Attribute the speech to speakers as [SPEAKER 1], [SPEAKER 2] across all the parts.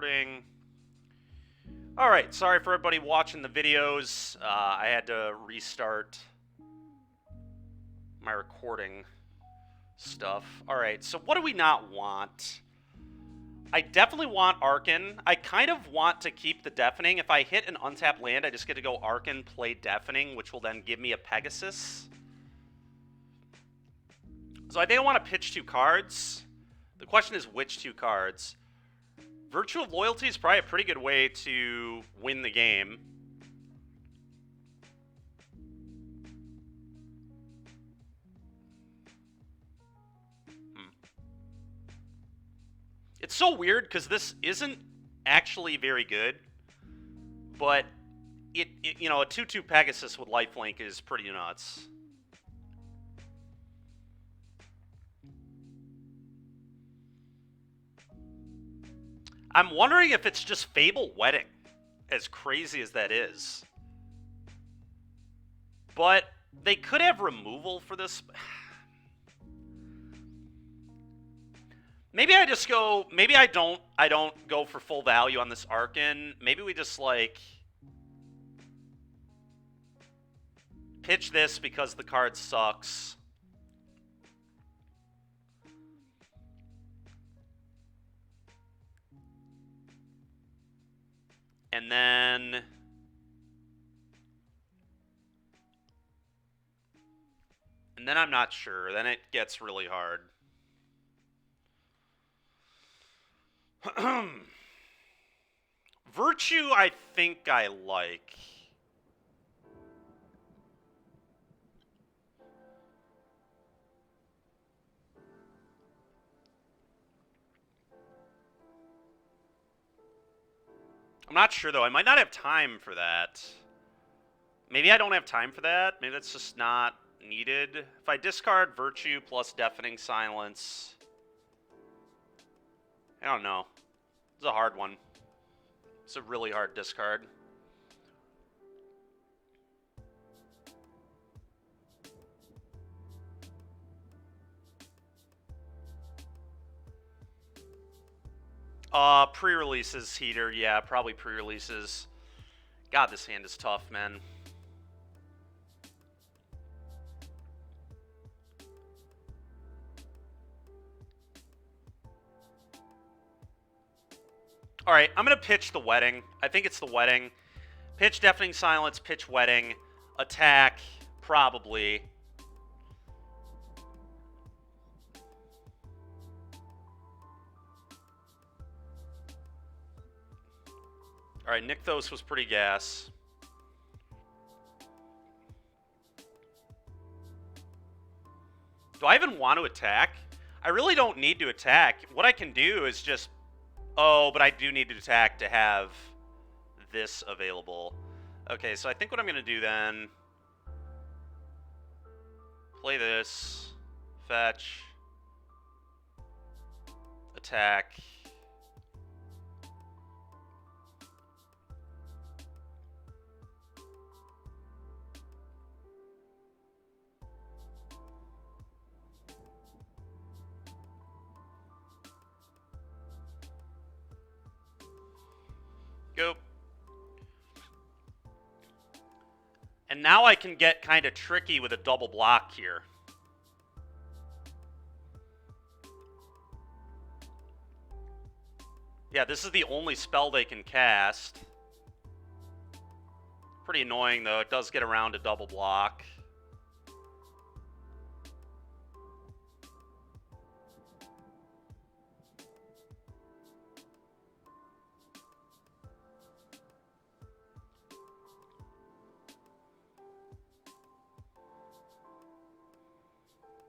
[SPEAKER 1] recording. All right, sorry for everybody watching the videos. I had to restart my recording stuff. All right, so what do we not want? I definitely want Arcan. I kind of want to keep the Deafening. If I hit an untapped land, I just get to go Arcan, play Deafening, which will then give me a Pegasus. So I think I want to pitch 2 cards. The question is which 2 cards. Virtue of Loyalty is probably a pretty good way to win the game. It's so weird because this isn't actually very good, but it you know, a 2/2 Pegasus with lifelink is pretty nuts. I'm wondering if it's just Fable Wedding, as crazy as that is. But they could have removal for this. Maybe I just go. Maybe I don't go for full value on this Arcan. Maybe we just like pitch this because the card sucks. And then I'm not sure. Then it gets really hard. Virtue, I think I like. I'm not sure, though. I might not have time for that. Maybe I don't have time for that. Maybe that's just not needed. If I discard Virtue plus Deafening Silence... I don't know. It's a hard one. It's a really hard discard. Pre-releases, Heater. Yeah, probably pre-releases. God, this hand is tough, man. All right, I'm going to pitch the Wedding. I think it's the Wedding. Pitch Deafening Silence, pitch Wedding. Attack, probably. All right, Nykthos was pretty gas. Do I even want to attack? I really don't need to attack. What I can do is just... Oh, but I do need to attack to have this available. Okay, so I think what I'm going to do then... Play this. Fetch. Attack. Go. And now I can get kind of tricky with a double block here. Yeah, this is the only spell they can cast. Pretty annoying, though. It does get around a double block.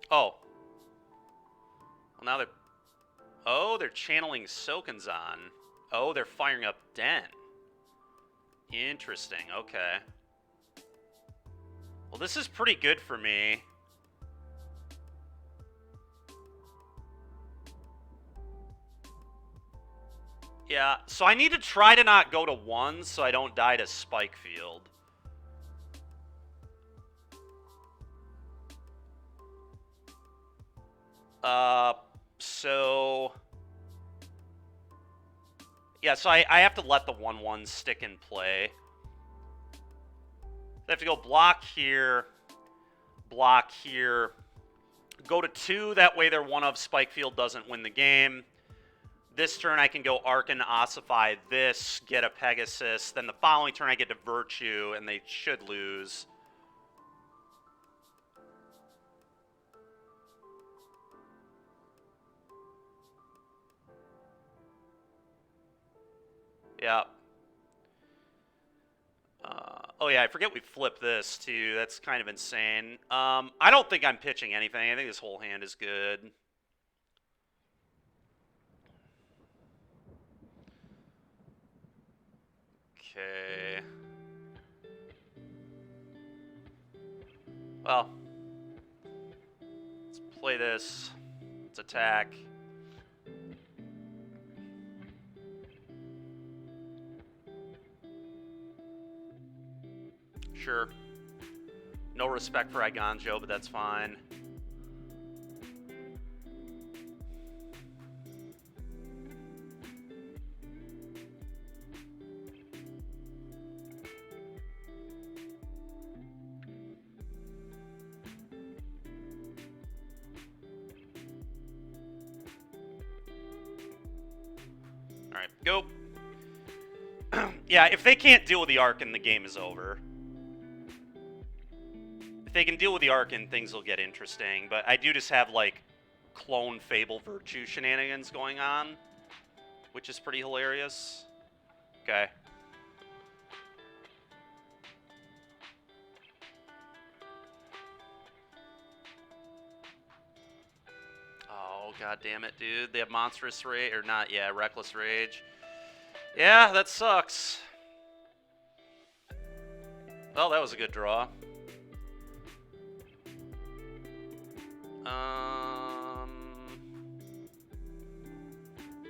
[SPEAKER 1] Oh. Well, now they're... Oh, they're channeling Sokenzan. Oh, they're firing up Den. Interesting, okay. Well, this is pretty good for me. Yeah, so I need to try to not go to 1 so I don't die to Spikefield. So Yeah, so I have to let the 1/1 stick in play. I have to go block here, go to 2, that way their 1 of Spikefield doesn't win the game. This turn I can go Arcan, ossify this, get a Pegasus, then the following turn I get to Virtue, and they should lose. Yeah. Oh yeah, I forget we flipped this too. That's kind of insane. I don't think I'm pitching anything. I think this whole hand is good. Okay. Well, let's play this. Let's attack. Sure. No respect for Iganjo, but that's fine. Alright, go. Yeah, if they can't deal with the Arcan, the game is over. If they can deal with the Arcan, things will get interesting. But I do just have, like, clone Fable Virtue shenanigans going on, which is pretty hilarious. Okay. Oh, god damn it, dude. They have Monstrous Rage, or not, yeah, Reckless Rage. Yeah, that sucks. Well, that was a good draw.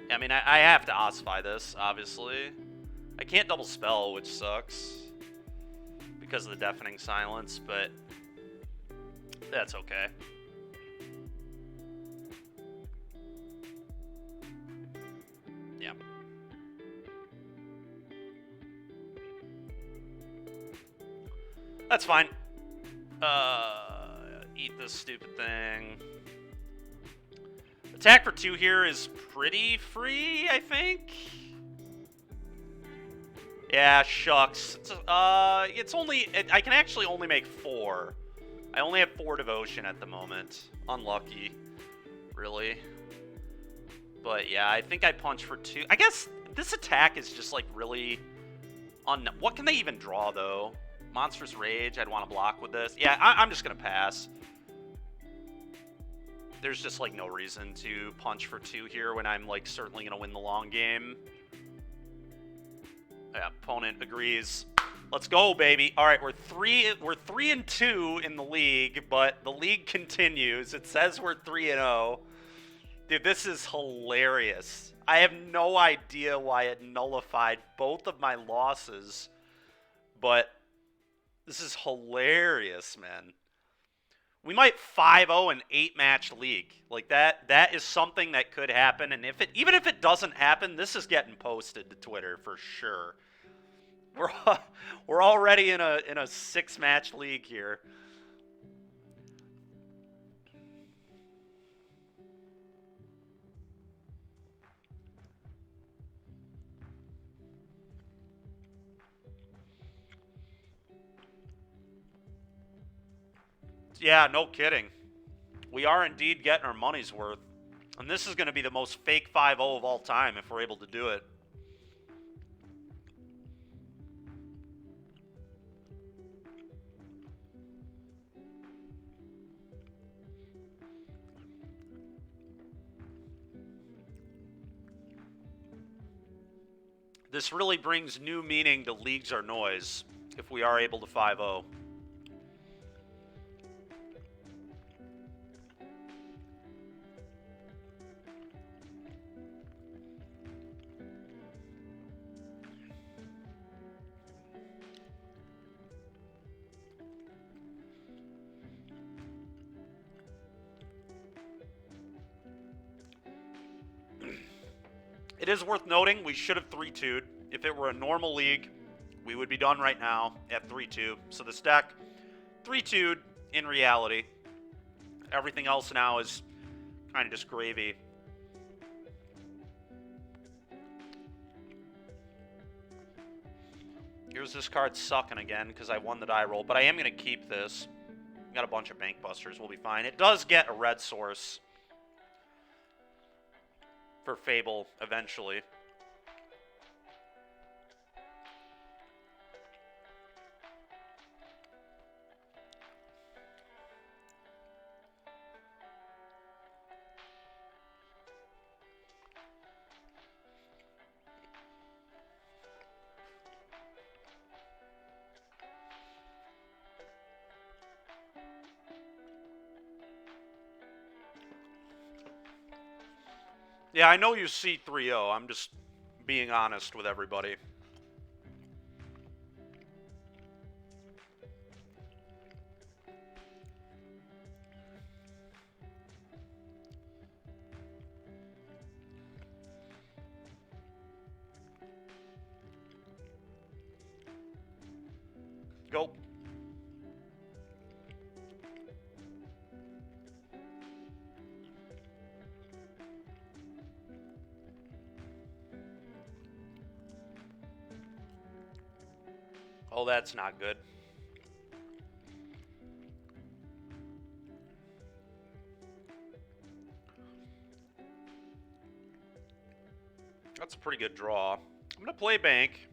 [SPEAKER 1] I mean, I have to ossify this, obviously. I can't double spell, which sucks because of the Deafening Silence, but that's okay. Yeah. That's fine. Eat this stupid thing. Attack for 2 here is pretty free, I think. Yeah, shucks. It's only... I can actually only make 4. I only have 4 devotion at the moment. Unlucky, really. But yeah, I think I punch for 2. I guess this attack is just like really... What can they even draw, though? Monstrous Rage, I'd want to block with this. Yeah, I'm just going to pass. There's just, like, no reason to punch for 2 here when I'm, like, certainly going to win the long game. Yeah, opponent agrees. Let's go, baby. All right, we're 3-2 in the league, but the league continues. It says we're 3-0. Dude, this is hilarious. I have no idea why it nullified both of my losses, but this is hilarious, man. We might 5-0 an 8-match league. Like that is something that could happen, and even if it doesn't happen, this is getting posted to Twitter for sure. We're already in a 6-match league here. Yeah, no kidding. We are indeed getting our money's worth. And this is going to be the most fake 5-0 of all time if we're able to do it. This really brings new meaning to Leagues Are Noise if we are able to 5-0. It is worth noting we should have 3-2'd. If it were a normal league, we would be done right now at 3-2. So this deck, 3-2'd in reality. Everything else now is kind of just gravy. Here's this card sucking again because I won the die roll, but I am going to keep this. Got a bunch of Bank Busters. We'll be fine. It does get a red source for Fable eventually. Yeah, I know you see 3-0. I'm just being honest with everybody. Go. Oh, that's not good. That's a pretty good draw. I'm going to play Bank.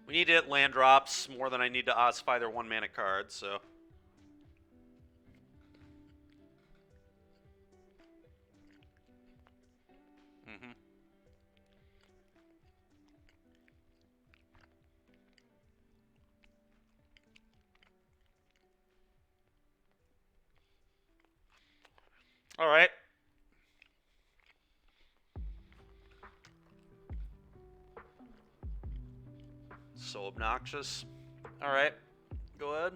[SPEAKER 1] We need to hit land drops more than I need to ossify their 1-mana cards, so... All right. So obnoxious. All right. Go ahead.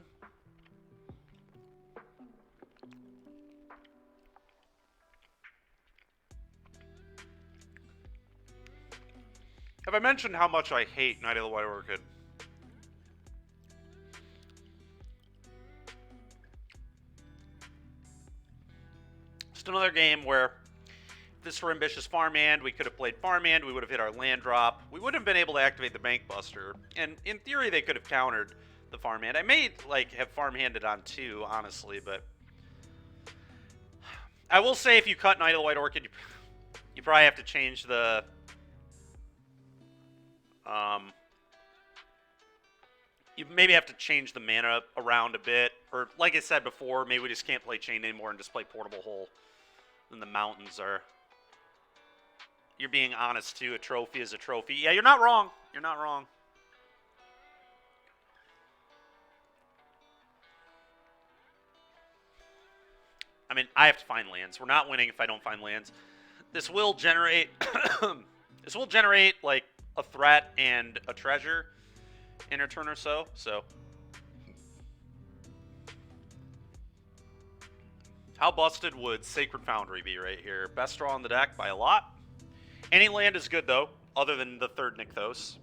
[SPEAKER 1] Have I mentioned how much I hate Night of the White Orchid? Just another game where if this were Ambitious Farmhand, we could have played Farmhand, we would have hit our land drop. We wouldn't have been able to activate the Bank Buster. And in theory, they could have countered the Farmhand. I may like have Farmhanded on 2, honestly, but I will say if you cut Night of the White Orchid, you probably have to change the you maybe have to change the mana around a bit. Or, like I said before, maybe we just can't play Chain anymore and just play Portable Hole. Then the mountains are... You're being honest, too. A trophy is a trophy. Yeah, you're not wrong. You're not wrong. I mean, I have to find lands. We're not winning if I don't find lands. This will generate... this will generate, like, a threat and a treasure in a turn or so. So, how busted would Sacred Foundry be right here? Best draw on the deck by a lot. Any land is good, though, other than the 3rd Nykthos.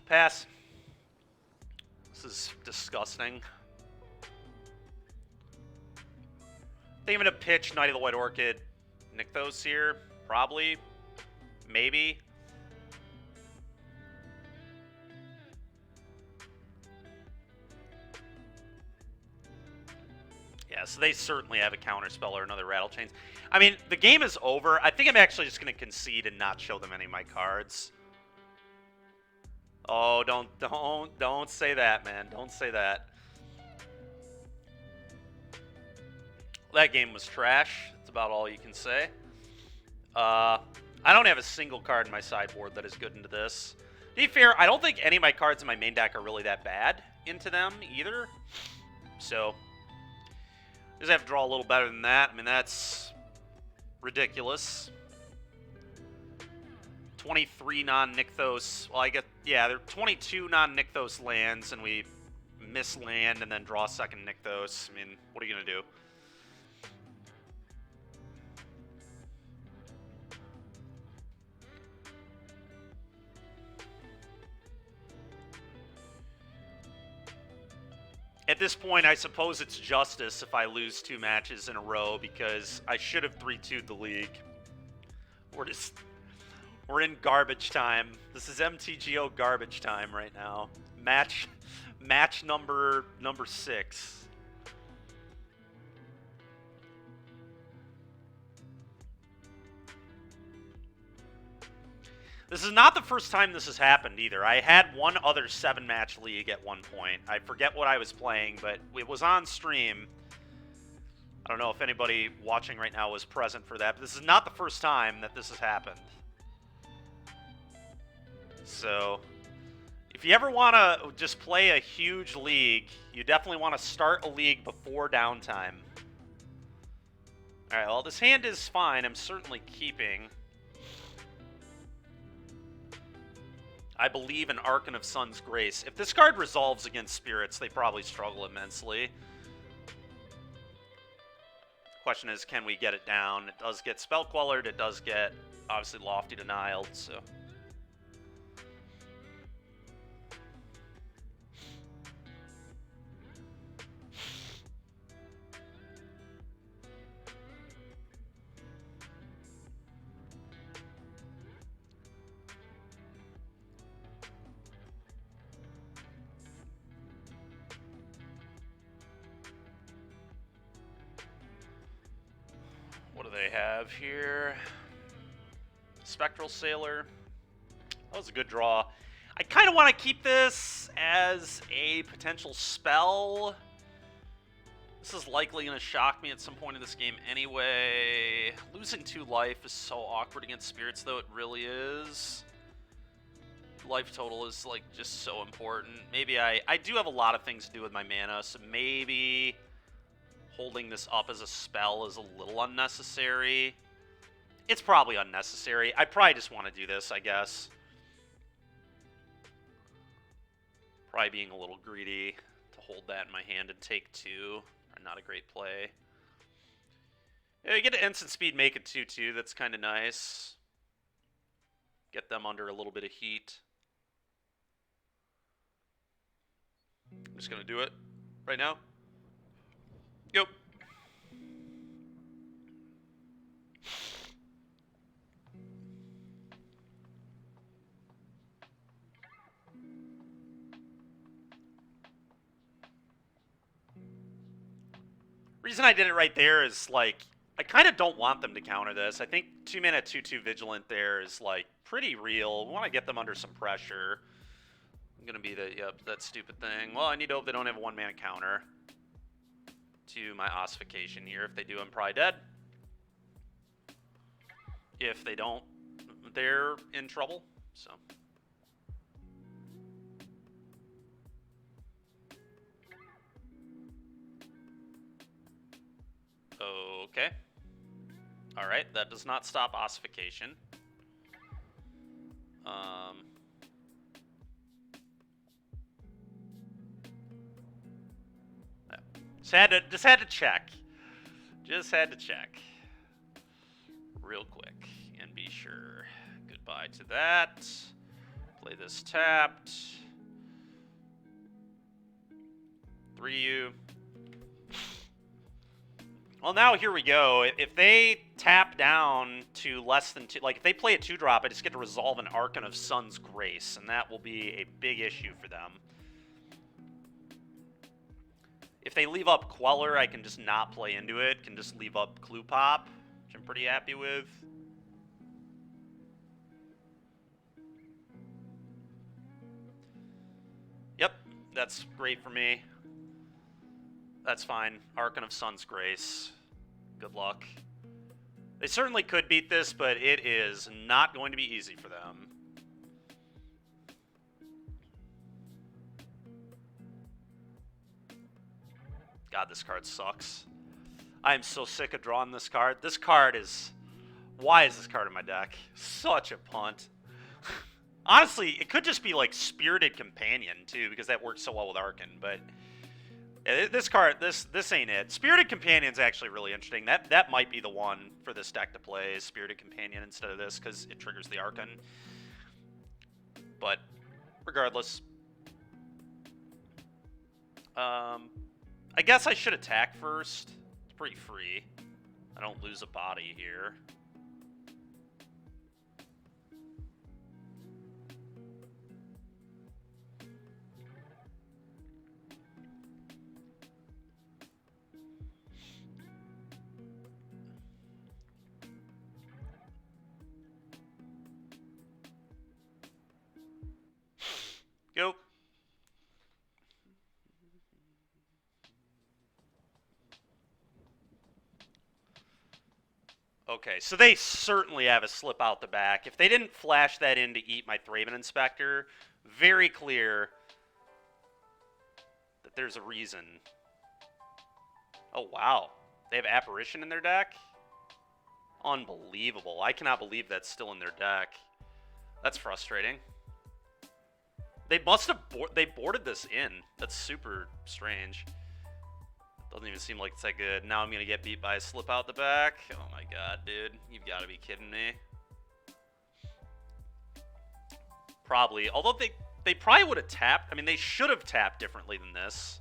[SPEAKER 1] Pass. This is disgusting. I think I'm going to pitch Night of the White Orchid Nykthos here. Probably. Maybe. Yeah, so they certainly have a counterspell or another Rattle Chains. I mean, the game is over. I think I'm actually just going to concede and not show them any of my cards. Oh, don't say that, man. Don't say that. That game was trash. That's about all you can say. I don't have a single card in my sideboard that is good into this. be fair, I don't think any of my cards in my main deck are really that bad into them either. So, just have to draw a little better than that. I mean, that's ridiculous. 23 non-Nykthos. Well, I get, yeah, there are 22 non-Nykthos lands, and we miss land and then draw a second Nykthos. I mean, what are you going to do? At this point, I suppose it's justice if I lose 2 matches in a row because I should have 3-2'd the league. We're in garbage time. This is MTGO garbage time right now. Match number 6. This is not the first time this has happened either. I had one other 7-match league at one point. I forget what I was playing, but it was on stream. I don't know if anybody watching right now was present for that, but this is not the first time that this has happened. So, if you ever want to just play a huge league, you definitely want to start a league before downtime. Alright, well, this hand is fine. I'm certainly keeping. I believe in Archon of Sun's Grace. If this card resolves against Spirits, they probably struggle immensely. Question is, can we get it down? It does get Spell Quellered. It does get, obviously, Lofty Denialed, so... What do they have here? Spectral Sailor. That was a good draw. I kind of want to keep this as a potential spell. This is likely going to shock me at some point in this game anyway. Losing 2 life is so awkward against Spirits, though. It really is. Life total is, like, just so important. Maybe I do have a lot of things to do with my mana, so maybe... holding this up as a spell is a little unnecessary. It's probably unnecessary. I probably just want to do this, I guess. Probably being a little greedy to hold that in my hand and take 2. Not a great play. Yeah, you get an instant speed, make it 2-2. That's kind of nice. Get them under a little bit of heat. I'm just going to do it right now. Yep. Reason I did it right there is, like, I kind of don't want them to counter this. I think 2-mana 2-2 Vigilant there is, like, pretty real. We want to get them under some pressure. I'm going to be the, yep, that stupid thing. Well, I need to hope they don't have a 1-mana counter to my ossification here. If they do, I'm probably dead. If they don't, they're in trouble. So. Okay. Alright, that does not stop ossification. Just had to check. Just had to check. Real quick. And be sure. Goodbye to that. Play this tapped. 3U. Well, now here we go. If they tap down to less than 2... Like, if they play a 2-drop, I just get to resolve an Archon of Sun's Grace, and that will be a big issue for them. If they leave up Queller, I can just not play into it. Can just leave up Clue Pop, which I'm pretty happy with. Yep, that's great for me. That's fine. Archon of Sun's Grace. Good luck. They certainly could beat this, but it is not going to be easy for them. God, this card sucks. I am so sick of drawing this card. This card is... Why is this card in my deck? Such a punt. Honestly, it could just be like Spirited Companion too, because that works so well with Arkin. But this card, this ain't it. Spirited Companion's actually really interesting. That might be the one for this deck to play, is Spirited Companion instead of this, because it triggers the Arkin. But regardless, I guess I should attack first. It's pretty free. I don't lose a body here. Go. Okay, so they certainly have a slip out the back. If they didn't flash that in to eat my Thraben Inspector, very clear that there's a reason. Oh, wow. They have Apparition in their deck? Unbelievable. I cannot believe that's still in their deck. That's frustrating. They must have they boarded this in. That's super strange. Doesn't even seem like it's that good. Now I'm going to get beat by a slip out the back. Oh my god, dude. You've got to be kidding me. Probably. Although they probably would have tapped. I mean, they should have tapped differently than this.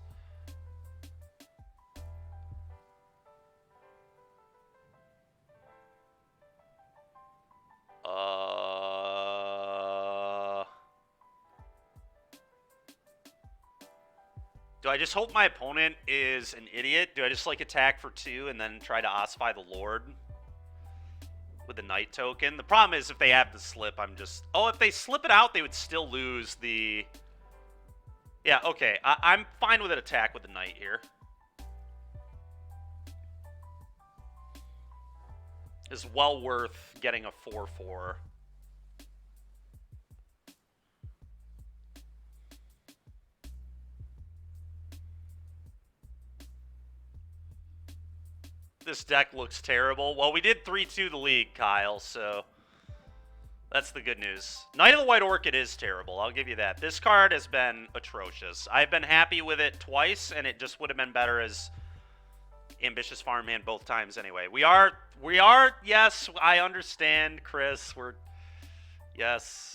[SPEAKER 1] Do I just hope my opponent is an idiot? Do I just like attack for 2 and then try to ossify the Lord with the Knight token? The problem is if they have the slip, I'm just... Oh, if they slip it out, they would still lose the... Yeah, okay. I'm fine with an attack with the Knight here. Is well worth getting a 4/4. This deck looks terrible. Well, we did 3-2 the league, Kyle, so that's the good news. Knight of the White Orchid is terrible. I'll give you that. This card has been atrocious. I've been happy with it twice, and it just would have been better as Ambitious Farmhand both times anyway. We are, yes, I understand, Chris. Yes.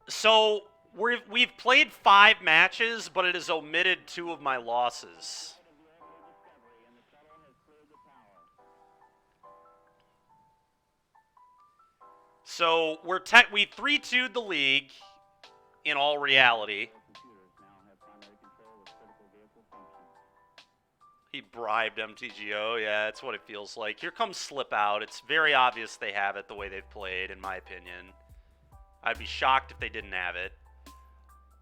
[SPEAKER 1] So we've played 5 matches, but it has omitted 2 of my losses. So we 3-2'd the league in all reality. He bribed MTGO. Yeah, that's what it feels like. Here comes Slip Out. It's very obvious they have it the way they've played, in my opinion. I'd be shocked if they didn't have it.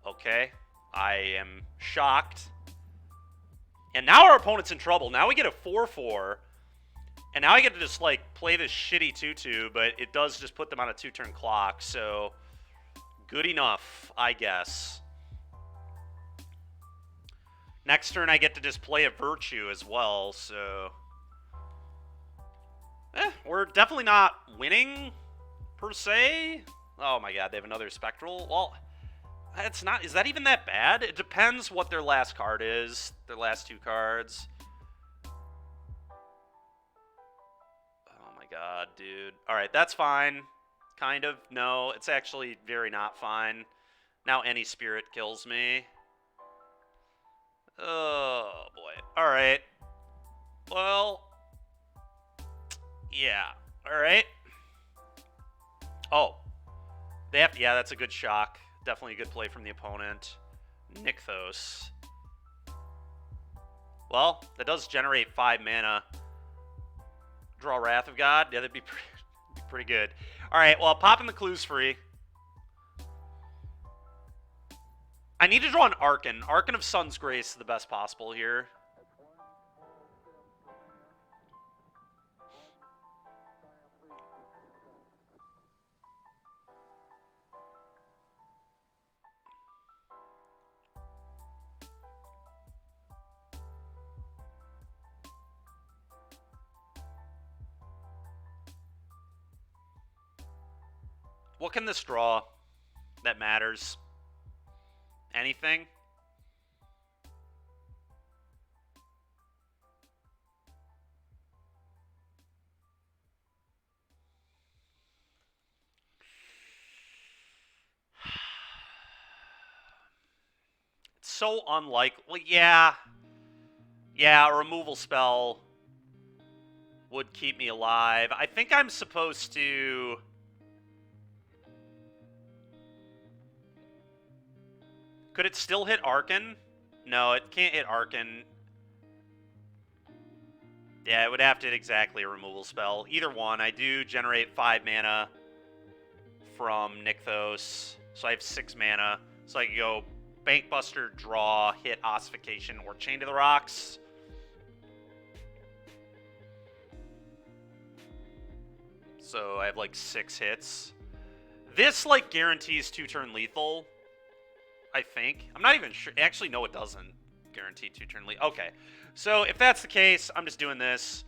[SPEAKER 1] Okay. I am shocked. And now our opponent's in trouble. Now we get a 4/4. And now I get to just, like, play this shitty 2/2, but it does just put them on a 2-turn clock. So, good enough, I guess. Next turn, I get to just play a Virtue as well, so... we're definitely not winning, per se. Oh my god, they have another Spectral? Well, that's not... Is that even that bad? It depends what their last card is. Their last 2 cards. Oh my god, dude. Alright, that's fine. Kind of. No, it's actually very not fine. Now any Spirit kills me. Oh, boy. Alright. Well... Yeah. Alright. Oh. They have to, yeah, that's a good shock. Definitely a good play from the opponent. Nykthos. Well, that does generate 5 mana. Draw Wrath of God. Yeah, that'd be pretty good. Alright, well, popping the clues free. I need to draw an Archon. Archon of Sun's Grace is the best possible here. What can this draw that matters? Anything? It's so unlikely. Yeah. Yeah, a removal spell would keep me alive. I think I'm supposed to... Could it still hit Archon? No, it can't hit Archon. Yeah, it would have to hit exactly a removal spell. Either one. I do generate 5 mana from Nykthos, so I have 6 mana. So I can go Bankbuster, draw, hit Ossification, or Chain to the Rocks. So I have like 6 hits. This like guarantees 2-turn lethal, I think. I'm not even sure. Actually, no, it doesn't guarantee 2-turn lethal. Okay, so if that's the case, I'm just doing this.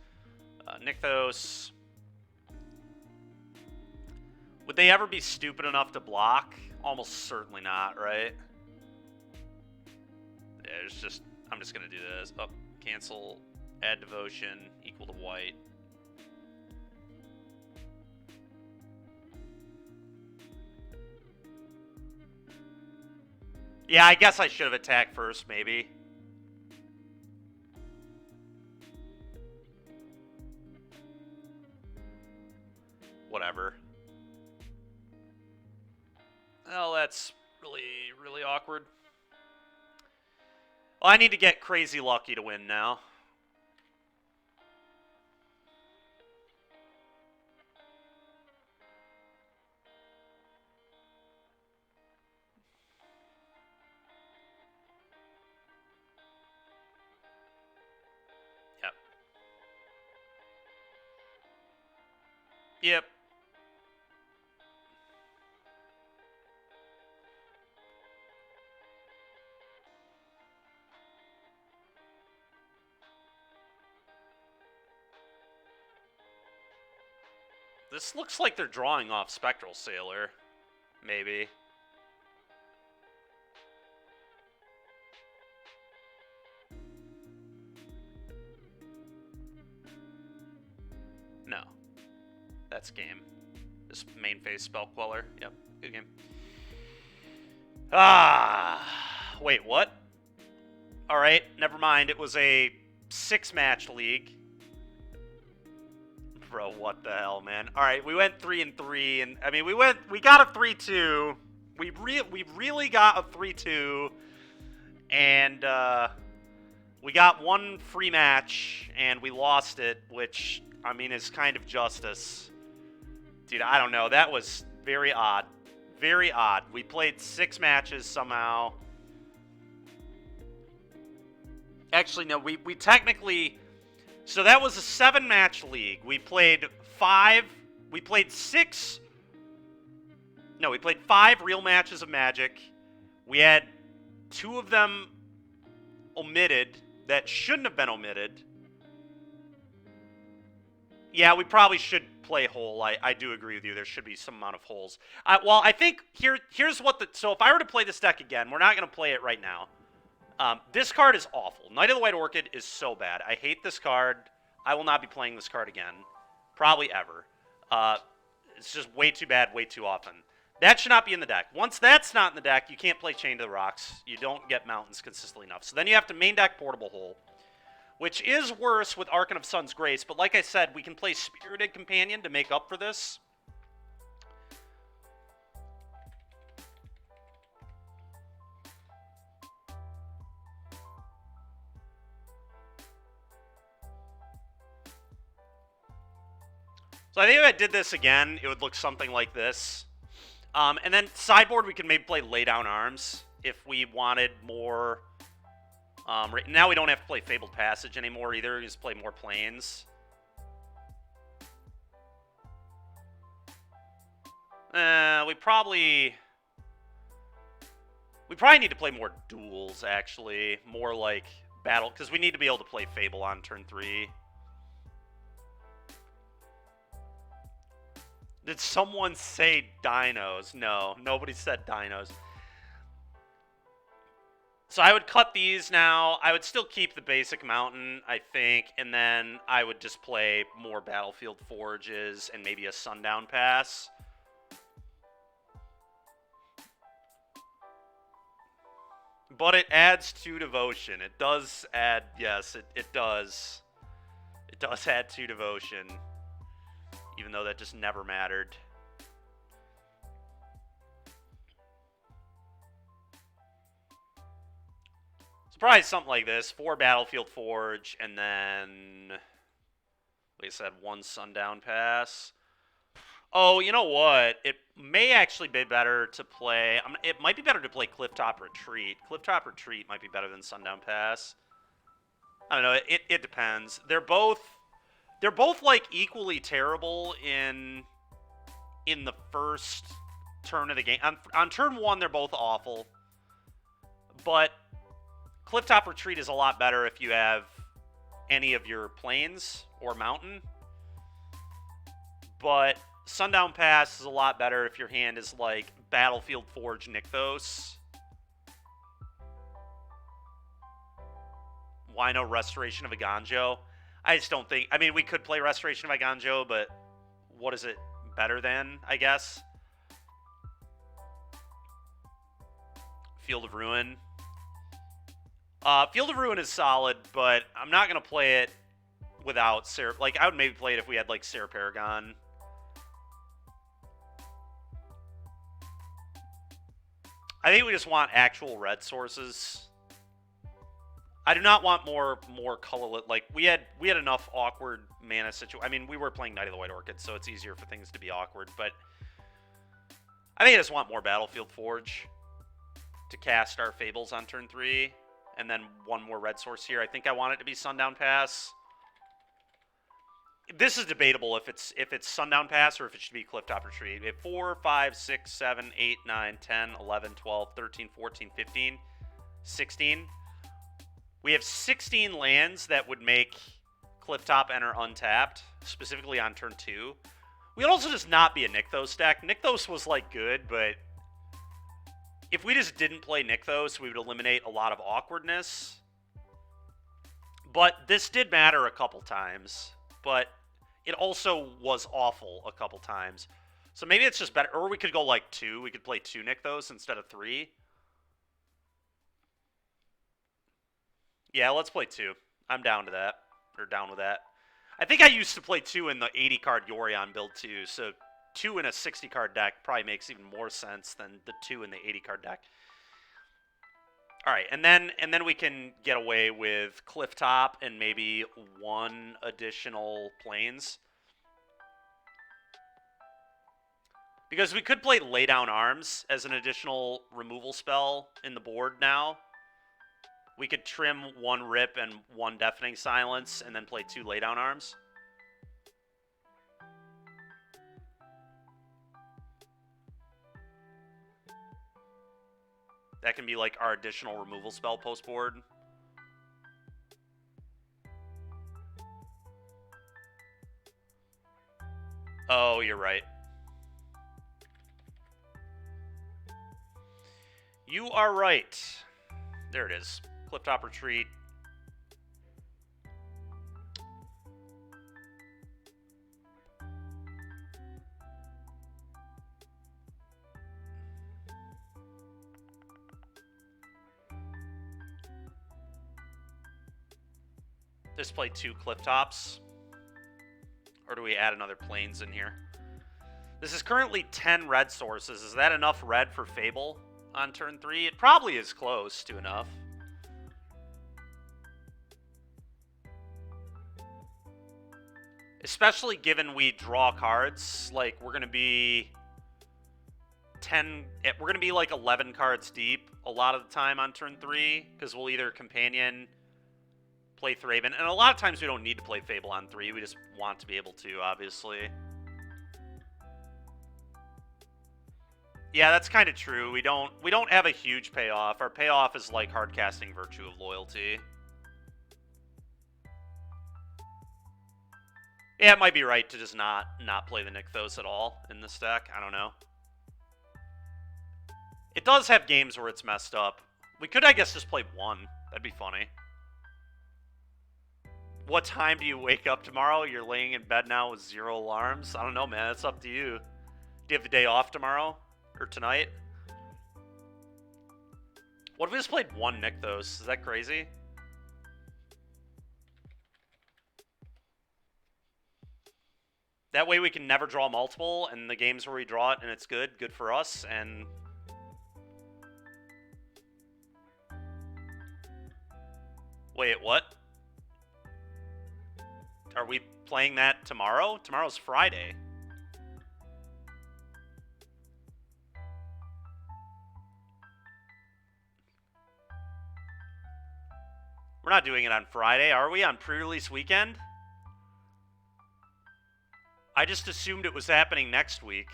[SPEAKER 1] Nykthos. Would they ever be stupid enough to block? Almost certainly not, right? Yeah, it's just, I'm just gonna do this. Oh, cancel, add devotion, equal to white. Yeah, I guess I should have attacked first, maybe. Whatever. Oh, that's really, really awkward. Well, I need to get crazy lucky to win now. Yep. Yep. This looks like they're drawing off Spectral Sailor. Maybe. No. That's game. This main phase Spell Queller. Yep, good game. Ah, wait, what? Alright, never mind. It was a 6-match league. Bro, what the hell, man? All right, we went 3-3, and I mean, we got a 3-2. We really got a 3-2, and we got one free match, and we lost it, which I mean is kind of justice, dude. I don't know. That was very odd, very odd. We played 6 matches somehow. Actually, no, we technically. So that was a 7-match league. We played 5 real matches of Magic. We had 2 of them omitted that shouldn't have been omitted. Yeah, we probably should play whole. I do agree with you. There should be some amount of holes. Well, I think here's what the... So if I were to play this deck again, we're not going to play it right now. This card is awful. Knight of the White Orchid is so bad. I hate this card. I will not be playing this card again. Probably ever. It's just way too bad, way too often. That should not be in the deck. Once that's not in the deck, you can't play Chain to the Rocks. You don't get mountains consistently enough. So then you have to main deck Portable Hole, which is worse with Archon of Sun's Grace. But like I said, we can play Spirited Companion to make up for this. So I think if I did this again, it would look something like this. And then sideboard, we can maybe play Lay Down Arms. if we wanted more. Now we don't have to play Fabled Passage anymore either. We just play more planes. We probably need to play more duels, actually. More like battle, because we need to be able to play Fable on turn 3. Did someone say dinos? No, nobody said dinos. So I would cut these now. I would still keep the basic mountain, I think, and then I would just play more Battlefield Forges and maybe a Sundown Pass. But it adds 2 devotion. It does add, yes, it does. It does add 2 devotion. Even though that just never mattered. So probably something like this. 4 Battlefield Forge, and then, like I said, 1 Sundown Pass. Oh, you know what? It may actually be better to play. It might be better to play Clifftop Retreat. Clifftop Retreat might be better than Sundown Pass. I don't know. It depends. They're both like equally terrible in the first turn of the game. On turn 1, they're both awful. But Clifftop Retreat is a lot better if you have any of your plains or mountain. But Sundown Pass is a lot better if your hand is like Battlefield Forge Nykthos. Why no Restoration of Eiganjo? I just don't think... I mean, we could play Restoration of Eiganjo, but what is it better than, I guess? Field of Ruin. Field of Ruin is solid, but I'm not going to play it without Sarah... Like, I would maybe play it if we had, like, Sarah Paragon. I think we just want actual red sources. I do not want more colorless. Like, we had enough awkward mana situation. I mean, we were playing Knight of the White Orchid, so it's easier for things to be awkward. But I think I just want more Battlefield Forge to cast our Fables on turn 3, and then 1 more red source here. I think I want it to be Sundown Pass. This is debatable if it's Sundown Pass or if it should be Clifftop Retreat. We have 4, 5, 6, 7, 8, 9, 10, 11, 12, 13, 14, 15, 16. We have 16 lands that would make Clifftop enter untapped, specifically on turn 2. We would also just not be a Nykthos deck. Nykthos was, like, good, but if we just didn't play Nykthos, we would eliminate a lot of awkwardness. But this did matter a couple times. But it also was awful a couple times. So maybe it's just better. Or we could go, like, 2. We could play 2 Nykthos instead of 3. Yeah, let's play 2. I'm down to that. Or down with that. I think I used to play 2 in the 80-card Yorion build, too. So 2 in a 60-card deck probably makes even more sense than the 2 in the 80-card deck. All right, and then we can get away with Clifftop and maybe 1 additional plains. Because we could play Lay Down Arms as an additional removal spell in the board now. We could trim 1 Rip and 1 Deafening Silence and then play 2 Lay Down Arms. That can be like our additional removal spell post board. Oh, you're right. You are right. There it is. Clifftop Retreat. Just play 2 Clifftops. Or do we add another plains in here? This is currently 10 red sources. Is that enough red for Fable on turn 3? It probably is close to enough. Especially given we draw cards. Like, we're going to be 10... We're going to be like 11 cards deep a lot of the time on turn 3, because we'll either companion, play Thraben, and a lot of times we don't need to play Fable on 3, we just want to be able to, obviously. Yeah, that's kind of true. We don't have a huge payoff. Our payoff is like hardcasting Virtue of Loyalty. Yeah, it might be right to just not play the Nykthos at all in this deck. I don't know. It does have games where it's messed up. We could, I guess, just play 1. That'd be funny. What time do you wake up tomorrow? You're laying in bed now with 0 alarms? I don't know, man. It's up to you. Do you have the day off tomorrow? Or tonight? What if we just played 1 Nykthos? Is that crazy? That way we can never draw multiple, and the games where we draw it and it's good for us, and... Wait, what? Are we playing that tomorrow? Tomorrow's Friday. We're not doing it on Friday, are we? On pre-release weekend? I just assumed it was happening next week.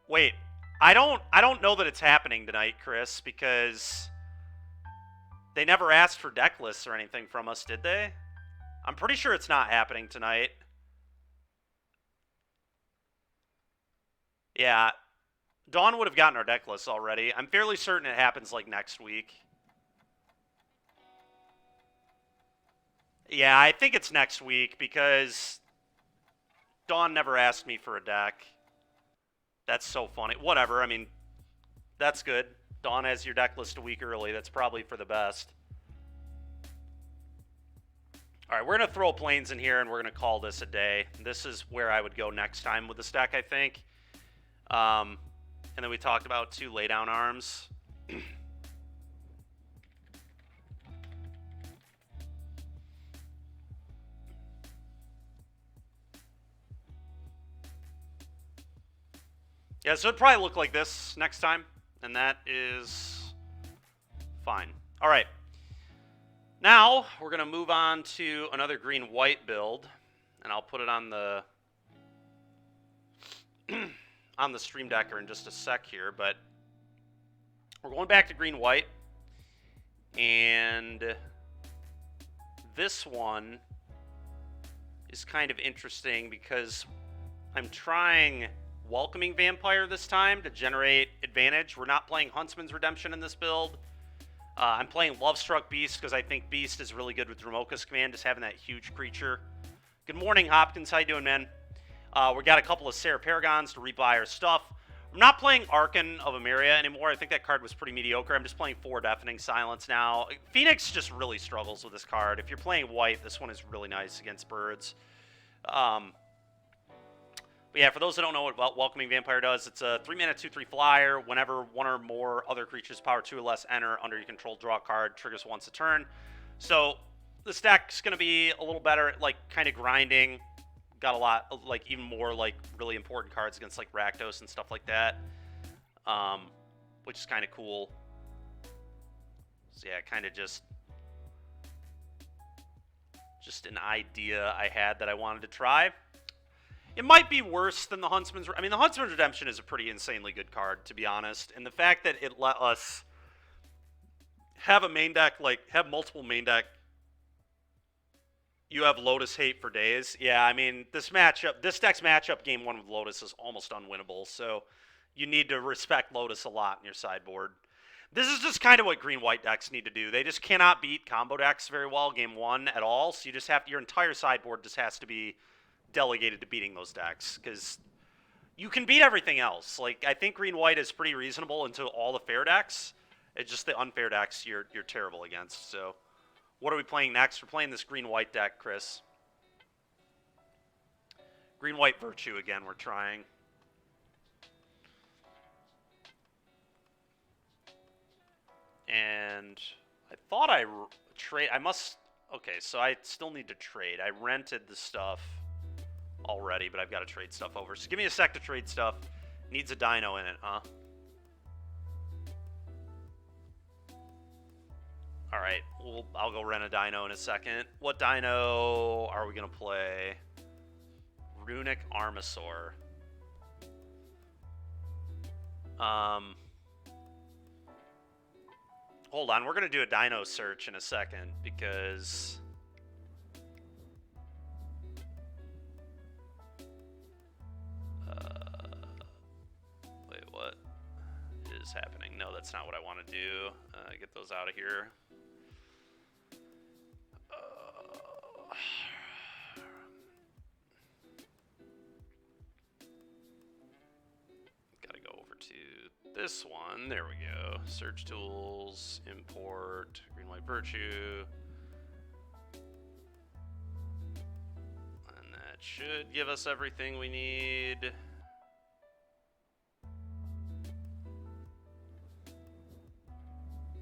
[SPEAKER 1] Wait, I don't know that it's happening tonight, Chris, because they never asked for deck lists or anything from us, did they? I'm pretty sure it's not happening tonight. Yeah, Dawn would have gotten our deck lists already. I'm fairly certain it happens like next week. Yeah, I think it's next week because Dawn never asked me for a deck. That's so funny. Whatever, I mean, that's good. Dawn has your deck list a week early. That's probably for the best. All right, we're going to throw Plains in here, and we're going to call this a day. This is where I would go next time with this deck, I think. And then we talked about 2 laydown arms. Yeah, so it'd probably look like this next time, and that is fine. All right. Now, we're going to move on to another green-white build, and I'll put it on the on the Stream Decker in just a sec here, but we're going back to green-white, and this one is kind of interesting because I'm trying Welcoming Vampire this time to generate advantage. We're not playing Huntsman's Redemption in this build. I'm playing Lovestruck Beast because I think Beast is really good with Dromoka's Command, just having that huge creature. Good morning, Hopkins. How you doing, man? We got a couple of Sarah Paragons to rebuy our stuff. I'm not playing Archon of Emeria anymore. I think that card was pretty mediocre. I'm just playing 4 Deafening Silence now. Phoenix just really struggles with this card. If you're playing white, this one is really nice against birds. But yeah, for those that don't know what Welcoming Vampire does, it's a 3-mana 2/3 flyer. Whenever 1 or more other creatures power 2 or less enter under your control, draw a card, triggers once a turn. So this deck's going to be a little better at, like, kind of grinding. Got a lot of, like, even more, like, really important cards against, like, Rakdos and stuff like that. Which is kind of cool. So yeah, kind of just an idea I had that I wanted to try. It might be worse than the Huntsman's... I mean, the Huntsman's Redemption is a pretty insanely good card, to be honest. And the fact that it let us have a main deck, like, have multiple main deck... You have Lotus Hate for days. Yeah, I mean, this deck's matchup game 1 with Lotus is almost unwinnable. So you need to respect Lotus a lot in your sideboard. This is just kind of what green-white decks need to do. They just cannot beat combo decks very well game 1 at all. So you just have to... Your entire sideboard just has to be delegated to beating those decks, because you can beat everything else. Like, I think green-white is pretty reasonable into all the fair decks. It's just the unfair decks you're terrible against. So what are we playing next? We're playing this green-white deck, Chris. Green-white Virtue again, we're trying. And I thought I trade... I must... Okay, so I still need to trade. I rented the stuff already, but I've got to trade stuff over. So give me a sec to trade stuff. Needs a dino in it, huh? Alright, I'll go rent a dino in a second. What dino are we going to play? Runic Armasaur. Hold on, we're going to do a dino search in a second, because... wait, what is happening? No, that's not what I want to do. Get those out of here. Gotta go over to this one. There we go. Search tools, import, green white virtue. And that should give us everything we need.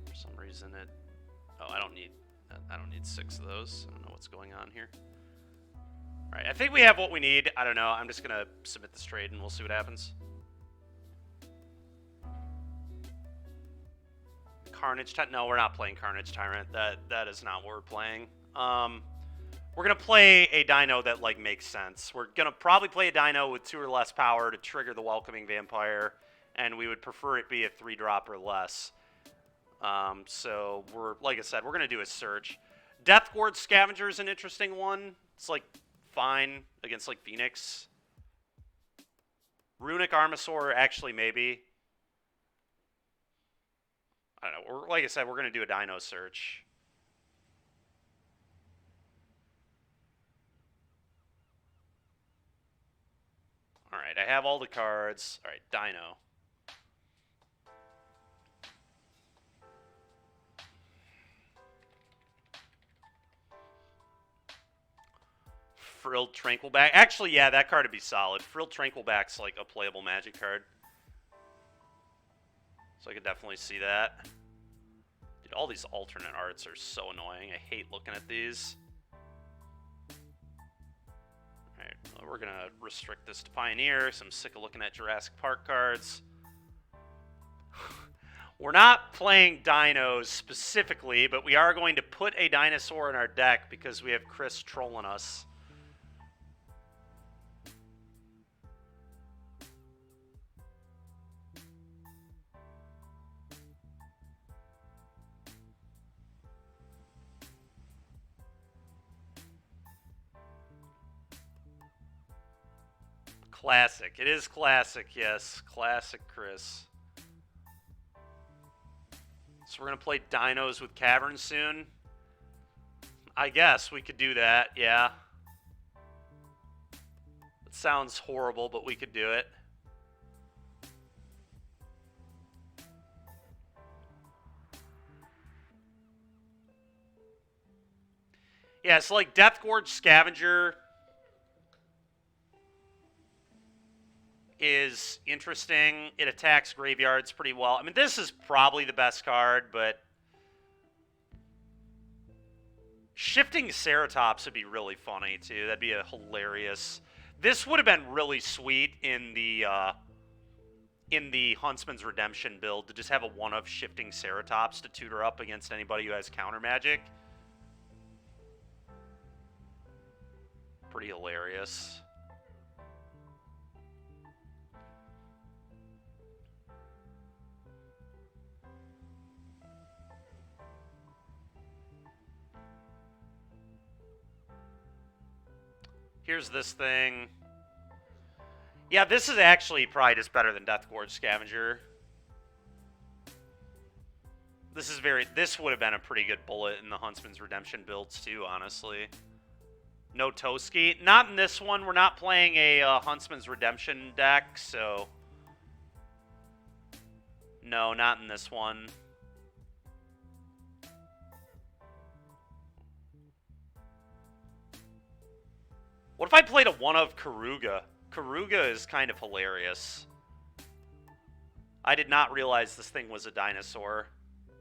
[SPEAKER 1] For some reason it... oh, I don't need 6 of those. I don't know what's going on here. Alright, I think we have what we need. I don't know. I'm just gonna submit this trade and we'll see what happens. Carnage Tyrant? No, we're not playing Carnage Tyrant. That is not what we're playing. We're gonna play a dino that like makes sense. We're gonna probably play a dino with 2 or less power to trigger the Welcoming Vampire, and we would prefer it be a 3-drop or less. So we're, like I said, we're gonna do a search. Deathgord Scavenger is an interesting one. It's like fine against like Phoenix. Runic Armasaur, actually maybe. I don't know. Like I said, we're going to do a dino search. All right, I have all the cards. All right, dino. Frilled Tranquilback. Actually, yeah, that card would be solid. Frilled Tranquilback's like a playable Magic card. So I could definitely see that. Dude, all these alternate arts are so annoying. I hate looking at these. Alright, well, we're going to restrict this to Pioneer, so I'm sick of looking at Jurassic Park cards. We're not playing dinos specifically, but we are going to put a dinosaur in our deck because we have Chris trolling us. Classic. It is classic, yes. Classic Chris. So we're going to play dinos with Caverns soon? I guess we could do that, yeah. It sounds horrible, but we could do it. Yeah, so like Deathgorge Scavenger is interesting. It attacks graveyards pretty well. I mean, this is probably the best card, but Shifting Ceratops would be really funny, too. That'd be a hilarious... This would have been really sweet in the Huntsman's Redemption build, to just have a 1-of Shifting Ceratops to tutor up against anybody who has counter magic. Pretty hilarious. Here's this thing. Yeah, this is actually probably just better than Deathgorge Scavenger. This would have been a pretty good bullet in the Huntsman's Redemption builds too, honestly. No Toski. Not in this one. We're not playing a Huntsman's Redemption deck, so... No, not in this one. What if I played a 1-of Karuga? Karuga is kind of hilarious. I did not realize this thing was a dinosaur,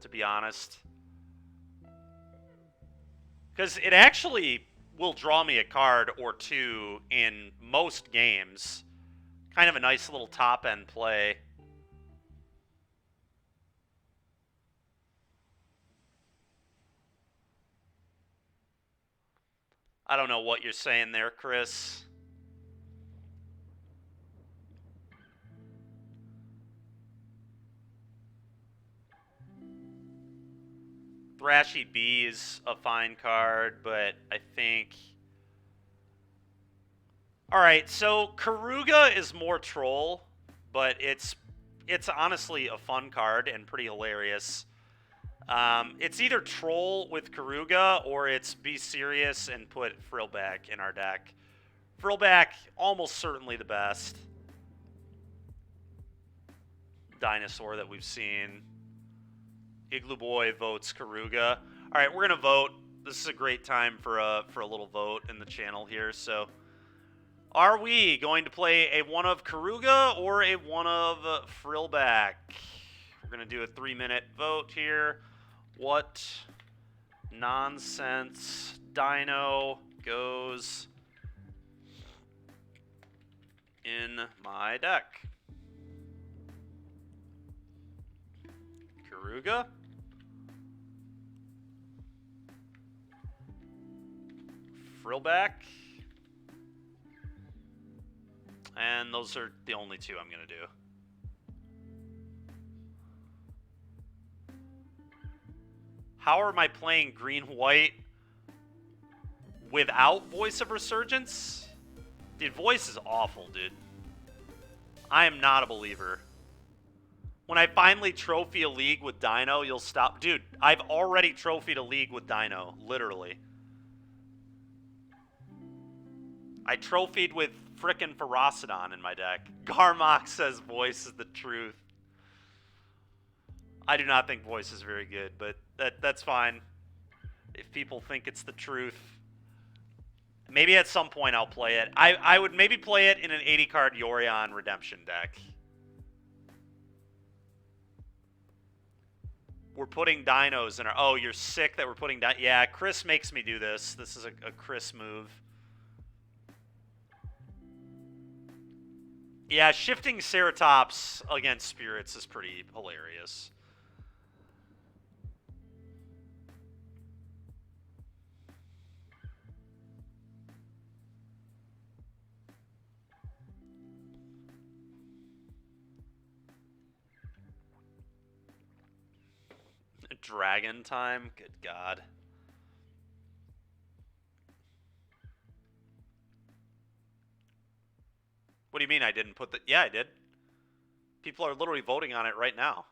[SPEAKER 1] to be honest. Because it actually will draw me a card or two in most games. Kind of a nice little top-end play. I don't know what you're saying there, Chris. Thrashy B is a fine card, but I think... Alright, so Karuga is more troll, but it's honestly a fun card and pretty hilarious. It's either troll with Karuga or it's be serious and put Frillback in our deck. Frillback, almost certainly the best dinosaur that we've seen. Igloo Boy votes Karuga. All right, we're gonna vote. This is a great time for a little vote in the channel here. So, are we going to play a one of Karuga or a one of Frillback? We're gonna do a 3-minute vote here. What nonsense dino goes in my deck? Karuga? Frillback? And those are the only two I'm going to do. How am I playing green-white without Voice of Resurgence? Dude, Voice is awful, dude. I am not a believer. When I finally trophy a league with Dino, you'll stop. Dude, I've already trophied a league with Dino, literally. I trophied with frickin' Ferocidon in my deck. Garmok says Voice is the truth. I do not think Voice is very good, but that's fine. If people think it's the truth. Maybe at some point I'll play it. I would maybe play it in an 80-card Yorion Redemption deck. We're putting dinos in our... Oh, you're sick that we're putting... Yeah, Chris makes me do this. This is a Chris move. Yeah, shifting Ceratops against Spirits is pretty hilarious. Dragon time? Good God. What do you mean I didn't put the... Yeah, I did. People are literally voting on it right now.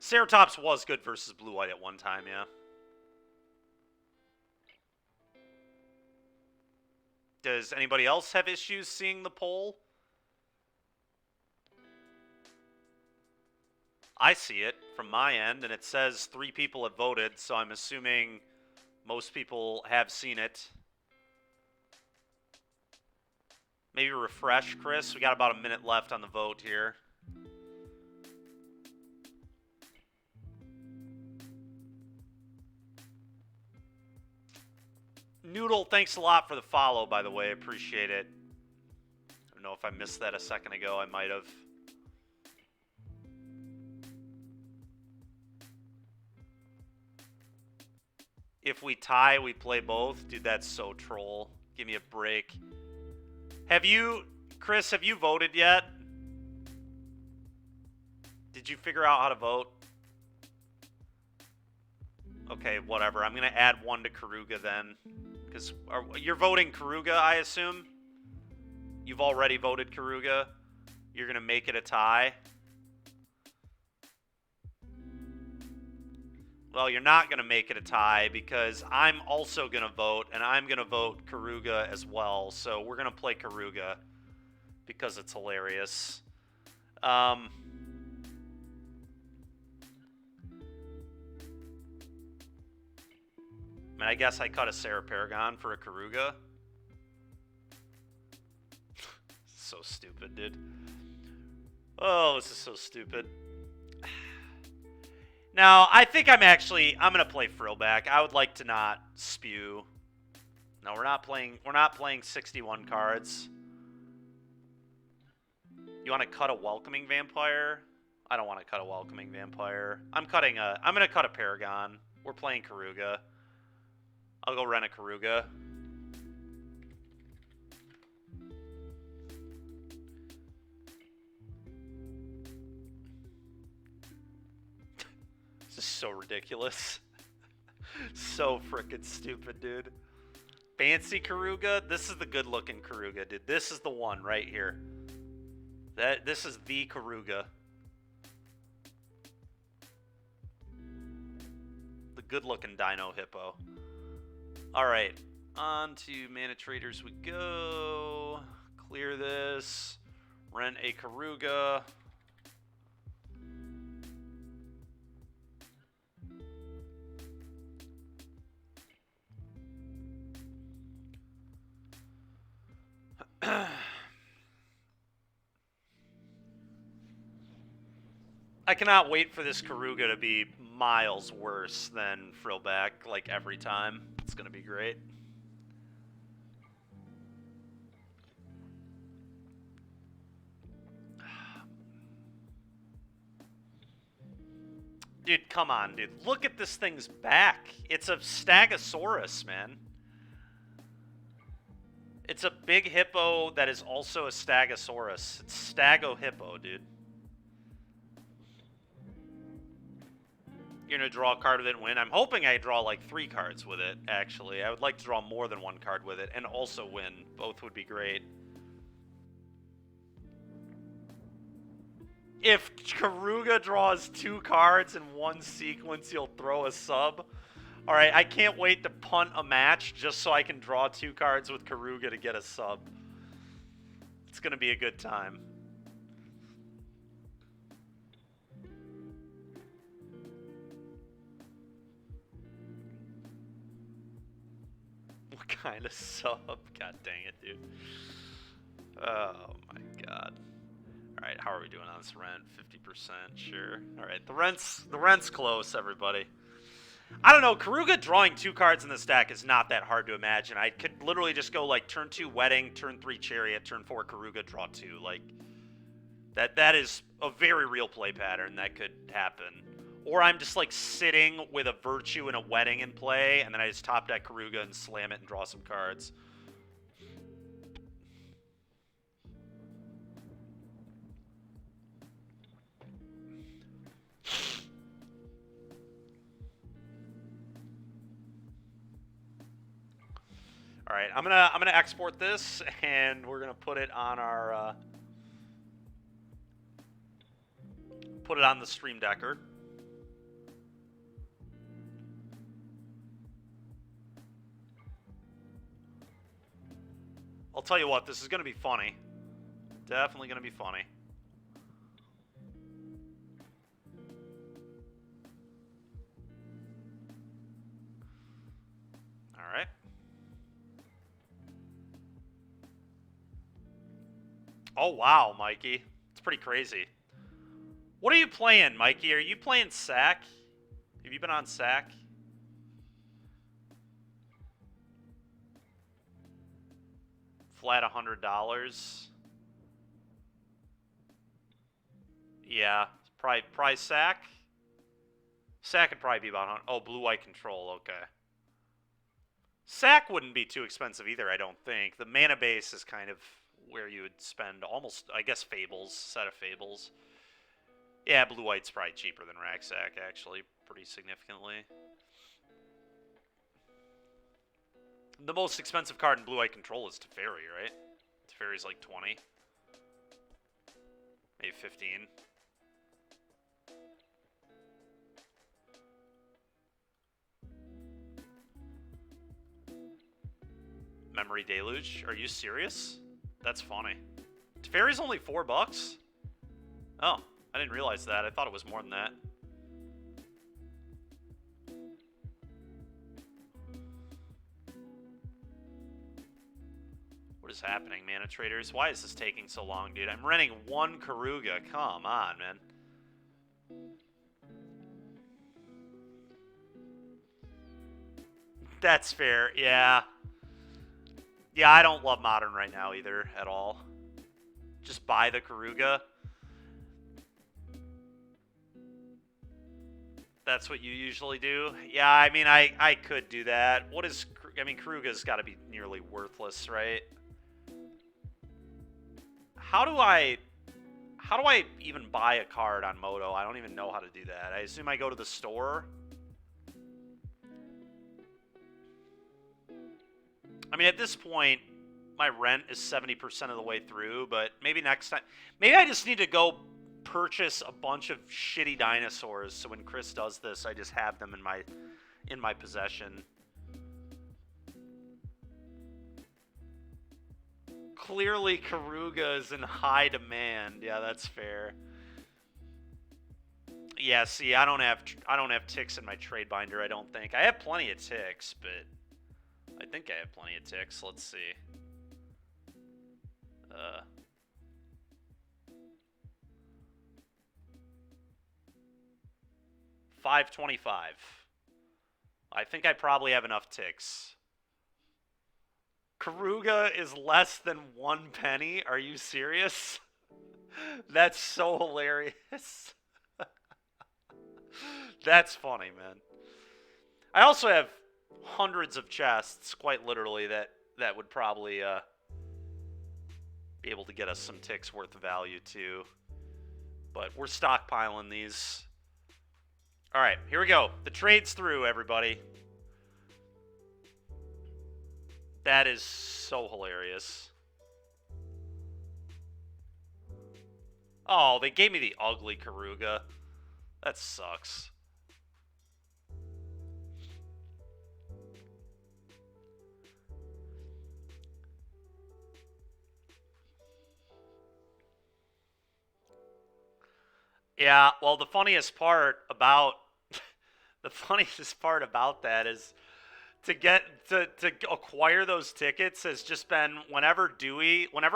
[SPEAKER 1] Ceratops was good versus Blue-White at one time, yeah. Does anybody else have issues seeing the poll? I see it from my end, and it says 3 people have voted, so I'm assuming most people have seen it. Maybe refresh, Chris. We got about a minute left on the vote here. Noodle, thanks a lot for the follow, by the way. Appreciate it. I don't know if I missed that a second ago. I might have. If we tie, we play both. Dude, that's so troll. Give me a break. Have you, Chris, have you voted yet? Did you figure out how to vote? Okay, whatever. I'm going to add 1 to Karuga then. Because you're voting Karuga, I assume? You've already voted Karuga. You're going to make it a tie. Well, you're not going to make it a tie because I'm also going to vote, and I'm going to vote Karuga as well. So we're going to play Karuga because it's hilarious. I mean, I guess I cut a Sarah Paragon for a Karuga. So stupid, dude. Oh, this is so stupid. Now, I think I'm going to play Frillback. I would like to not spew. No, we're not playing 61 cards. You want to cut a Welcoming Vampire? I don't want to cut a Welcoming Vampire. I'm going to cut a Paragon. We're playing Karuga. I'll go rent a Karuga. This is so ridiculous. So frickin' stupid, dude. Fancy Karuga? This is the good-looking Karuga, dude. This is the one right here. This is the Karuga. The good-looking Dino Hippo. Alright. On to Mana Traders we go. Clear this. Rent a Karuga. I cannot wait for this Karuga to be miles worse than Frillback, like, every time. It's going to be great. Dude, come on, dude. Look at this thing's back. It's a Stegosaurus, man. It's a big hippo that is also a Stegosaurus. It's Stago Hippo, dude. You're going to draw a card with it and win. I'm hoping I draw like 3 cards with it, actually. I would like to draw more than 1 card with it and also win. Both would be great. If Karuga draws 2 cards in one sequence, he'll throw a sub. Alright, I can't wait to punt a match just so I can draw 2 cards with Karuga to get a sub. It's going to be a good time. What kind of sub? God dang it, dude. Oh my god. Alright, how are we doing on this rent? 50%, sure. Alright, the rent's close, everybody. I don't know, Karuga drawing 2 cards in the stack is not that hard to imagine. I could literally just go like turn 2 Wedding, turn 3 Chariot, turn 4 Karuga, draw 2. Like, that is a very real play pattern that could happen. Or I'm just like sitting with a Virtue and a Wedding in play, and then I just top deck Karuga and slam it and draw some cards. All right, I'm gonna export this, and we're gonna put it on our put it on the Stream Decker. I'll tell you what, this is gonna be funny. Definitely gonna be funny. All right. Oh, wow, Mikey. It's pretty crazy. What are you playing, Mikey? Are you playing Sack? Have you been on Sack? Flat $100. Yeah, probably Sack. Sack would probably be about 100. Oh, Blue-White Control, okay. Sack wouldn't be too expensive either, I don't think. The mana base is kind of where you would spend almost, I guess, Fables, set of Fables. Yeah, Blue-White's probably cheaper than Rack-Sack, actually, pretty significantly. The most expensive card in Blue-White Control is Teferi, right? Teferi's like 20. Maybe 15. Memory Deluge? Are you serious? That's funny. Teferi's only $4? Oh, I didn't realize that. I thought it was more than that. What is happening, Mana Traders? Why is this taking so long, dude? I'm renting 1 Karuga. Come on, man. That's fair, yeah. Yeah, I don't love Modern right now either, at all. Just buy the Karuga. That's what you usually do? Yeah, I mean, I could do that. What is... I mean, Karuga's got to be nearly worthless, right? How do I even buy a card on Moto? I don't even know how to do that. I assume I go to the store. I mean, at this point, my rent is 70% of the way through, but maybe next time... Maybe I just need to go purchase a bunch of shitty dinosaurs, so when Chris does this, I just have them in my possession. Clearly, Karuga is in high demand. Yeah, that's fair. Yeah, see, I don't have ticks in my trade binder, I don't think. I have plenty of ticks, but I think I have plenty of ticks. Let's see. 525. I think I probably have enough ticks. Karuga is less than 1 penny? Are you serious? That's so hilarious. That's funny, man. I also have hundreds of chests, quite literally, that would probably be able to get us some ticks worth of value, too. But we're stockpiling these. All right, here we go. The trade's through, everybody. That is so hilarious. Oh, they gave me the ugly Karuga. That sucks. Yeah, well, the funniest part about that is to acquire those tickets has just been whenever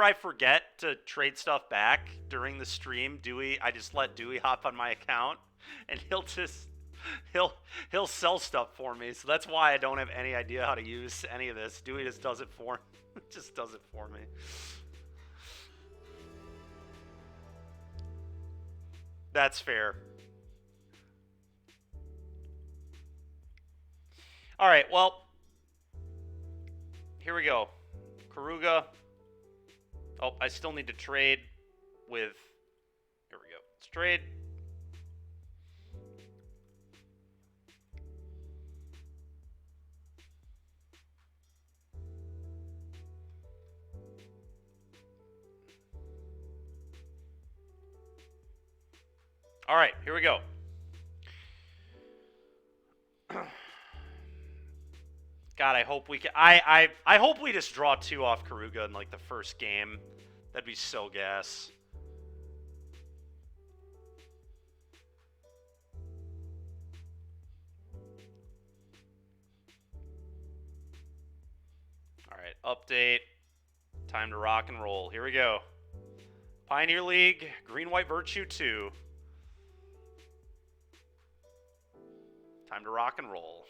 [SPEAKER 1] I forget to trade stuff back during the stream, I just let Dewey hop on my account and he'll sell stuff for me. So that's why I don't have any idea how to use any of this. Dewey just does it for me. That's fair. All right, well, here we go. Karuga. Oh, I still need to trade with... Here we go. Let's trade. All right, here we go. God, I hope we can. I hope we just draw 2 off Karuga in like the first game. That'd be so gas. All right, update. Time to rock and roll. Here we go. Pioneer League, Green White Virtue 2. Time to rock and roll.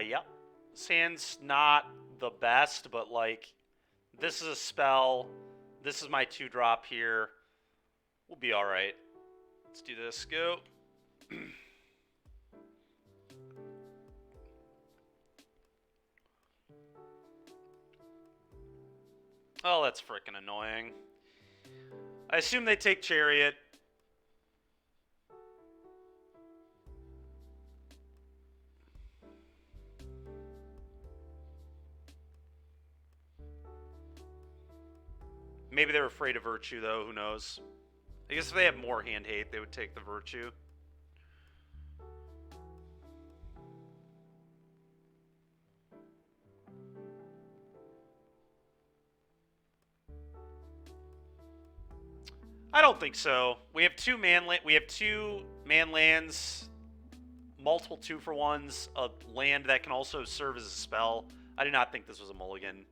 [SPEAKER 1] Yep. Sand's not the best, but like, this is a spell. This is my 2-drop here. We'll be all right. Let's do this. Go. Oh, that's freaking annoying. I assume they take Chariot. Maybe they're afraid of Virtue, though. Who knows? I guess if they have more hand hate, they would take the Virtue. I don't think so. We have two man lands, multiple 2-for-1s, a land that can also serve as a spell. I do not think this was a mulligan.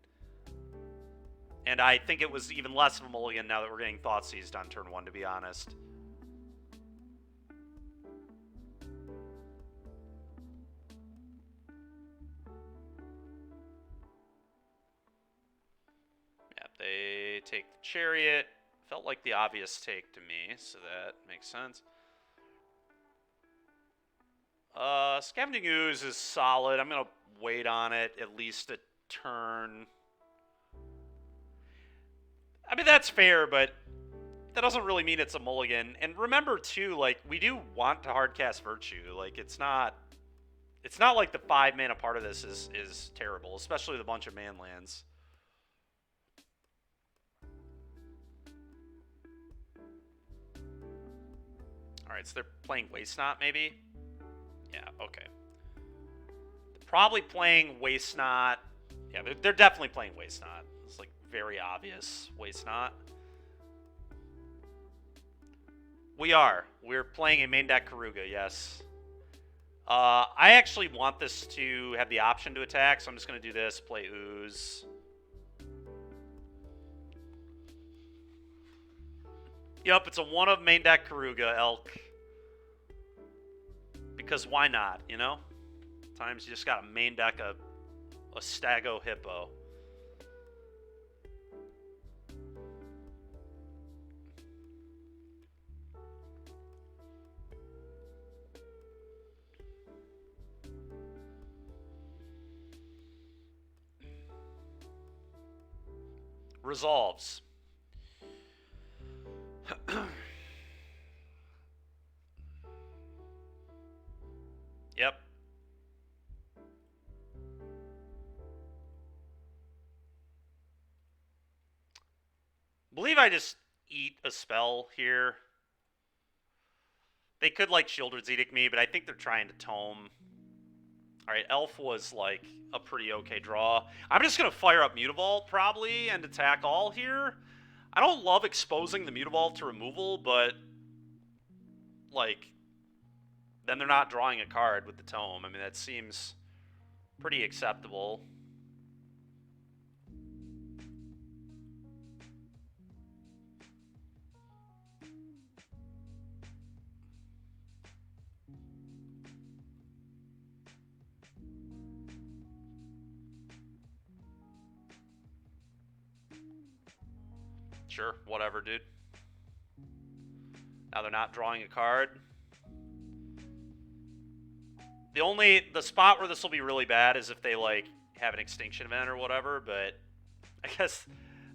[SPEAKER 1] And I think it was even less of a mulligan now that we're getting Thoughtseized on turn 1, to be honest. Yeah, they take the Chariot. Felt like the obvious take to me, so that makes sense. Scavenging Ooze is solid. I'm going to wait on it at least a turn. I mean, that's fair, but that doesn't really mean it's a mulligan. And remember, too, like, we do want to hardcast Virtue. Like, it's not like the 5-mana part of this is terrible, especially with a bunch of man lands. Alright, so they're playing Waste Not, maybe? Yeah, okay. They're probably playing Waste Not. Yeah, they're definitely playing Waste Not. It's, like, very obvious. Waste Not. We are. We're playing a main deck Karuga, yes. I actually want this to have the option to attack, so I'm just going to do this, play Ooze. Yep, it's a one of main deck Karuga, Elk. Because why not, you know? Sometimes you just got to main deck a Stago Hippo. Resolves. Yep. I believe I just eat a spell here. They could, like, Shieldred's Edict me, but I think they're trying to tome. Alright, Elf was, like, a pretty okay draw. I'm just going to fire up Mutavault, probably, and attack all here. I don't love exposing the Mutavault to removal, but, like, then they're not drawing a card with the tome. I mean, that seems pretty acceptable. Sure, whatever, dude. Now they're not drawing a card. The spot where this will be really bad is if they, like, have an extinction event or whatever, but I guess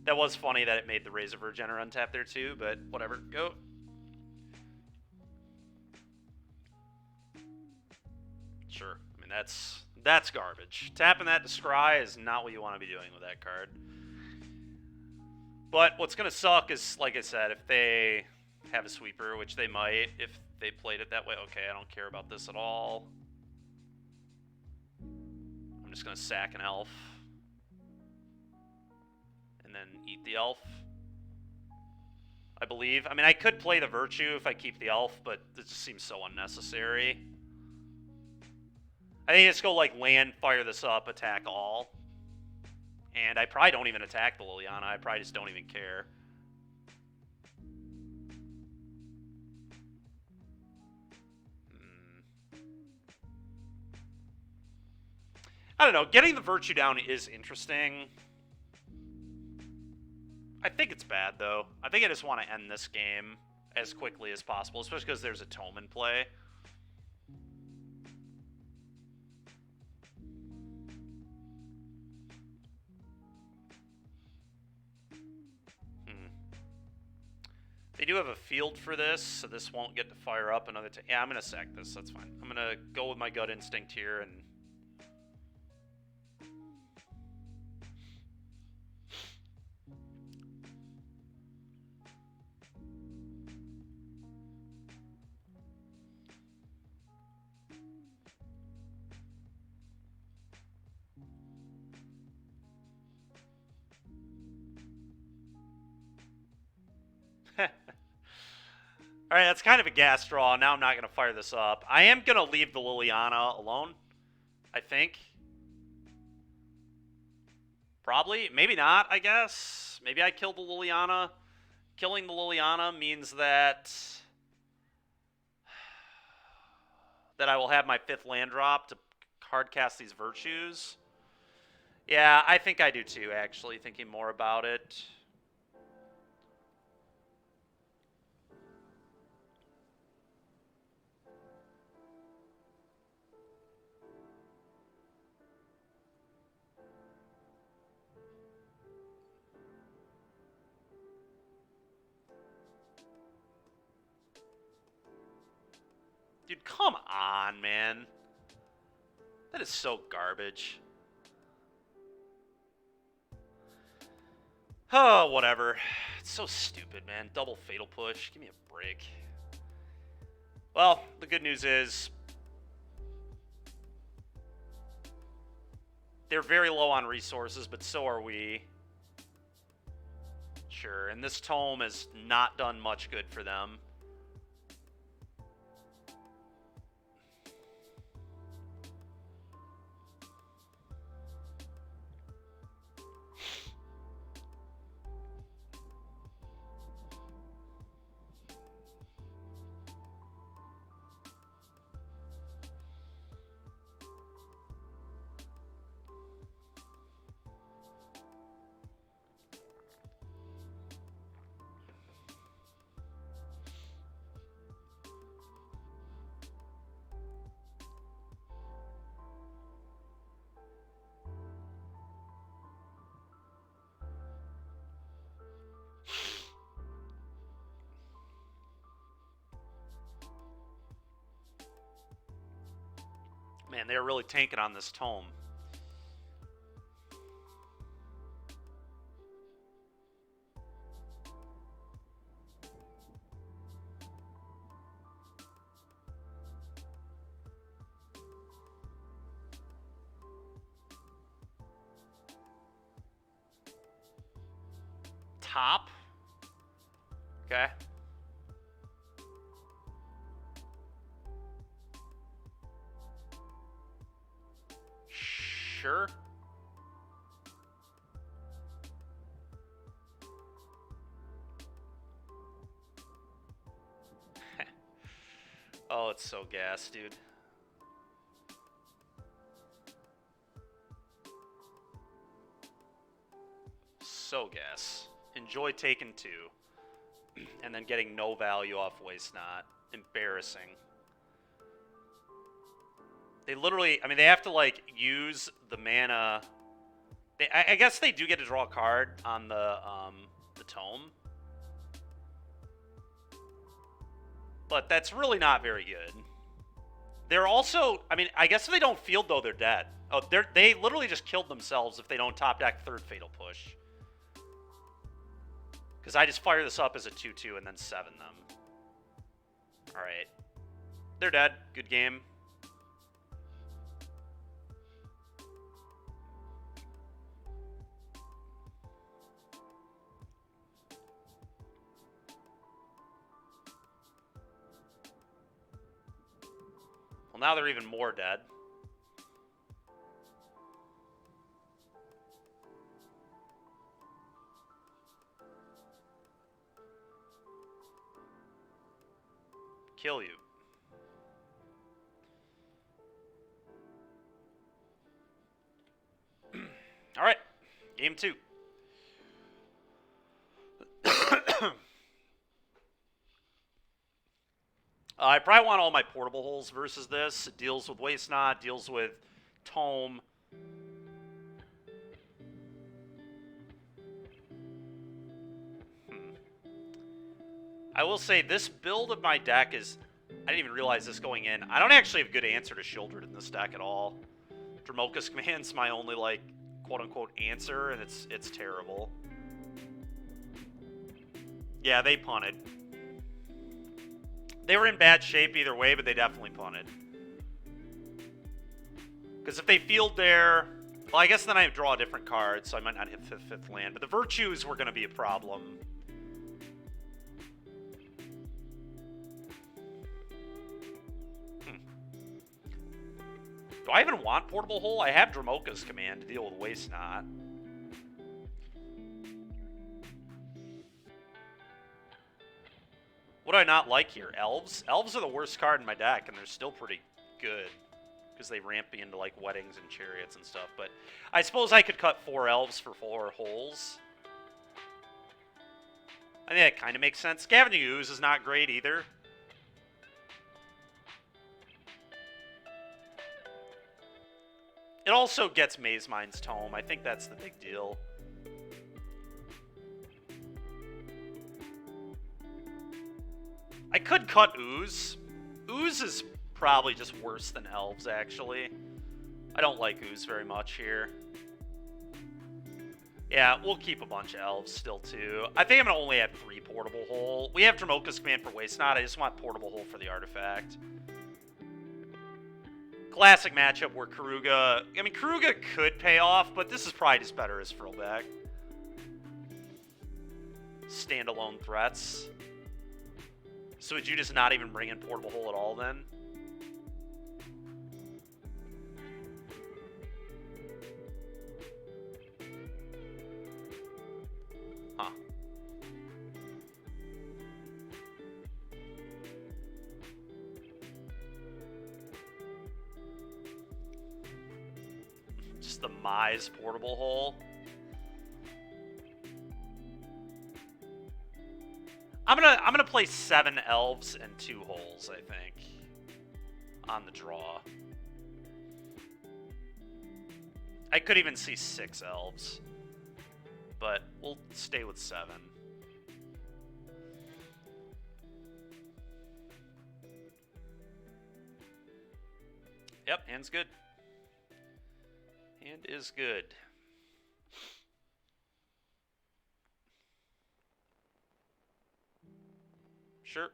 [SPEAKER 1] that was funny that it made the Razor Virgener untap there too, but whatever. Go. Sure. I mean, that's garbage. Tapping that to Scry is not what you want to be doing with that card. But what's going to suck is, like I said, if they have a sweeper, which they might if they played it that way. Okay, I don't care about this at all. I'm just going to sack an elf. And then eat the elf. I believe. I mean, I could play the Virtue if I keep the elf, but it just seems so unnecessary. I think just go, like, land, fire this up, attack all. And I probably don't even attack the Liliana. I probably just don't even care. I don't know. Getting the Virtue down is interesting. I think it's bad, though. I think I just want to end this game as quickly as possible, especially because there's a tome in play. They do have a field for this, so this won't get to fire up another time. Yeah, I'm going to sack this. That's fine. I'm going to go with my gut instinct here and... Alright, that's kind of a gas draw. Now I'm not going to fire this up. I am going to leave the Liliana alone, I think. Probably. Maybe not, I guess. Maybe I kill the Liliana. Killing the Liliana means that I will have my 5th land drop to hardcast these Virtues. Yeah, I think I do too, actually, thinking more about it. Dude, come on, man. That is so garbage. Oh, whatever. It's so stupid, man. Double Fatal Push. Give me a break. Well, the good news is they're very low on resources, but so are we. Sure, and this tome has not done much good for them. Man, they're really tanking on this tome. Top. Okay. Sure. Oh, it's so gas, dude. So gas. Enjoy taking 2. And then getting no value off Waste Not. Embarrassing. They literally, I mean, they have to, like, use the mana. I guess they do get to draw a card on the tome. But that's really not very good. They're also, I mean, I guess if they don't field, though, they're dead. Oh, they literally just killed themselves if they don't top deck 3rd Fatal Push. Because I just fire this up as a 2-2 and then 7 them. Alright. They're dead. Good game. Well, now they're even more dead. Kill you. All right, game 2. I probably want all my portable holes versus this. It deals with Waste Not, deals with Tome. I will say this build of my deck is... I didn't even realize this going in. I don't actually have a good answer to Shieldred in this deck at all. Dromoka's Command's my only, like, quote-unquote answer, and it's terrible. Yeah, they punted. They were in bad shape either way, but they definitely punted. Because if they field there... Well, I guess then I draw a different card, so I might not hit fifth land. But the Virtues were going to be a problem. I even want Portable Hole? I have Dromoka's command to deal with Waste Not. What do I not like here? Elves? Elves are the worst card in my deck, and they're still pretty good. Because they ramp me into, like, Weddings and Chariots and stuff. But I suppose I could cut 4 Elves for 4 holes. I think that kind of makes sense. Scavenging Ooze is not great either. It also gets Maze Mind's Tome. I think that's the big deal. I could cut Ooze. Ooze is probably just worse than Elves, actually. I don't like Ooze very much here. Yeah, we'll keep a bunch of Elves still, too. I think I'm going to only add 3 Portable Hole. We have Dromoka's command for Waste Not. I just want Portable Hole for the artifact. Classic matchup where Karuga... I mean, Karuga could pay off, but this is probably just better as Frillback. Standalone threats. So would you just not even bring in Portable Hole at all, then? Huh. Just the Mize Portable Hole. I'm gonna play 7 Elves and 2 holes, I think, on the draw. I could even see 6 Elves, but we'll stay with 7. Yep, hand's good. Hand is good. Sure.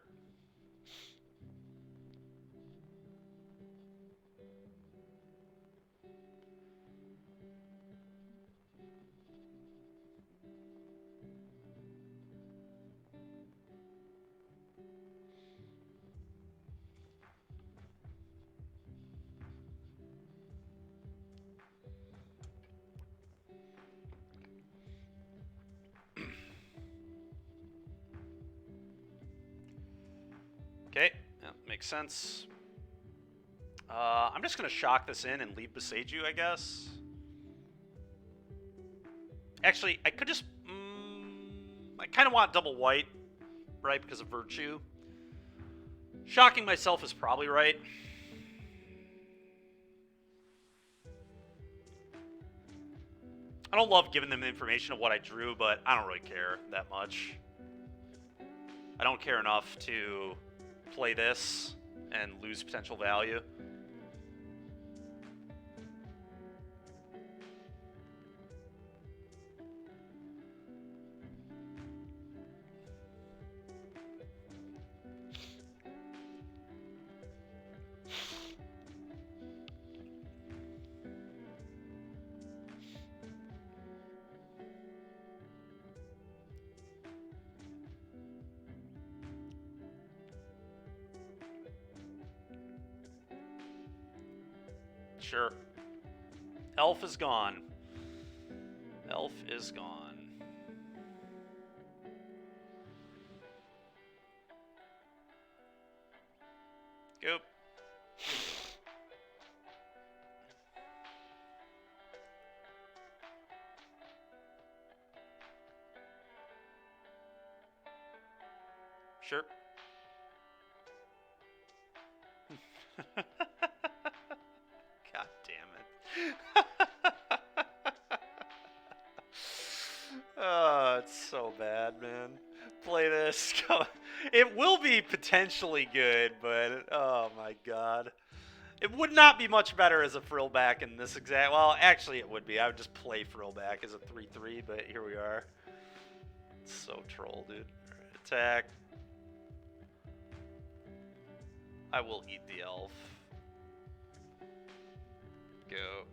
[SPEAKER 1] Okay, that makes sense. I'm just going to shock this in and leave Boseiju, I guess. Actually, I could just... I kind of want double white, right, because of Virtue. Shocking myself is probably right. I don't love giving them the information of what I drew, but I don't really care that much. I don't care enough to play this and lose potential value. Sure. Elf is gone. Elf is gone. Go. Sure. God damn it. Oh, it's so bad, man. Play this. It will be potentially good, but oh my god. It would not be much better as a Frillback in this exact... Well, actually it would be. I would just play Frillback as a 3-3, but here we are. It's so troll, dude. Attack. I will eat the elf. Go.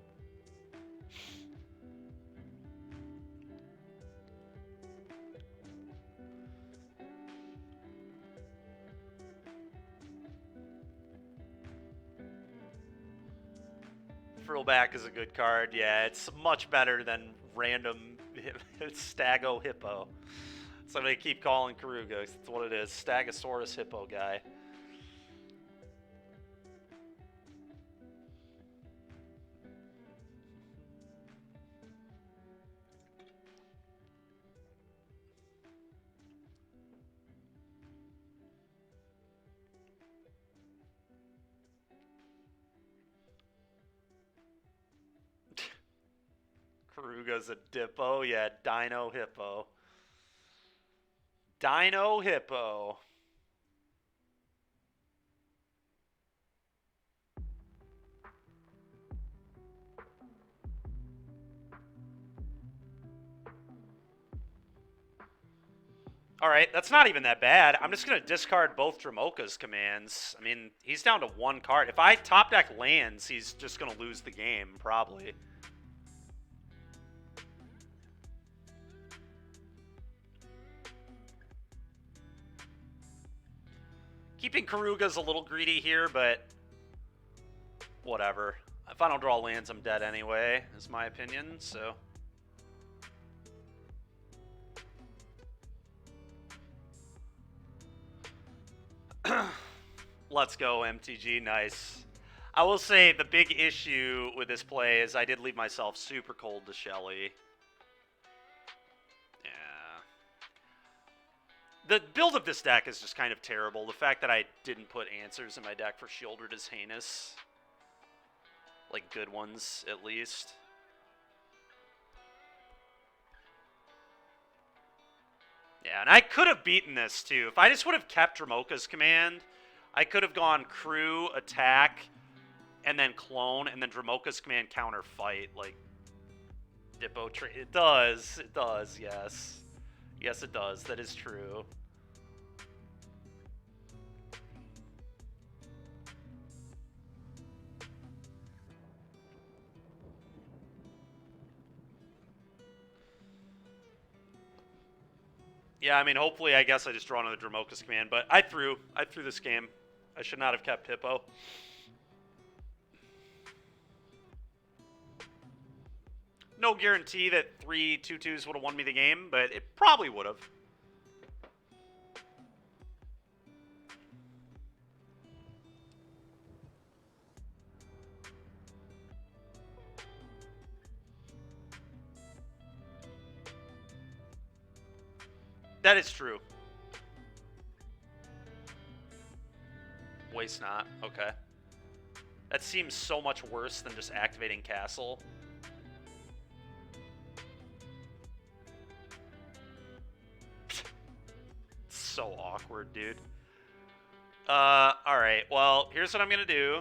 [SPEAKER 1] Frillback is a good card. Yeah, it's much better than random Stago Hippo. So I'm going to keep calling Karuga. That's what it is. Stagosaurus Hippo guy. Karuga's a Dippo. Yeah, Dino Hippo. Dino Hippo. Alright, that's not even that bad. I'm just going to discard both Dromoka's commands. I mean, he's down to one card. If I top deck lands, he's just going to lose the game, probably. Keeping Karuga's a little greedy here, but whatever. If I don't draw lands, I'm dead anyway, is my opinion, so... Let's go, MTG. Nice. I will say the big issue with this play is I did leave myself super cold to Shelly. Yeah. The build of this deck is just kind of terrible. The fact that I didn't put answers in my deck for Sheoldred is heinous. Like, good ones, at least. Yeah, and I could have beaten this, too. If I just would have kept Dromoka's command, I could have gone crew, attack, and then clone, and then Dromoka's command counter fight. Like, Dippo trade. It does, yes. Yes, it does. That is true. Yeah, I mean, hopefully, I guess I just draw another Dromoka's command, but I threw this game. I should not have kept Hippo. No guarantee that 3 2/2s would have won me the game, but it probably would have. That is true. Waste not. Okay. That seems so much worse than just activating Castle. So awkward, dude. Alright. Well, here's what I'm going to do.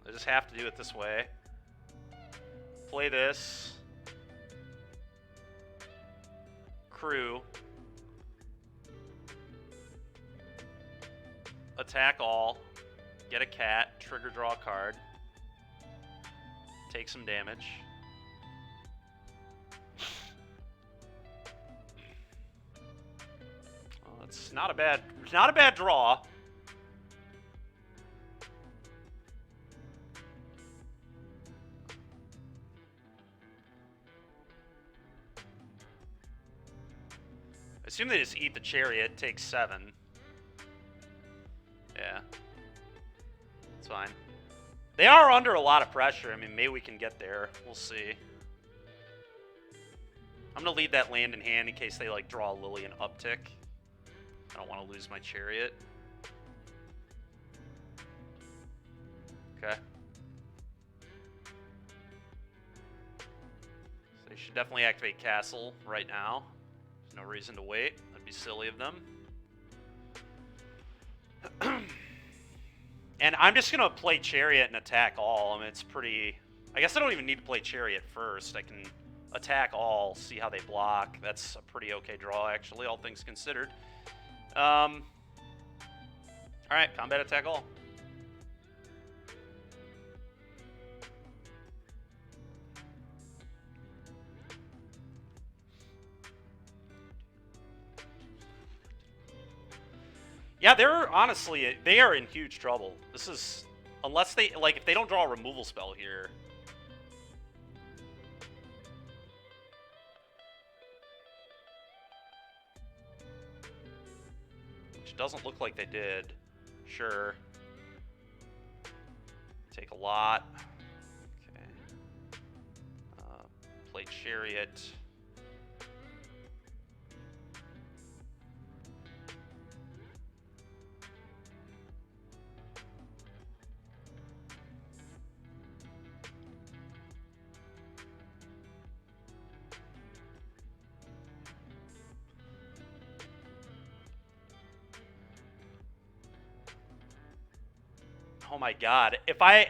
[SPEAKER 1] I just have to do it this way. Play this. Crew. Attack all. Get a cat. Trigger draw a card. Take some damage. Well, it's not a bad draw. I assume they just eat the chariot, take 7. Yeah. It's fine. They are under a lot of pressure. I mean, maybe we can get there. We'll see. I'm going to leave that land in hand in case they, like, draw a Lily and uptick. I don't want to lose my chariot. Okay. So they should definitely activate Castle right now. There's no reason to wait. That'd be silly of them. And I'm just going to play Chariot and attack all. I mean, it's pretty... I guess I don't even need to play Chariot first. I can attack all, see how they block. That's a pretty okay draw, actually, all things considered. Alright, combat attack all. Yeah, they're honestly, they are in huge trouble. This is, unless they, like, if they don't draw a removal spell here, Which doesn't look like they did. Sure. Take a lot. Okay. Play Chariot. Oh my god. If I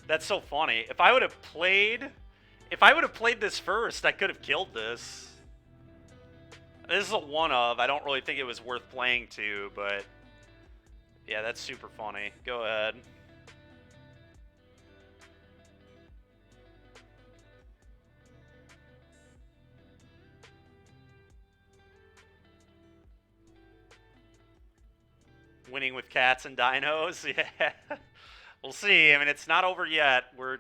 [SPEAKER 1] that's so funny. If I would have played this first, I could have killed this. This is a one of. I don't really think it was worth playing to, but yeah, that's super funny. Go ahead. Winning with cats and dinos? Yeah. We'll see. I mean, it's not over yet. We're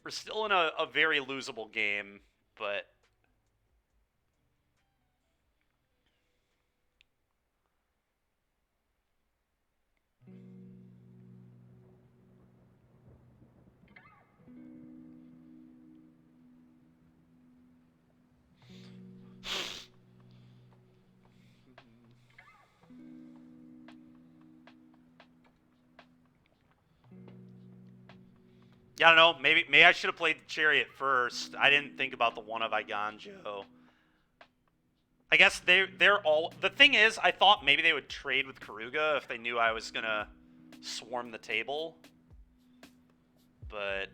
[SPEAKER 1] still in a very losable game, but yeah, I don't know. Maybe I should have played Chariot first. I didn't think about the one of Iganjo. I guess they're all. The thing is, I thought maybe they would trade with Karuga if they knew I was gonna swarm the table, but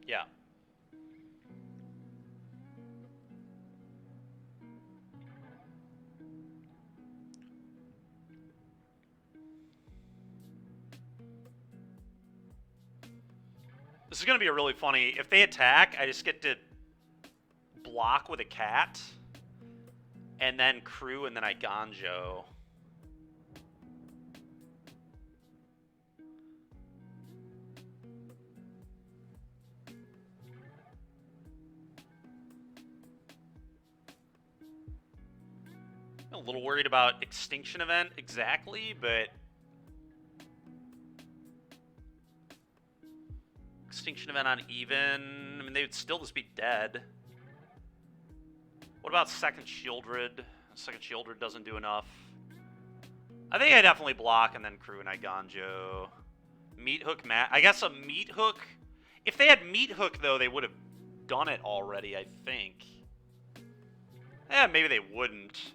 [SPEAKER 1] yeah. This is going to be a really funny... If they attack, I just get to block with a cat, and then crew, and then Iganjo. I'm a little worried about Extinction Event exactly, but... Extinction Event on even... I mean, they would still just be dead. What about Second Shieldred? Second Shieldred doesn't do enough. I think I definitely block and then crew and Iganjo. Meat Hook, I guess a Meat Hook... If they had Meat Hook, though, they would have done it already, I think. Eh, maybe they wouldn't.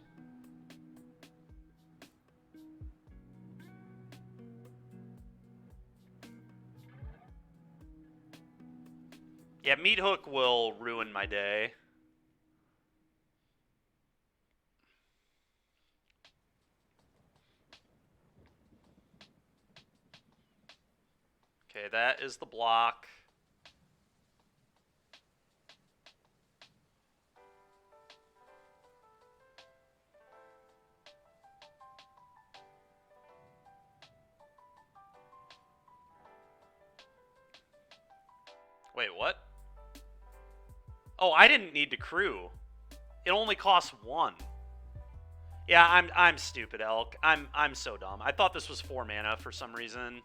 [SPEAKER 1] Yeah, Meat Hook will ruin my day. Okay, that is the block. Wait, what? Oh, I didn't need to crew. It only costs 1. Yeah, I'm stupid, Elk. I'm so dumb. I thought this was 4 mana for some reason.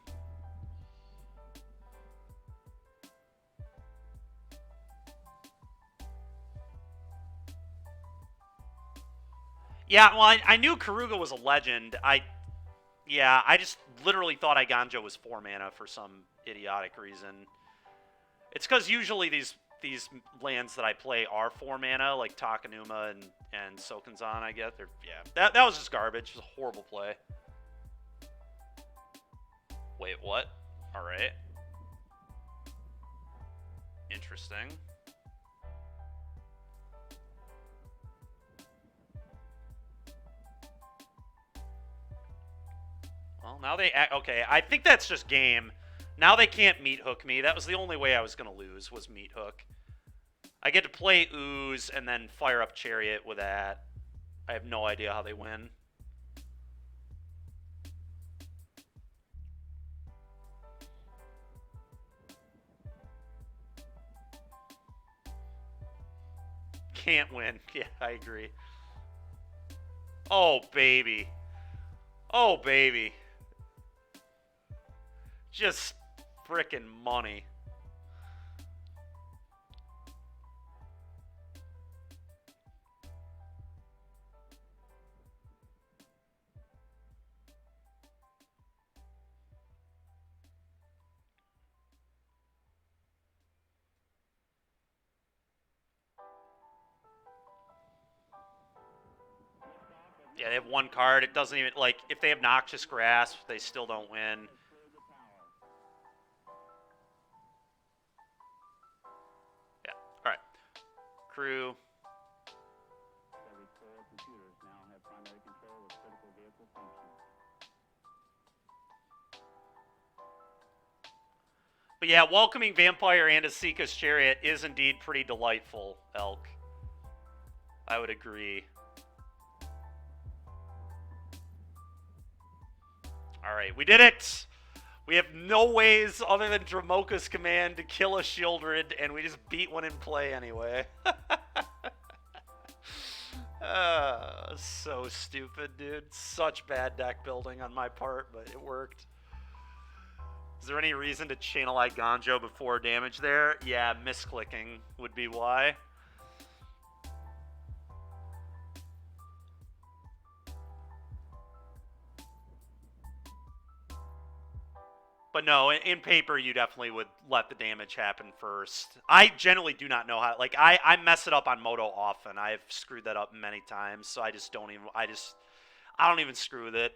[SPEAKER 1] Yeah, well, I knew Karuga was a legend. Yeah, I just literally thought Iganjo was 4 mana for some idiotic reason. It's because usually these lands that I play are 4 mana, like Takenuma and Sokenzan, I guess. Yeah, that was just garbage. It was a horrible play. Wait, what? Alright. Interesting. Well, now they... Okay, I think that's just game. Now they can't meat hook me. That was the only way I was going to lose, was meat hook. I get to play Ooze and then fire up Chariot with that. I have no idea how they win. Can't win. Yeah, I agree. Oh, baby. Oh, baby. Just frickin' money. Yeah, they have one card. It doesn't even, like, if they have Noxious Grasp, they still don't win. Yeah, alright. Crew. But yeah, welcoming Vampire and Asika's Chariot is indeed pretty delightful, Elk. I would agree. Alright, we did it! We have no ways other than Dromoka's command to kill a Shieldred, and we just beat one in play anyway. So stupid, dude. Such bad deck building on my part, but it worked. Is there any reason to channel Iganjo before damage there? Yeah, misclicking would be why. But no, in paper, you definitely would let the damage happen first. I generally do not know how. Like, I mess it up on Moto often. I've screwed that up many times, so I just don't even. I don't even screw with it.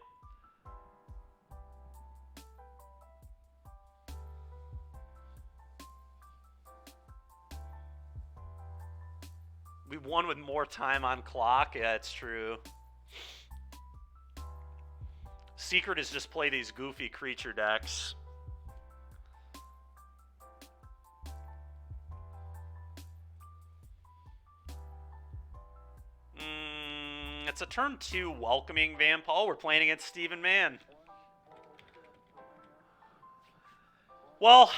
[SPEAKER 1] We won with more time on clock. Yeah, it's true. Secret is just play these goofy creature decks. It's a turn 2 welcoming Vampire. Oh, we're playing against Steven Mann. Well,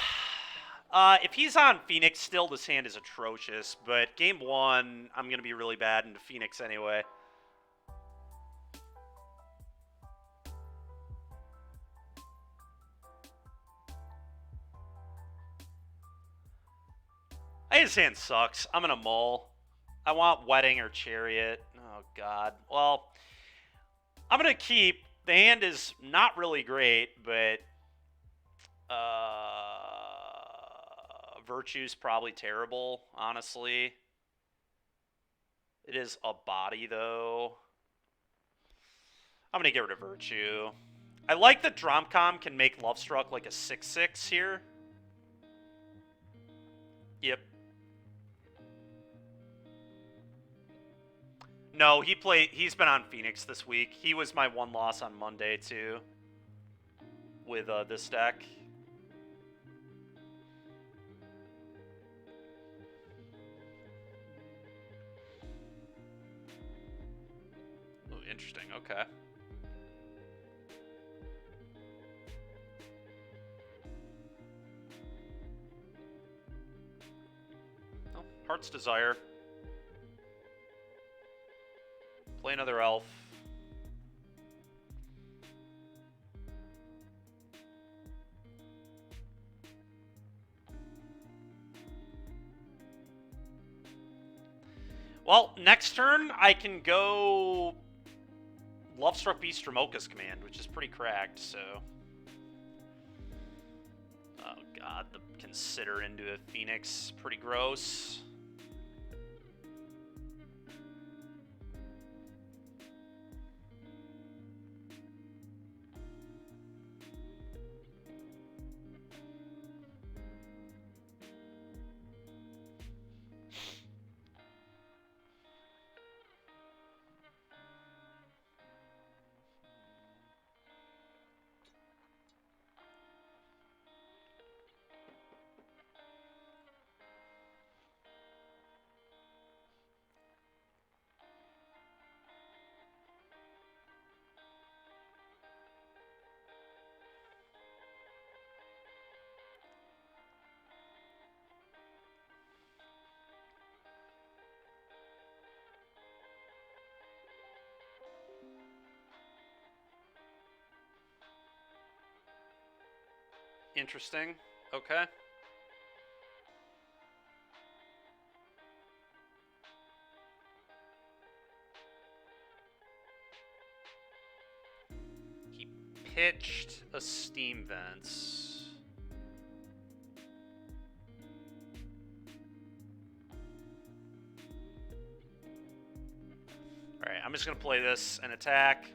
[SPEAKER 1] if he's on Phoenix still, this hand is atrocious. But game 1, I'm going to be really bad into Phoenix anyway. His hand sucks. I'm going to mull. I want Wedding or Chariot. Oh, God. Well, I'm going to keep. The hand is not really great, but Virtue's probably terrible, honestly. It is a body, though. I'm going to get rid of Virtue. I like that Dromcom can make Lovestruck like a 6/6 here. Yep. No, he's been on Phoenix this week. He was my one loss on Monday, too. With this deck. Ooh, interesting. Okay. Oh, Heart's Desire. Play another elf. Well, next turn I can go Lovestruck Beast Dromoka's command, which is pretty cracked, so... Oh god, the Consider into a Phoenix, pretty gross. Interesting. Okay. He pitched a Steam Vents. Alright, I'm just going to play this and attack.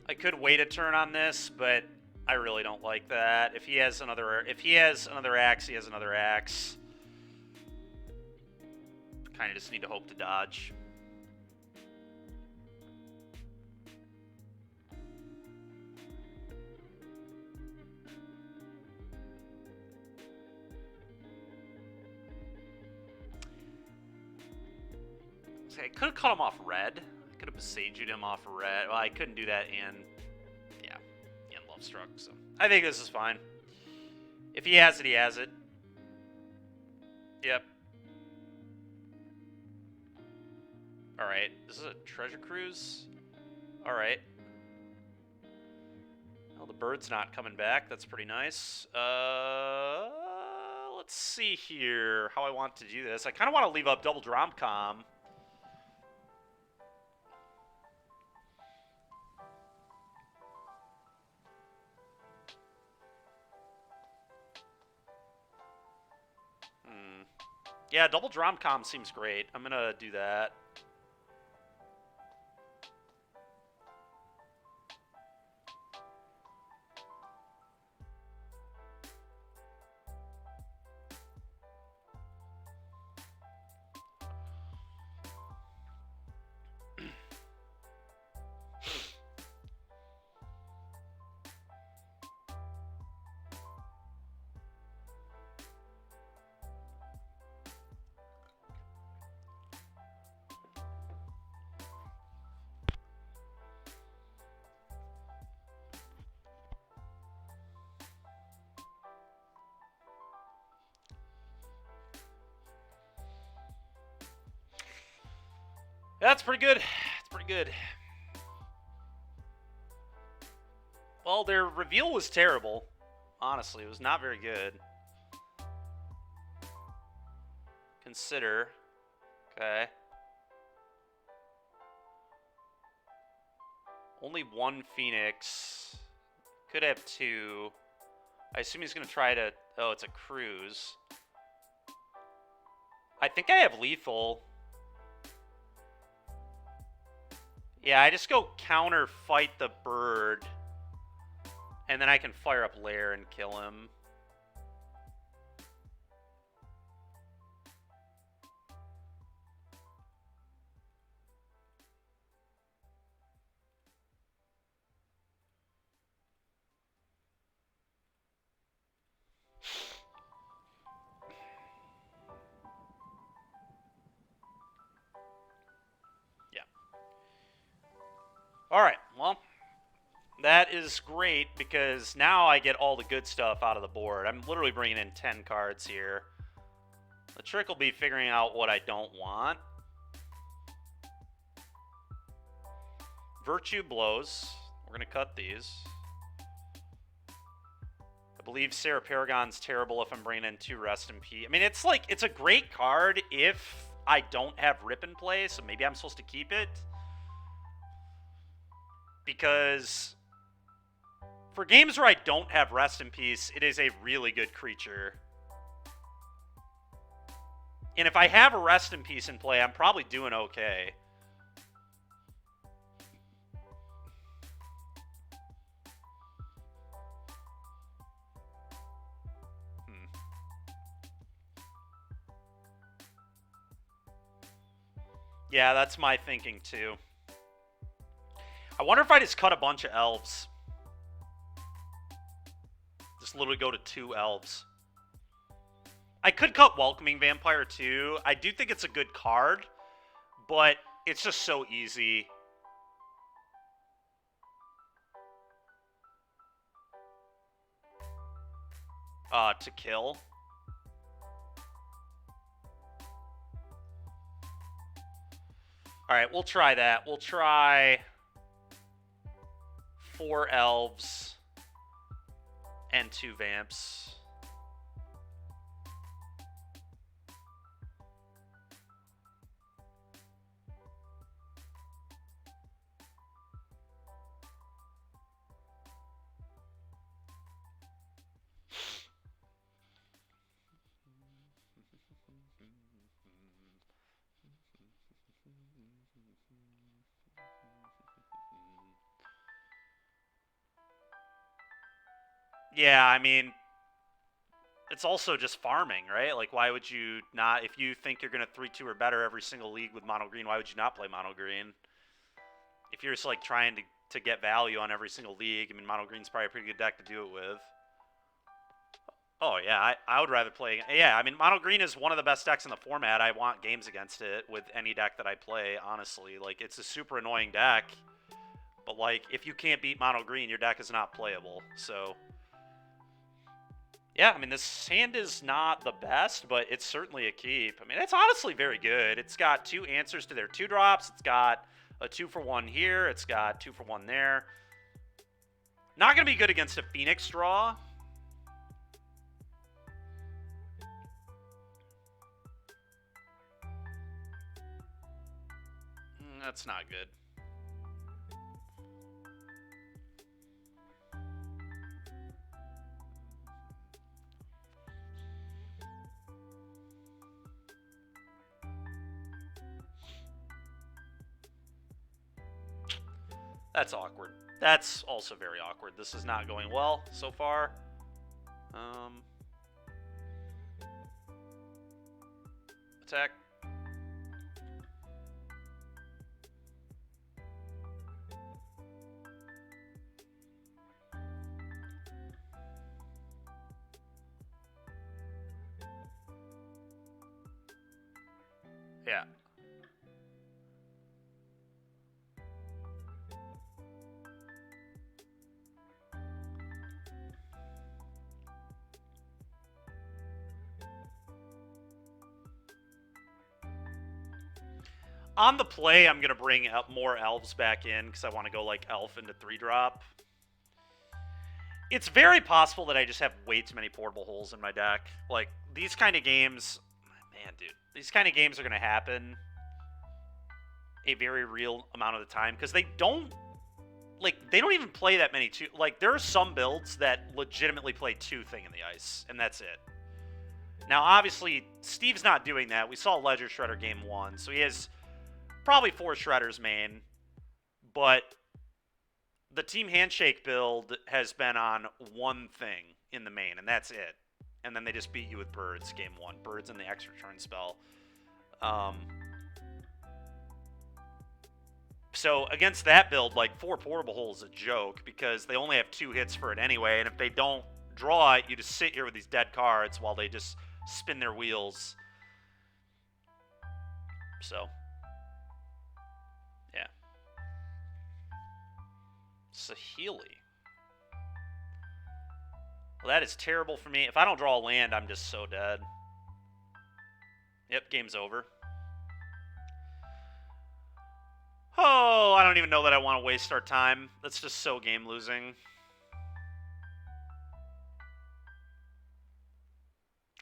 [SPEAKER 1] I could wait a turn on this, but I really don't like that. If he has another axe, he has another axe. Kind of just need to hope to dodge. I could have cut him off red. I could have besieged him off red. Well, I couldn't do that and Lovestruck, so I think this is fine. If he has it, he has it. Yep. Alright, this is a treasure cruise? Alright. Well, the bird's not coming back. That's pretty nice. Let's see here how I want to do this. I kind of want to leave up double Dromcom. Yeah, double Dromcom seems great. I'm gonna do that. That's pretty good. That's pretty good. Well, their reveal was terrible. Honestly, it was not very good. Consider. Okay. Only one Phoenix. Could have two. I assume he's going to try to... Oh, it's a cruise. I think I have lethal. Yeah, I just go counter fight the bird. And then I can fire up Lair and kill him. Alright, well, that is great because now I get all the good stuff out of the board. I'm literally bringing in 10 cards here. The trick will be figuring out what I don't want. Virtue blows. We're going to cut these. I believe Sarah Paragon's terrible if I'm bringing in 2 Rest in Peace. I mean, it's like, it's a great card if I don't have Rip in play, so maybe I'm supposed to keep it. Because for games where I don't have Rest in Peace, it is a really good creature. And if I have a Rest in Peace in play, I'm probably doing okay. Yeah, that's my thinking too. I wonder if I just cut a bunch of elves. Just literally go to 2 elves. I could cut Welcoming Vampire too. I do think it's a good card, but it's just so easy. To kill. Alright, we'll try that. We'll try 4 elves and 2 vamps. Yeah, I mean, it's also just farming, right? Like, why would you not, if you think you're going to 3-2 or better every single league with mono green, why would you not play mono green? If you're just, like, trying to get value on every single league, I mean, mono green's probably a pretty good deck to do it with. Oh, yeah, I would rather play, yeah, I mean, mono green is one of the best decks in the format. I want games against it with any deck that I play, honestly. Like, it's a super annoying deck, but, like, if you can't beat mono green, your deck is not playable, so... Yeah, I mean, this hand is not the best, but it's certainly a keep. I mean, it's honestly very good. It's got 2 answers to their 2-drops. It's got a 2-for-1 here. It's got 2-for-1 there. Not going to be good against a Phoenix draw. That's not good. That's awkward. That's also very awkward. This is not going well so far. Attack. Yeah. On the play, I'm going to bring more elves back in because I want to go like elf into 3-drop. It's very possible that I just have way too many portable holes in my deck. Like, these kind of games... Man, dude. These kind of games are going to happen a very real amount of the time because they don't... Like, they don't even play that many... Like, there are some builds that legitimately play 2 Thing in the Ice, and that's it. Now, obviously, Steve's not doing that. We saw Ledger Shredder game 1, so he has... probably 4 Shredders main, but the Team Handshake build has been on 1 Thing in the main, and that's it. And then they just beat you with Birds game 1. Birds and the X return spell. So against that build, like 4 portable holes is a joke because they only have 2 hits for it anyway, and if they don't draw it, you just sit here with these dead cards while they just spin their wheels. So... Saheeli. Well, that is terrible for me. If I don't draw a land, I'm just so dead. Yep, game's over. Oh, I don't even know that I want to waste our time. That's just so game losing.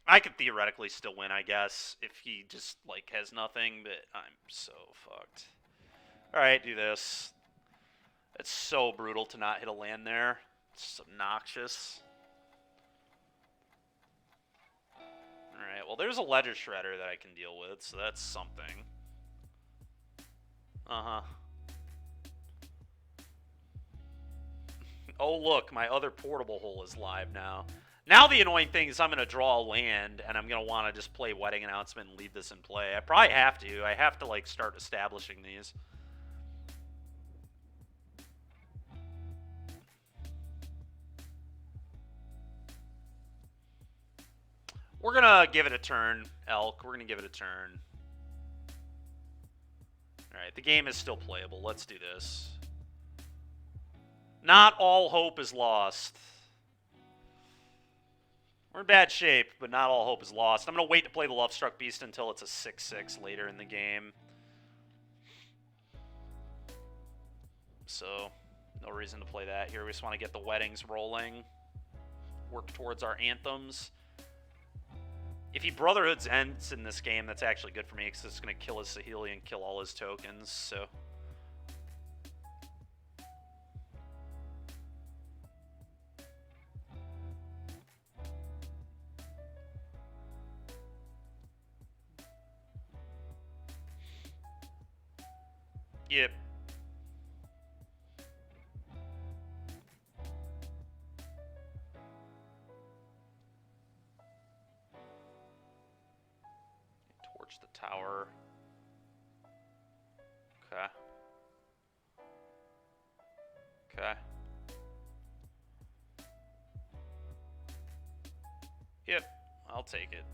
[SPEAKER 1] I could theoretically still win, I guess, if he just, like, has nothing, but I'm so fucked. Alright, do this. It's so brutal to not hit a land there. It's obnoxious. Alright, well, there's a Ledger Shredder that I can deal with, so that's something. Uh-huh. Oh, look, my other portable hole is live now. Now the annoying thing is I'm going to draw a land, and I'm going to want to just play Wedding Announcement and leave this in play. I probably have to. I have to, like, start establishing these. We're going to give it a turn, Elk. We're going to give it a turn. Alright, the game is still playable. Let's do this. Not all hope is lost. We're in bad shape, but not all hope is lost. I'm going to wait to play the Lovestruck Beast until it's a 6-6 later in the game. So, no reason to play that here. We just want to get the weddings rolling. Work towards our anthems. If he Brotherhoods ends in this game, that's actually good for me, because it's going to kill his Saheeli and kill all his tokens, so... Yep. Torch the tower. Okay. Okay. Yep, I'll take it.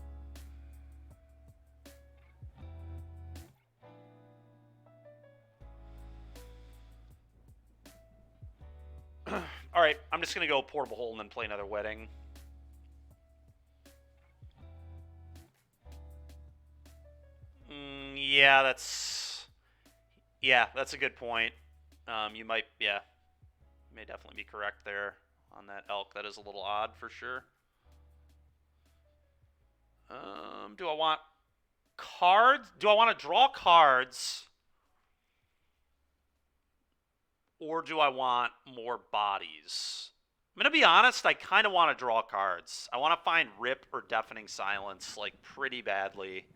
[SPEAKER 1] Alright, I'm just going to go Portable Hole and then play another Wedding. Yeah, that's a good point. You might, you may definitely be correct there on that Elk. That is a little odd for sure. Do I want cards? Do I want to draw cards? Or do I want more bodies? I'm going to be honest, I kind of want to draw cards. I want to find Rip or Deafening Silence, like, pretty badly.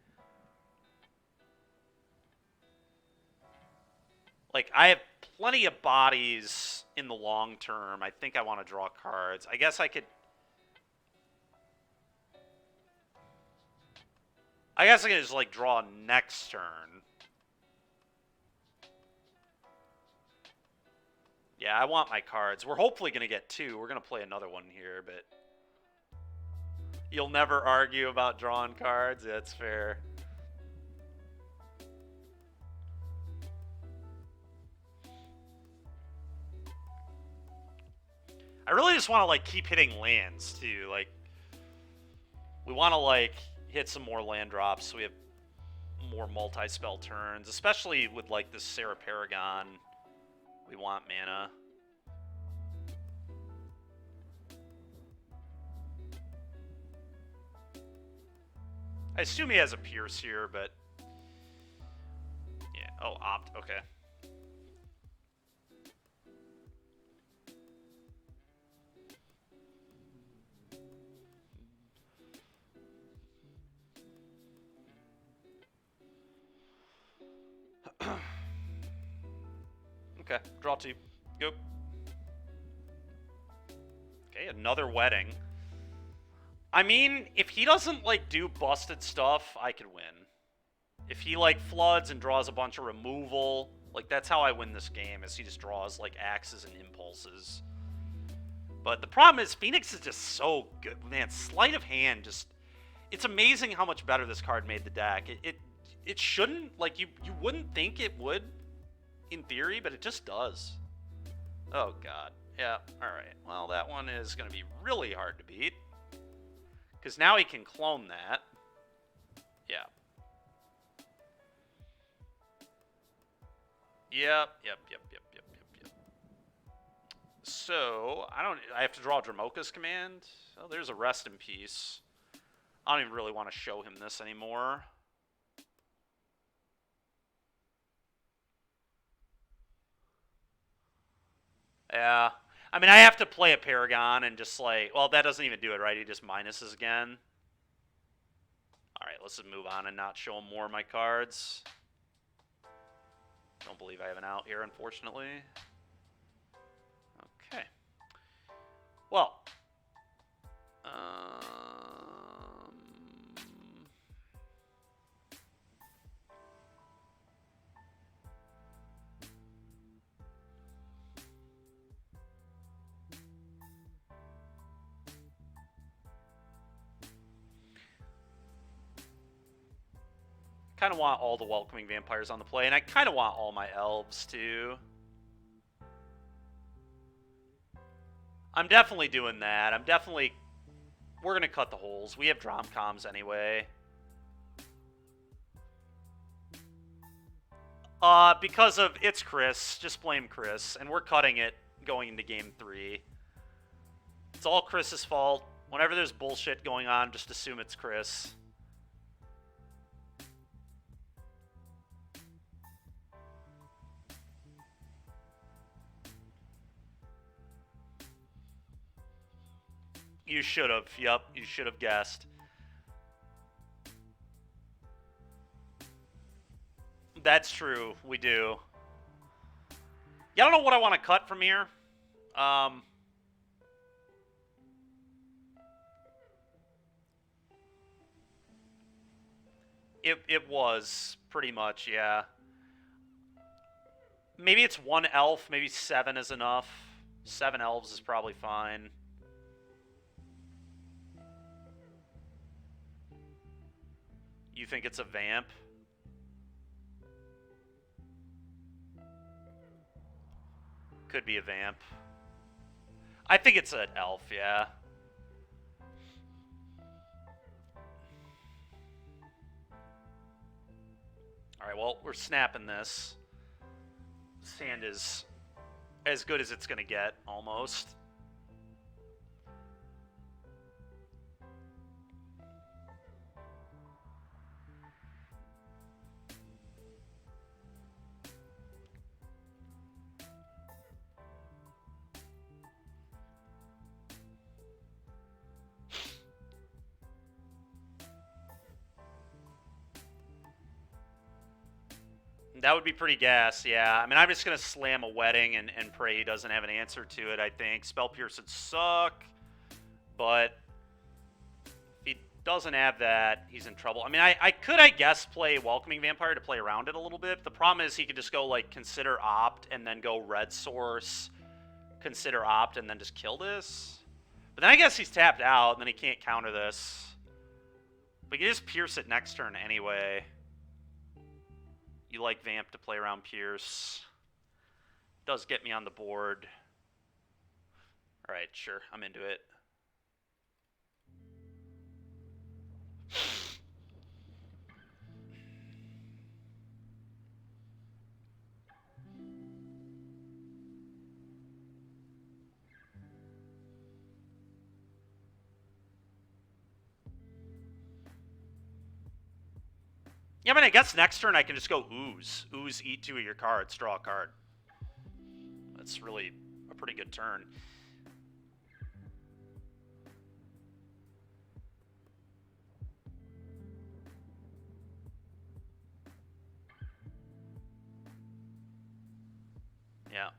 [SPEAKER 1] Like, I have plenty of bodies in the long term. I think I want to draw cards. I guess I could... I guess I could just, like, draw next turn. Yeah, I want my cards. We're hopefully going to get two. We're going to play another one here, but... You'll never argue about drawing cards? That's fair. I really just want to, like, keep hitting lands, too. Like, we want to, like, hit some more land drops so we have more multi-spell turns. Especially with, like, this Sarah Paragon. We want mana. I assume he has a Pierce here, but... Yeah, oh, Opt, okay. Okay, draw two. Go. Okay, another Wedding. I mean, if he doesn't, like, do busted stuff, I could win. If he, like, floods and draws a bunch of removal, like, that's how I win this game, is he just draws, like, axes and impulses. But the problem is, Phoenix is just so good. Man, Sleight of Hand just... It's amazing how much better this card made the deck. It shouldn't, like, you wouldn't think it would, in theory, but it just does. Oh, God. Yeah, alright. Well, that one is going to be really hard to beat. Because now he can clone that. Yeah. Yep. So, I have to draw a Dromoka's command. Oh, there's a Rest in Peace. I don't even really want to show him this anymore. Yeah. I mean, I have to play a Paragon and just like... Well, that doesn't even do it, right? He just minuses again. Alright, let's just move on and not show him more of my cards. Don't believe I have an out here, unfortunately. Okay. Well. Kind of want all the Welcoming Vampires on the play, and I kind of want all my elves, too. I'm definitely doing that. We're going to cut the holes. We have Dromcoms anyway. Because of... It's Chris. Just blame Chris. And we're cutting it going into Game 3. It's all Chris's fault. Whenever there's bullshit going on, just assume it's Chris. You should have. Yep, you should have guessed. That's true. We do. Yeah, I don't know what I want to cut from here. It was pretty much, yeah. Maybe it's one elf. Maybe 7 is enough. 7 elves is probably fine. You think it's a vamp? Could be a vamp. I think it's an elf, yeah. Alright, well, we're snapping this. Sand is as good as it's going to get, almost. That would be pretty gas, yeah. I mean, I'm just going to slam a Wedding and pray he doesn't have an answer to it, I think. Spell Pierce would suck, but if he doesn't have that, he's in trouble. I mean, I could, I guess, play Welcoming Vampire to play around it a little bit. The problem is he could just go, like, Consider Opt and then go Red Source, Consider Opt, and then just kill this. But then I guess he's tapped out, and then he can't counter this. But you just Pierce it next turn anyway. You like Vamp to play around Pierce. Does get me on the board. Alright, sure. I'm into it. Yeah, I mean, I guess next turn I can just go Ooze. Ooze, eat 2 of your cards, draw a card. That's really a pretty good turn. Yeah.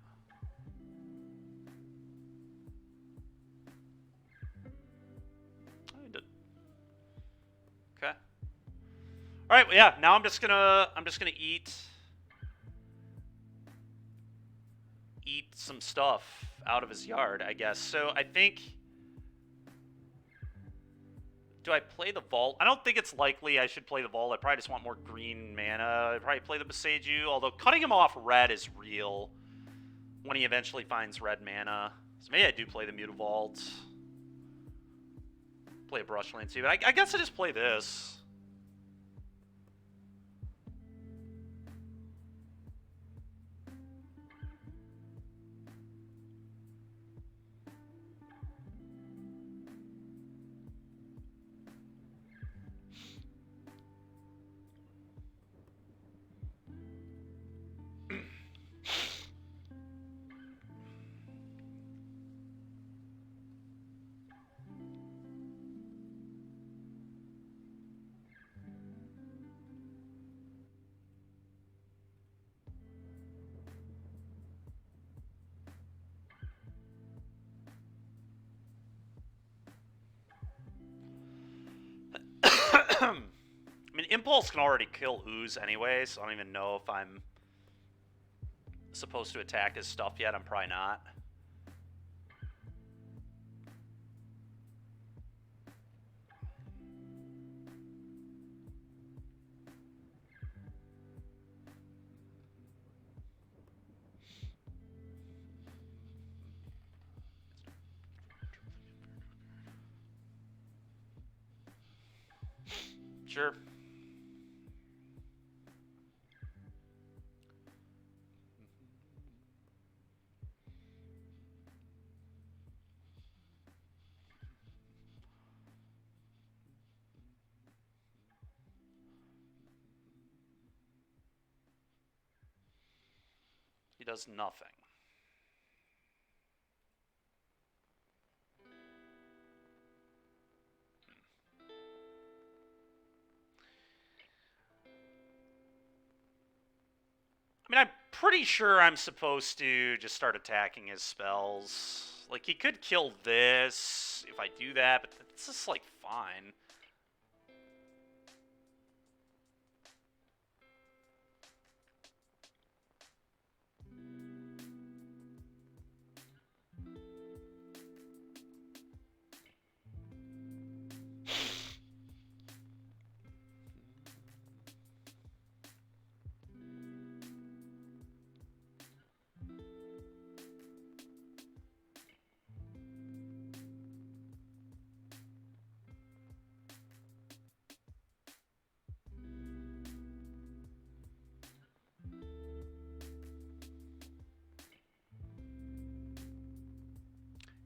[SPEAKER 1] Okay. All right, well, yeah. Now I'm just gonna eat some stuff out of his yard, I guess. So I think, do I play the Vault? I don't think it's likely I should play the Vault. I probably just want more green mana. I'd probably play the Boseiju, although cutting him off red is real when he eventually finds red mana. So maybe I do play the Mutavault. Play a Brushland too, but I guess I just play this. I mean, Impulse can already kill Ooze anyway, so I don't even know if I'm supposed to attack his stuff yet. I'm probably not. Sure. He does nothing. I mean, I'm pretty sure I'm supposed to just start attacking his spells. Like, he could kill this if I do that, but it's just, like, fine.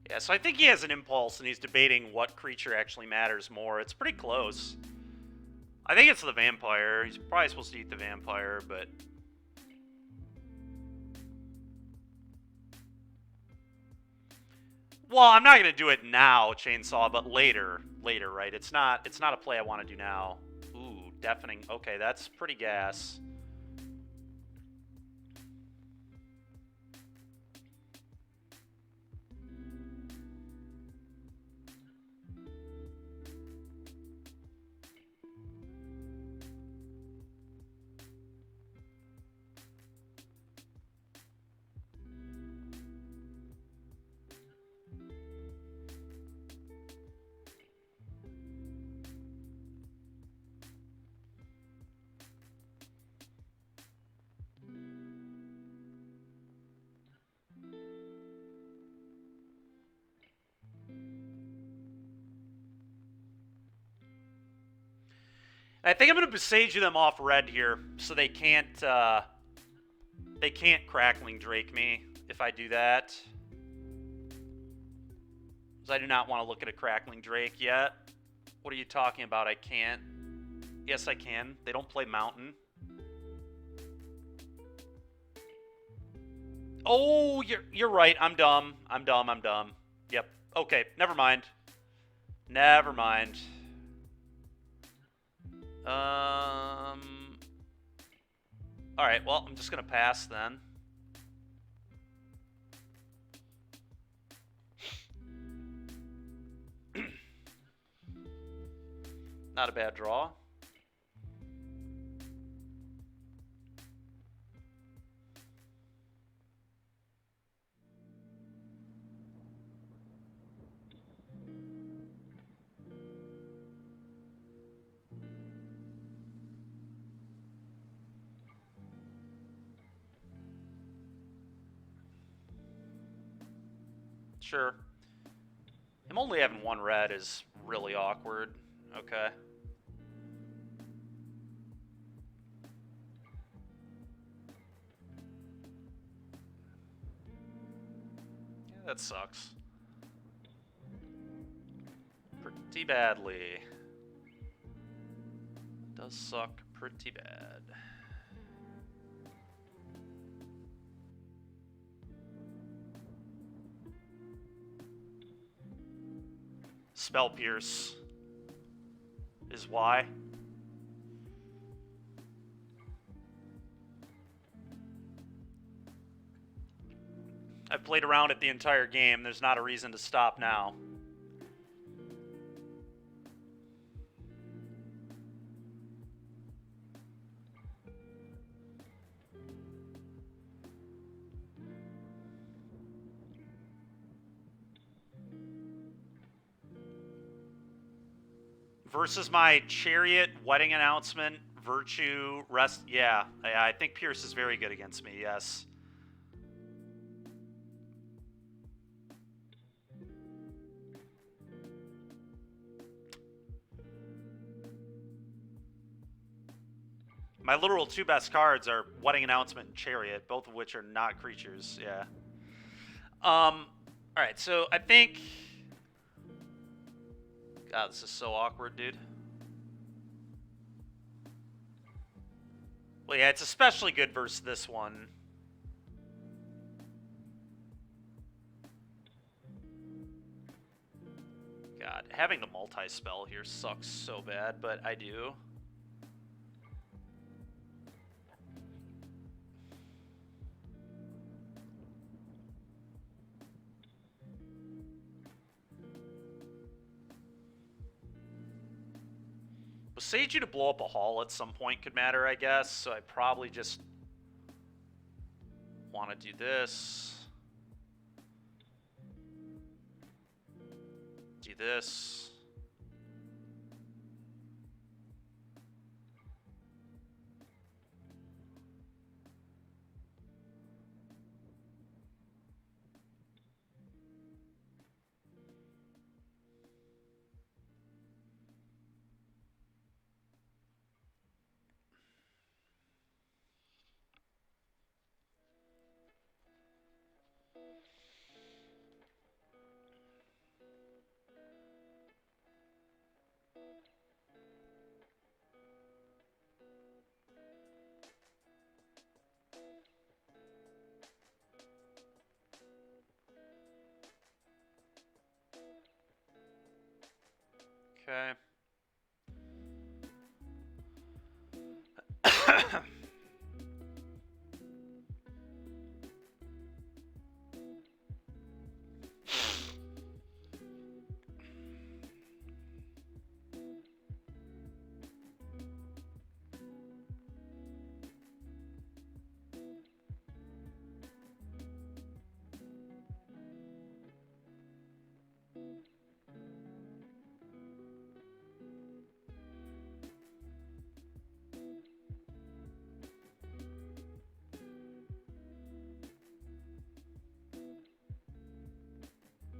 [SPEAKER 1] Yeah, so I think he has an impulse, and he's debating what creature actually matters more. It's pretty close. I think it's the vampire. He's probably supposed to eat the vampire, but... Well, I'm not going to do it now, Chainsaw, but later. Later, right? It's not a play I want to do now. Ooh, deafening. Okay, that's pretty gas. I think I'm going to besage them off red here, so they can't Crackling Drake me if I do that. Because I do not want to look at a Crackling Drake yet. What are you talking about? I can't. Yes, I can. They don't play Mountain. Oh, you're right. I'm dumb. I'm dumb. Yep. Okay, never mind. Never mind. Alright, well, I'm just going to pass then. Not a bad draw. Sure. Him only having one red is really awkward. Okay. Yeah, that sucks. Pretty badly. Does suck pretty bad. Spell Pierce is why. I've played around it the entire game. There's not a reason to stop now. Versus my Chariot, Wedding Announcement, Virtue, Rest. Yeah, I think Pierce is very good against me, yes. My literal 2 best cards are Wedding Announcement and Chariot, both of which are not creatures, yeah. Alright, so I think... God, this is so awkward, dude. Well, yeah, it's especially good versus this one. God, having the multi-spell here sucks so bad, but I do. Sage you to blow up a hall at some point could matter, I guess, so I probably just want to do this. Do this. Okay.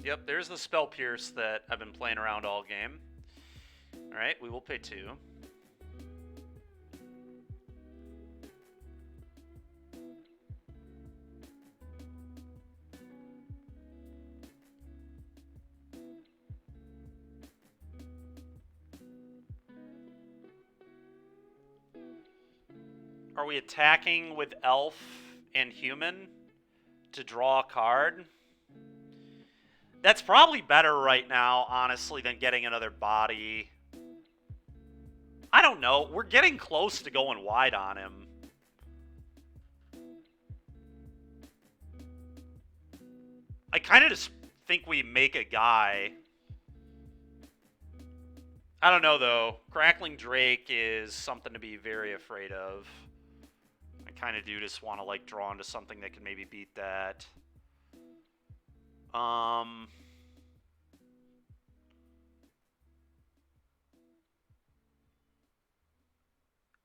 [SPEAKER 1] Yep, there's the Spell Pierce that I've been playing around all game. Alright, we will pay 2. Are we attacking with Elf and Human to draw a card? That's probably better right now, honestly, than getting another body. I don't know. We're getting close to going wide on him. I kind of just think we make a guy. I don't know, though. Crackling Drake is something to be very afraid of. I kind of do just want to, like, draw into something that can maybe beat that.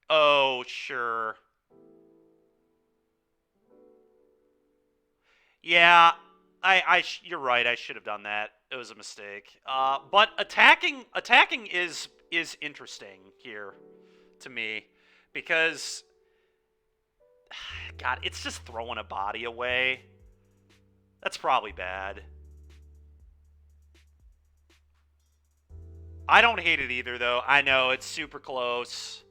[SPEAKER 1] Oh, sure. Yeah, you're right. I should have done that. It was a mistake. But attacking is interesting here to me because God, it's just throwing a body away. That's probably bad. I don't hate it either, though. I know it's super close.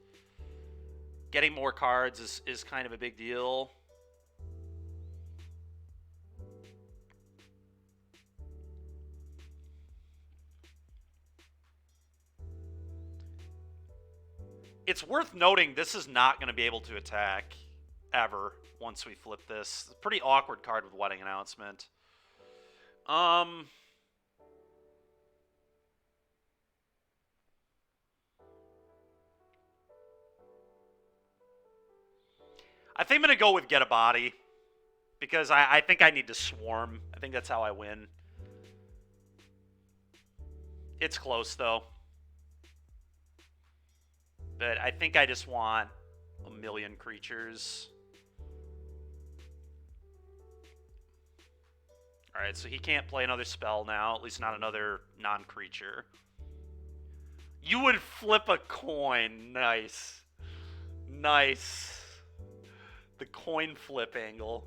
[SPEAKER 1] Getting more cards is kind of a big deal. It's worth noting this is not going to be able to attack ever once we flip this. It's a pretty awkward card with Wedding Announcement. I think I'm going to go with Get a Body because I think I need to swarm. I think that's how I win. It's close, though. But I think I just want a million creatures. Alright, so he can't play another spell now, at least not another non-creature. You would flip a coin. Nice. Nice. The coin flip angle.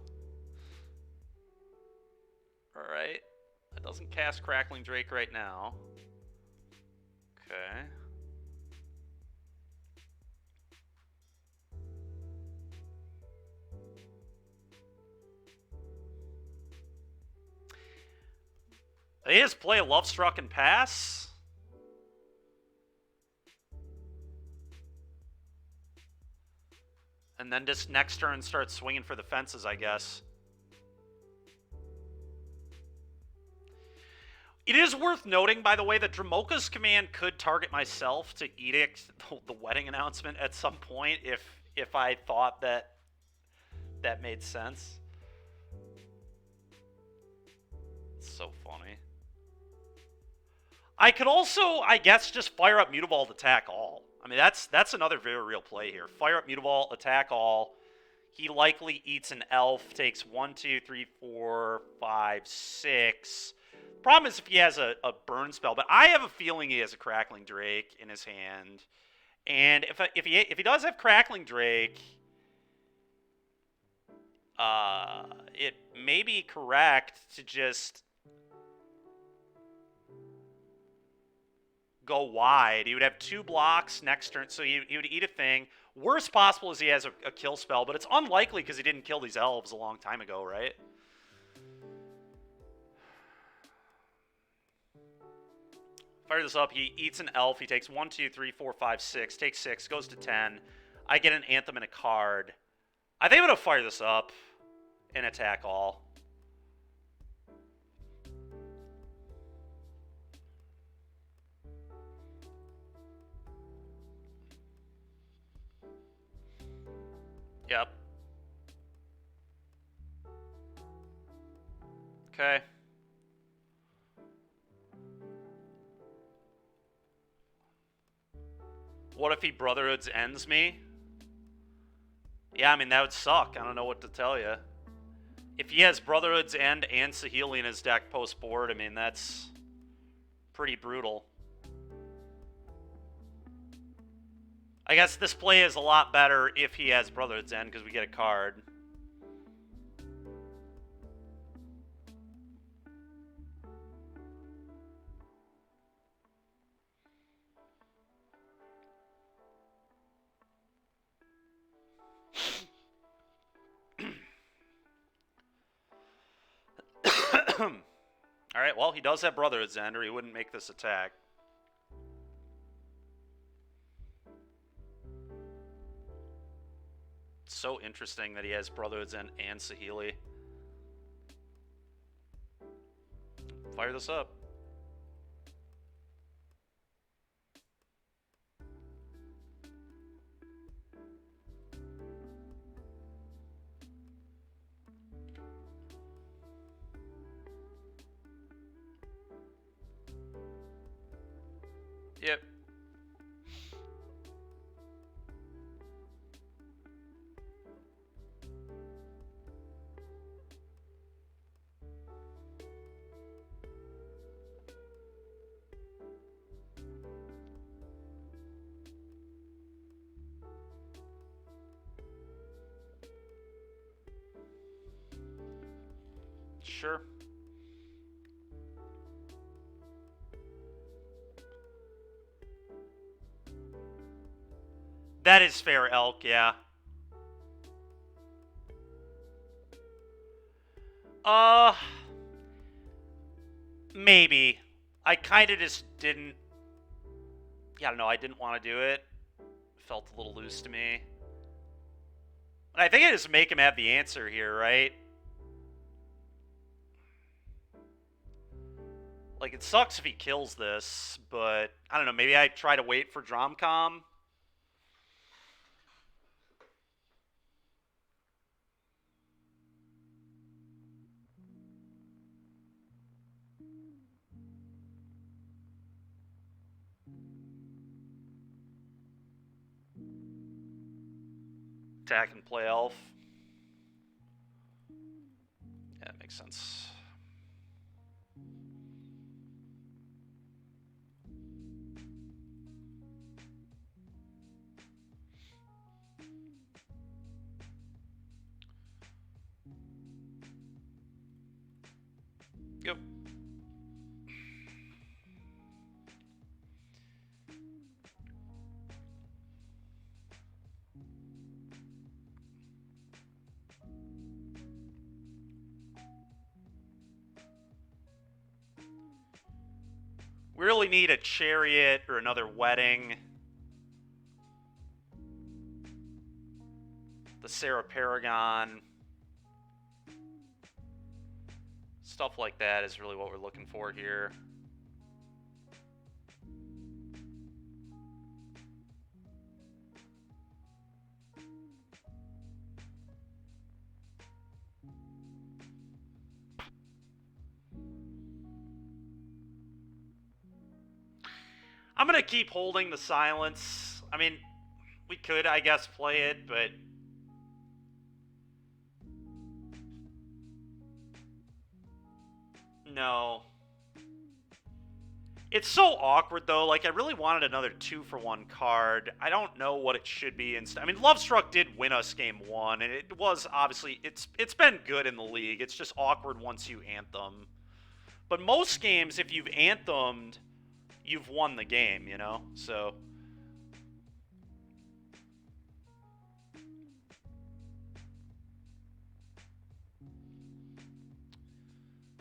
[SPEAKER 1] Alright. That doesn't cast Crackling Drake right now. Okay. They just play Love Struck and pass. And then just next turn start swinging for the fences, I guess. It is worth noting, by the way, that Dromoka's command could target myself to edict the wedding announcement at some point if I thought that made sense. It's so funny. I could also, I guess, just fire up Mutavault, attack all. I mean, that's another very real play here. Fire up Mutavault, attack all. He likely eats an elf, takes 1, 2, 3, 4, 5, 6. Problem is if he has a burn spell, but I have a feeling he has a Crackling Drake in his hand. And if he does have Crackling Drake, it may be correct to just go wide. He would have 2 blocks next turn, so he would eat a thing. Worst possible is he has a kill spell, but it's unlikely because he didn't kill these elves a long time ago, right? Fire this up. He eats an elf. He takes 1, 2, 3, 4, 5, 6. Takes 6. Goes to 10. I get an Anthem and a card. I think I'm going to fire this up and attack all. Yep. Okay. What if he Brotherhoods ends me? Yeah, I mean, that would suck. I don't know what to tell you. If he has Brotherhood's End and Saheeli in his deck post-board, I mean, that's pretty brutal. I guess this play is a lot better if he has Brotherhood's End, because we get a card. Alright, well, he does have Brotherhood's End, or he wouldn't make this attack. It's so interesting that he has Brotherhood's End and Saheeli. Fire this up. Yep. Sure. That is fair, Elk, yeah. Maybe. I kind of just didn't... Yeah, I don't know, I didn't want to do it. Felt a little loose to me. But I think I just make him have the answer here, right? Like, it sucks if he kills this, but... I don't know, maybe I try to wait for Dromcom. Attack and play elf. Yeah, that makes sense. Yep. We really need a chariot or another wedding. The Sarah Paragon. Stuff like that is really what we're looking for here. I'm going to keep holding the silence. I mean, we could, I guess, play it, but... No. It's so awkward, though. Like, I really wanted another 2-for-1 card. I don't know what it should be instead. I mean, Lovestruck did win us game 1, and it was, obviously, it's been good in the league. It's just awkward once you Anthem. But most games, if you've Anthemed, you've won the game, you know? So...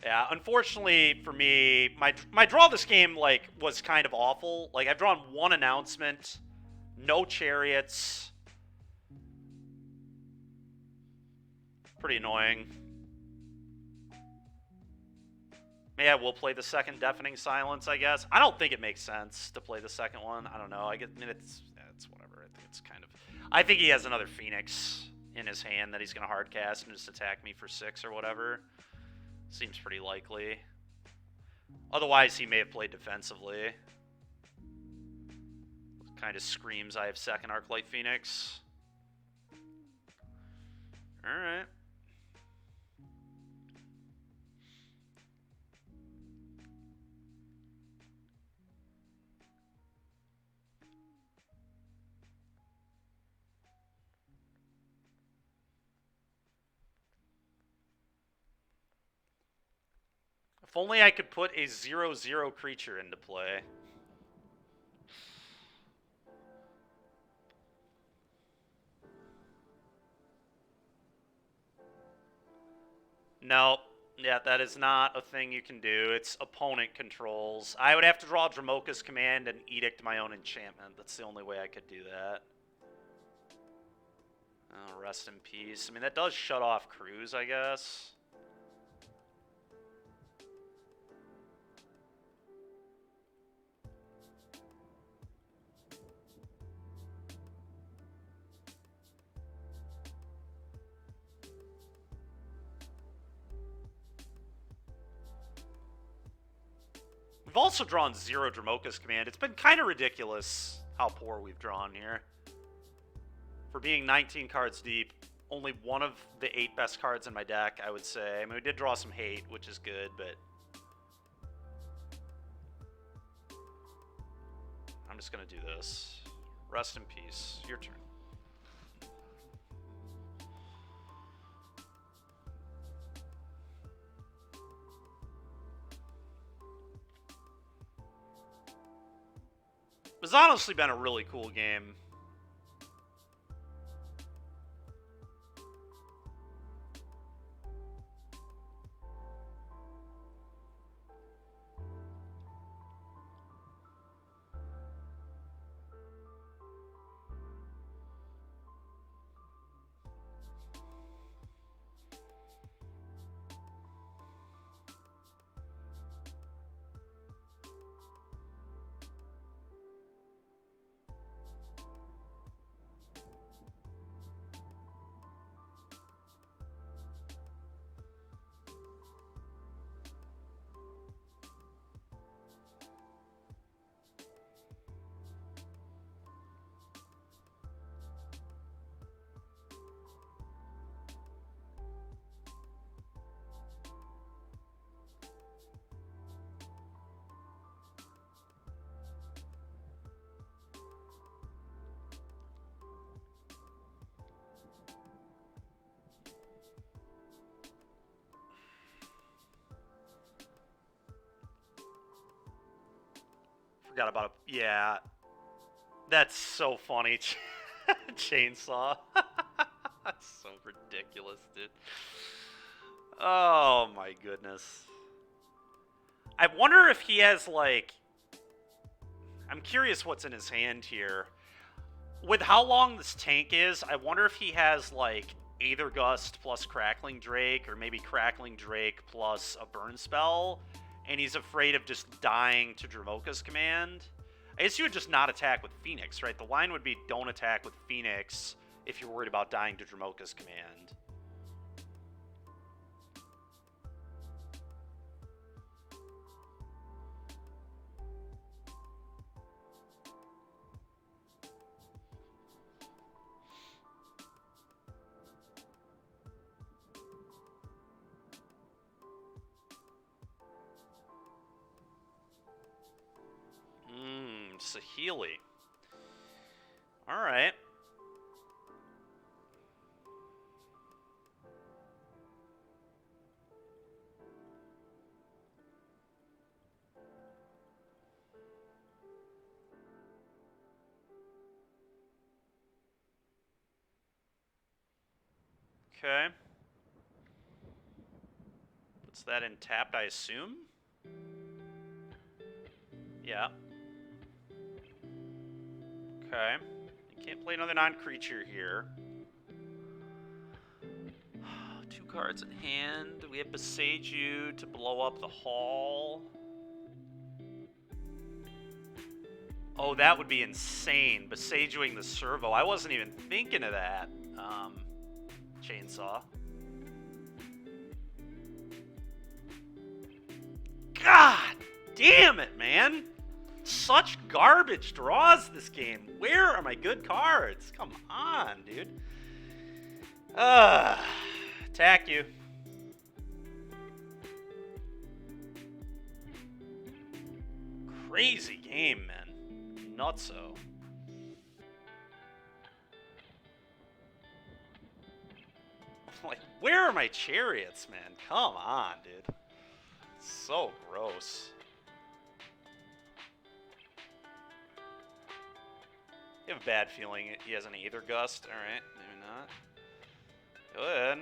[SPEAKER 1] Yeah, unfortunately for me, my draw this game, like, was kind of awful. Like, I've drawn one announcement, no chariots. Pretty annoying. Maybe I will play the second Deafening Silence, I guess. I don't think it makes sense to play the second one. I don't know. I mean, it's whatever. I think it's kind of... I think he has another Phoenix in his hand that he's going to hardcast and just attack me for 6 or whatever. Seems pretty likely. Otherwise, he may have played defensively. Kind of screams I have second Arclight Phoenix. Alright. If only I could put a 0/0 creature into play. No. Yeah, that is not a thing you can do. It's opponent controls. I would have to draw Dromoka's Command and edict my own enchantment. That's the only way I could do that. Oh, rest in peace. I mean, that does shut off Cruz, I guess. We've also drawn 0 Dromoka's Command. It's been kind of ridiculous how poor we've drawn here. For being 19 cards deep, only one of the 8 best cards in my deck, I would say. I mean, we did draw some hate, which is good, but... I'm just going to do this. Rest in peace. Your turn. It's honestly been a really cool game. forgot about it. Yeah. That's so funny. Chainsaw. That's so ridiculous, dude. Oh my goodness. I wonder if he has, like... I'm curious what's in his hand here. With how long this tank is, I wonder if he has, like, Aether Gust plus Crackling Drake, or maybe Crackling Drake plus a burn spell, and he's afraid of just dying to Dromoka's command. I guess you would just not attack with Phoenix, right? The line would be don't attack with Phoenix if you're worried about dying to Dromoka's command. Saheeli. Alright. Okay. Puts that in tapped, I assume? Yeah. Okay. You can't play another non-creature here. 2 cards in hand. We have Boseiju to blow up the hall. Oh, that would be insane. Besieguing the servo. I wasn't even thinking of that. Chainsaw. God damn it, man. Such garbage draws this game. Where are my good cards? Come on, dude. Attack you. Crazy game, man. Nutso. Like, where are my chariots, man? Come on, dude. So gross. You have a bad feeling he has an Aether Gust. Alright, maybe not. Go ahead.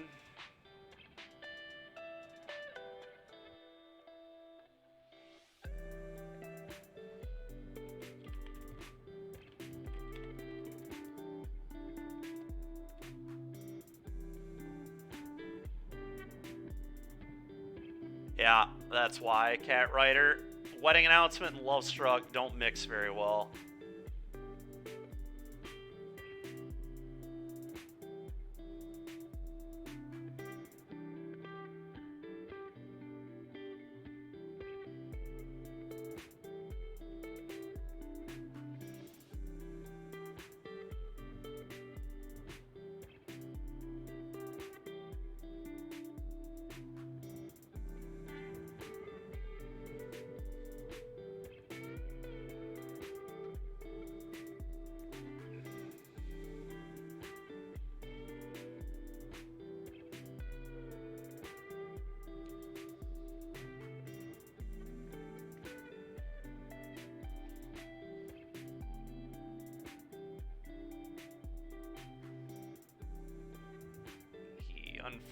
[SPEAKER 1] Yeah, that's why. Cat Rider. Wedding Announcement and Love Struck don't mix very well.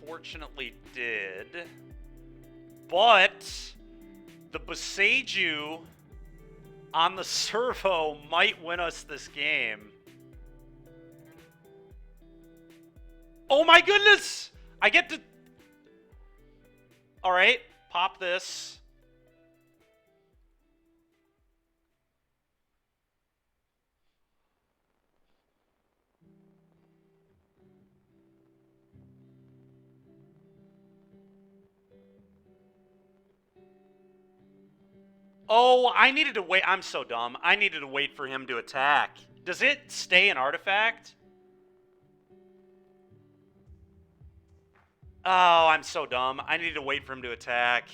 [SPEAKER 1] Unfortunately did. But the Boseiju on the servo might win us this game. Oh my goodness! I get to... Alright, pop this. Oh, I needed to wait. I'm so dumb. I needed to wait for him to attack. Does it stay an artifact? Oh, I'm so dumb. I needed to wait for him to attack.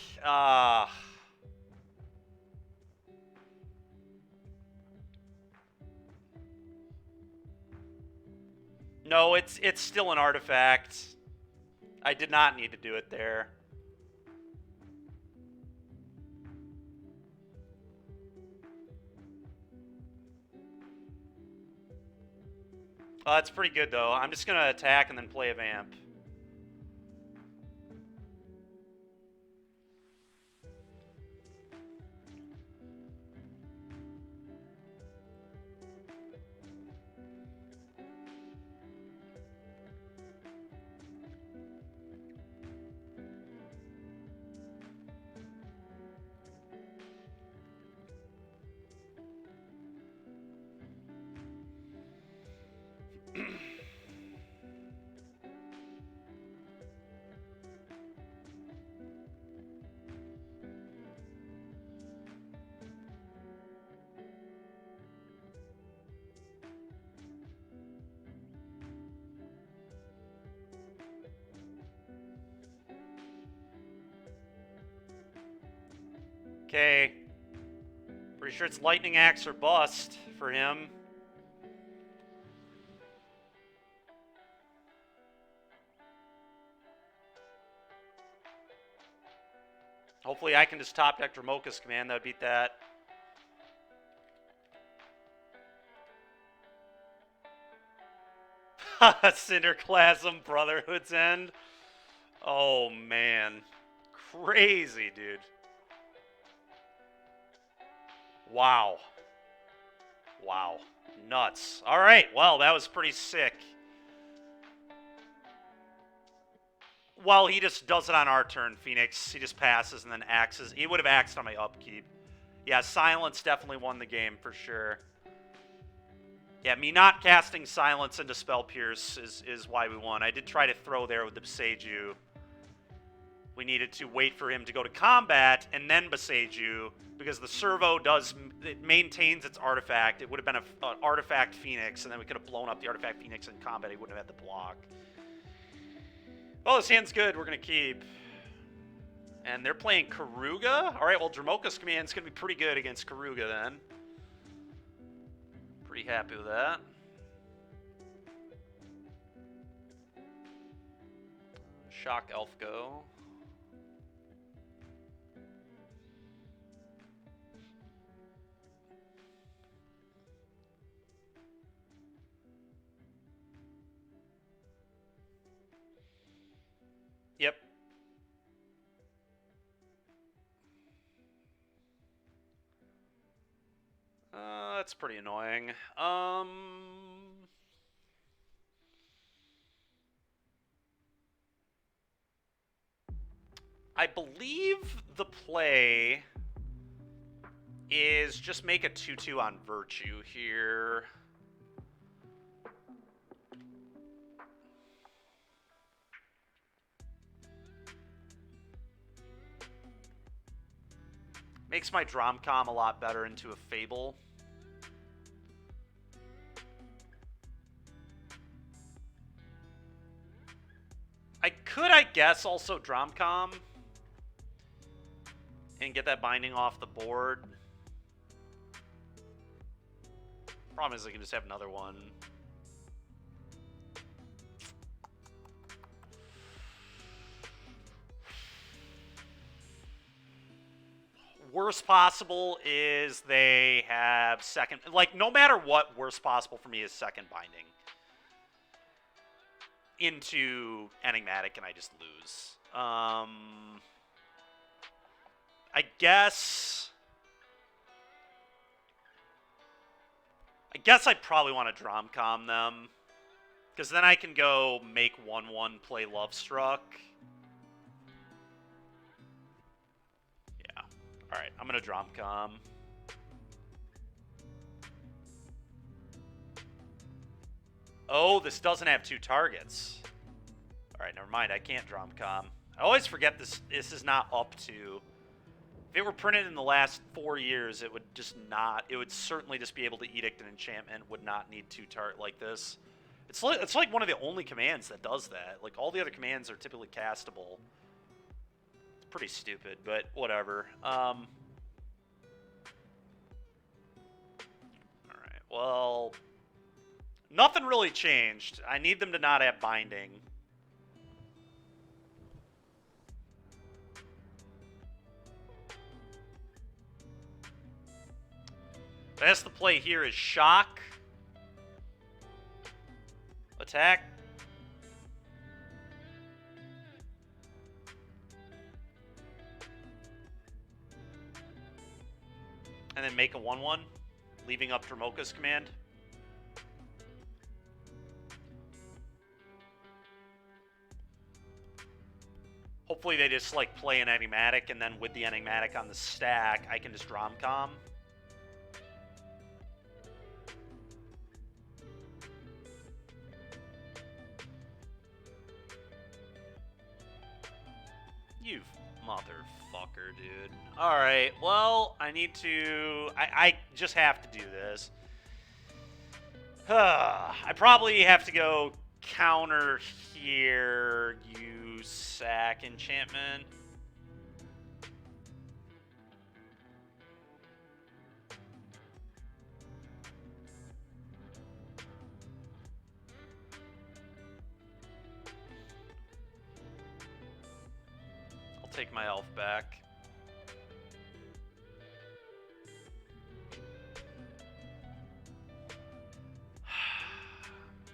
[SPEAKER 1] No, it's still an artifact. I did not need to do it there. That's pretty good, though. I'm just going to attack and then play a Vamp. Okay. Pretty sure it's Lightning Axe or bust for him. Hopefully I can just top deck Dromoka's command. That would beat that. Cinderclasm, Brotherhood's End. Oh, man. Crazy, dude. Wow. Wow. Nuts. All right, well, that was pretty sick. Well, he just does it on our turn, Phoenix. He just passes and then axes. He would have axed on my upkeep. Yeah, Silence definitely won the game for sure. Yeah, me not casting Silence into Spell Pierce is why we won. I did try to throw there with the Boseiju. We needed to wait for him to go to combat and then Boseiju, because the servo it maintains its artifact. It would have been an artifact Phoenix, and then we could have blown up the artifact Phoenix in combat. He wouldn't have had the block. Well, this hand's good. We're going to keep. And they're playing Karuga. All right, well, Dromoka's command's going to be pretty good against Karuga then. Pretty happy with that. Shock Elf go. Yep. That's pretty annoying. I believe the play is just make a 2/2 on Virtue here. Makes my Dromcom a lot better into a Fable. I guess, also Dromcom and get that binding off the board. Problem is I can just have another one. Worst possible is they have second... Like, no matter what, worst possible for me is second binding into Enigmatic, and I just lose. I guess I probably want to Dromcom them, because then I can go make 1/1 play Lovestruck. Yeah. All right, I'm going to Dromcom. Oh, this doesn't have 2 targets. All right, never mind. I can't Dromcom. I always forget this is not up to... If it were printed in the last 4 years, it would just not... It would certainly just be able to Edict an Enchantment, would not need 2 target like this. It's like one of the only commands that does that. Like, all the other commands are typically castable. It's pretty stupid, but whatever. Alright, well... Nothing really changed. I need them to not have binding. I guess the play here is Shock. Attack. And then make a 1/1, leaving up Dromoka's command. Hopefully they just, like, play an Enigmatic, and then with the Enigmatic on the stack, I can just Rom-Com. You motherfucker, dude. Alright, well, I need to... I just have to do this. I probably have to go counter here, use sack enchantment. I'll take my elf back.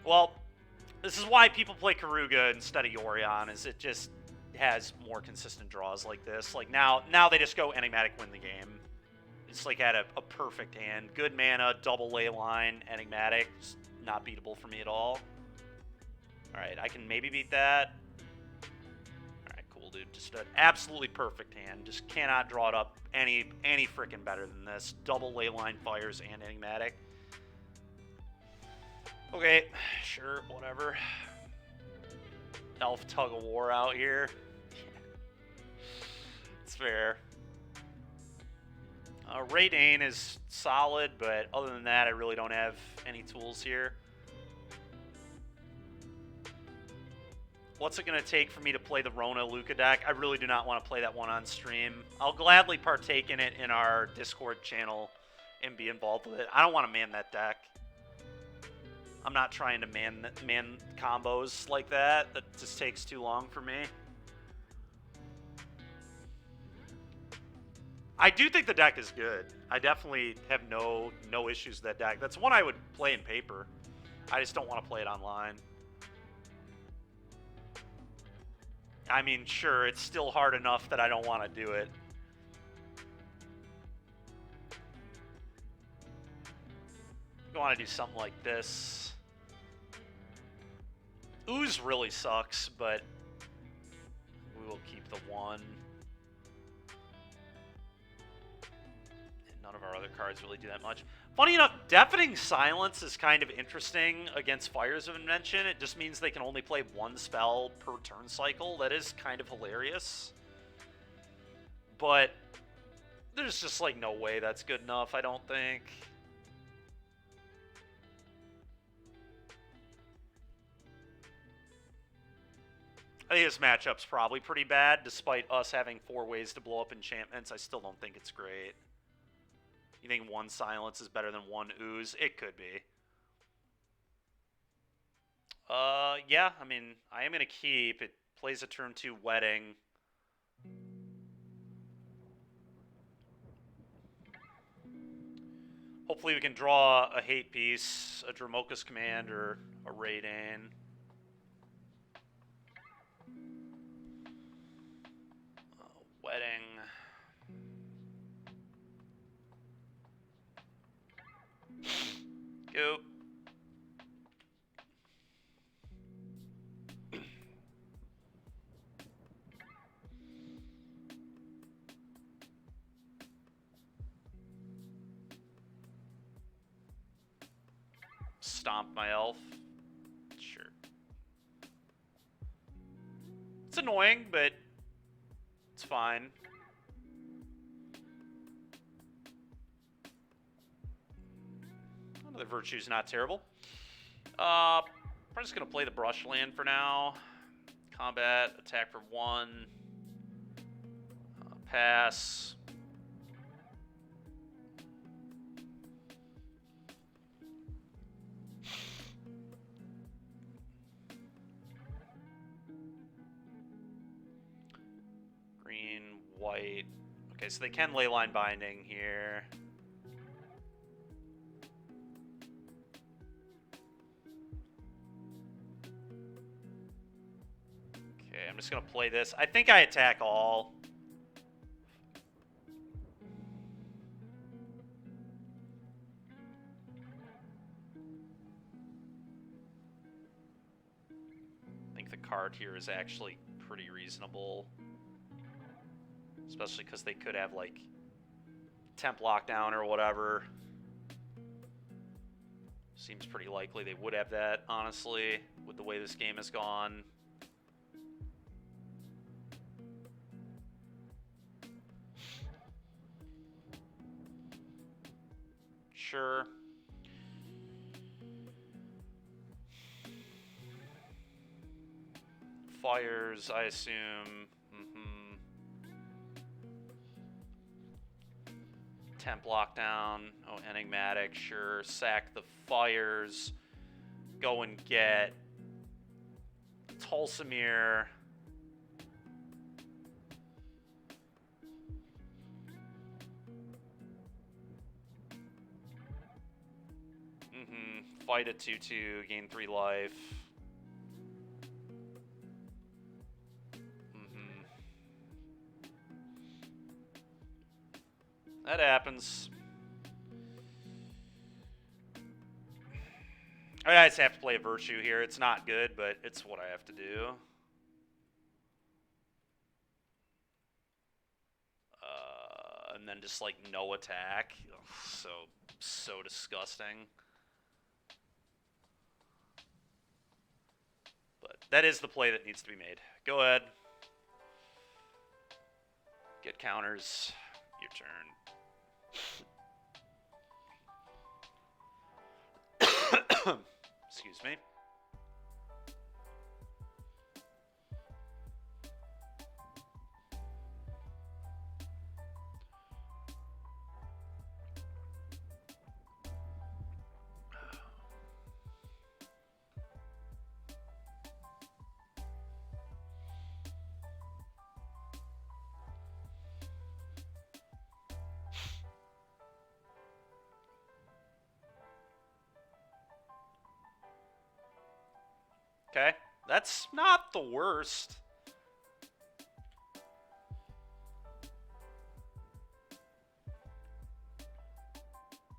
[SPEAKER 1] Well, this is why people play Karuga instead of Yorion, is it just has more consistent draws like this. Like, now they just go Enigmatic, win the game. It's like had a perfect hand. Good mana, double ley line, Enigmatic. Just not beatable for me at all. Alright, I can maybe beat that. Alright, cool, dude. Just an absolutely perfect hand. Just cannot draw it up any freaking better than this. Double ley line fires and Enigmatic. Okay, sure, whatever. Elf tug of war out here. It's fair. Raidane is solid, but other than that, I really don't have any tools here. What's it going to take for me to play the Rona Luca deck? I really do not want to play that one on stream. I'll gladly partake in it in our Discord channel and be involved with it. I don't want to man that deck. I'm not trying to man combos like that. That just takes too long for me. I do think the deck is good. I definitely have no issues with that deck. That's one I would play in paper. I just don't want to play it online. I mean, sure, it's still hard enough that I don't want to do it. I want to do something like this. Ooze really sucks, but we will keep the 1. And none of our other cards really do that much. Funny enough, Deafening Silence is kind of interesting against Fires of Invention. It just means they can only play 1 spell per turn cycle. That is kind of hilarious. But there's just, like, no way that's good enough, I don't think. I think this matchup's probably pretty bad, despite us having 4 ways to blow up enchantments. I still don't think it's great. You think 1 silence is better than 1 ooze? It could be. Yeah, I mean, I am going to keep. It plays a turn 2 wedding. Hopefully we can draw a hate piece, a Dromoka's Command, or a Raidane. Wedding. Go. Stomp my elf. Sure. It's annoying, but it's fine. The Virtue's not terrible. I'm just going to play the Brush Land for now. Combat, attack for 1. Pass. Green, white. Okay, so they can Leyline Binding here. I'm just going to play this. I think I attack all. I think the card here is actually pretty reasonable. Especially because they could have, like, temp lockdown or whatever. Seems pretty likely they would have that, honestly, with the way this game has gone. Sure. Fires, I assume. Temp lockdown. Oh, enigmatic, sure. Sack the fires. Go and get Tolsimir. Fight a 2/2, gain 3 life. That happens. I just have to play a Virtue here. It's not good, but it's what I have to do. And then just, like, no attack. Ugh, so disgusting. But that is the play that needs to be made. Go ahead. Get counters. Your turn. Excuse me. Okay, that's not the worst.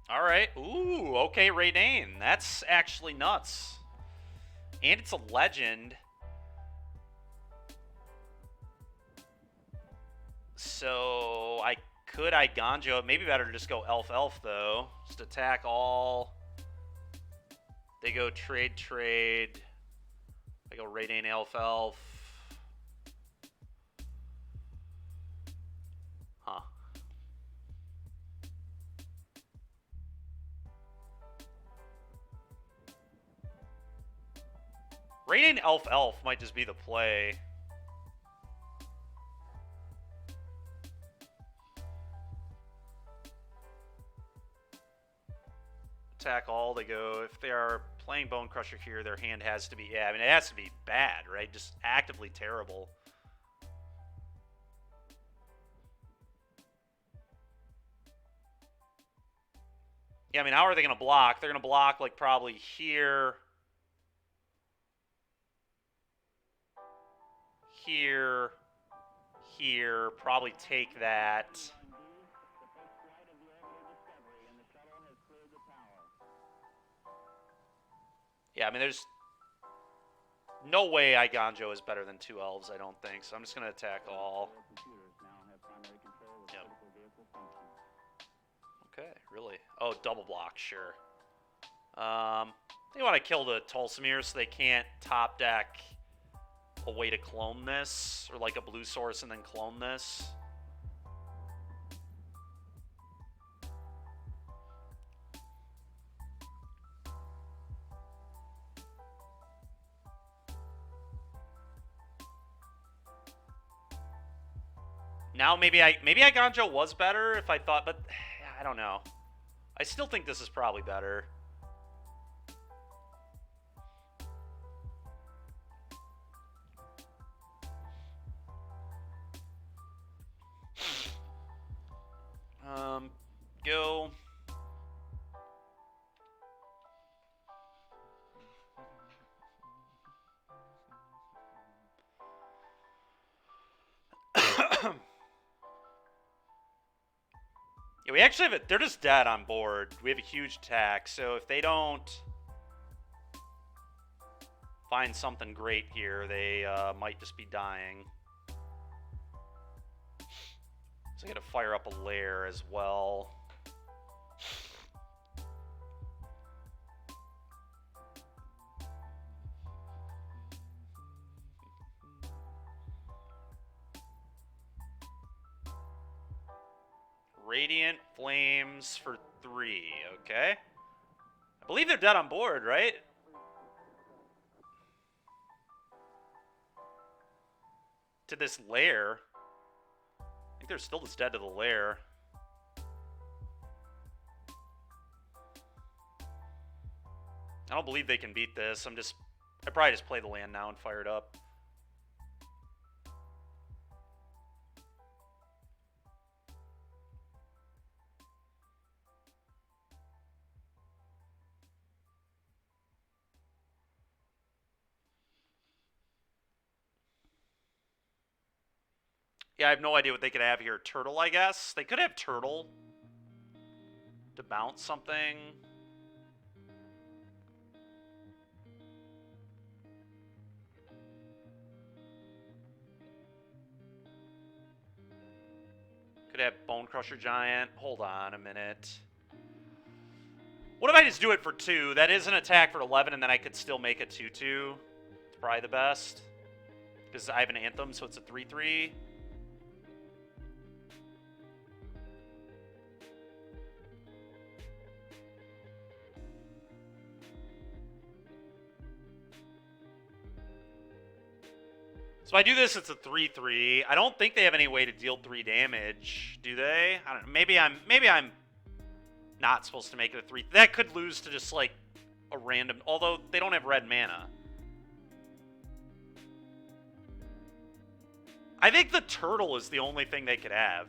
[SPEAKER 1] All right. Ooh, okay, Raydane. That's actually nuts. And it's a legend. So I could Ganjo. Maybe better to just go Elf, though. Just attack all. They go trade. I go Raydane Elf. Huh. Raydane Elf might just be the play. Attack all, they go. If they are playing Bone Crusher here, their hand has to be, yeah, I mean, it has to be bad, right? Just actively terrible. Yeah, I mean, how are they going to block? They're going to block, like, probably here. Here, probably take that. Yeah, I mean, there's no way Ganjo is better than 2 elves, I don't think. So I'm just going to attack all. Yep. Okay, really? Oh, double block, sure. They want to kill the Tolsimir so they can't top deck a way to clone this, or like a blue source and then clone this. Now maybe Ganjo was better if I thought, but I don't know. I still think this is probably better. Go. Yeah, we actually have it. They're just dead on board. We have a huge attack, so if they don't find something great here, they might just be dying. So I gotta fire up a lair as well. Radiant Flames for 3, okay. I believe they're dead on board, right? To this lair. I think they're still just dead to the lair. I don't believe they can beat this. I probably just play the land now and fire it up. Yeah, I have no idea what they could have here. Turtle, I guess. They could have Turtle to bounce something. Could have Bone Crusher Giant. Hold on a minute. What if I just do it for 2? That is an attack for 11, and then I could still make a 2-2. It's probably the best. Because I have an Anthem, so it's a 3-3. So if I do this, it's a 3-3. I don't think they have any way to deal 3 damage, do they? I don't know. Maybe I'm not supposed to make it a 3. That could lose to just like a random. Although they don't have red mana. I think the turtle is the only thing they could have.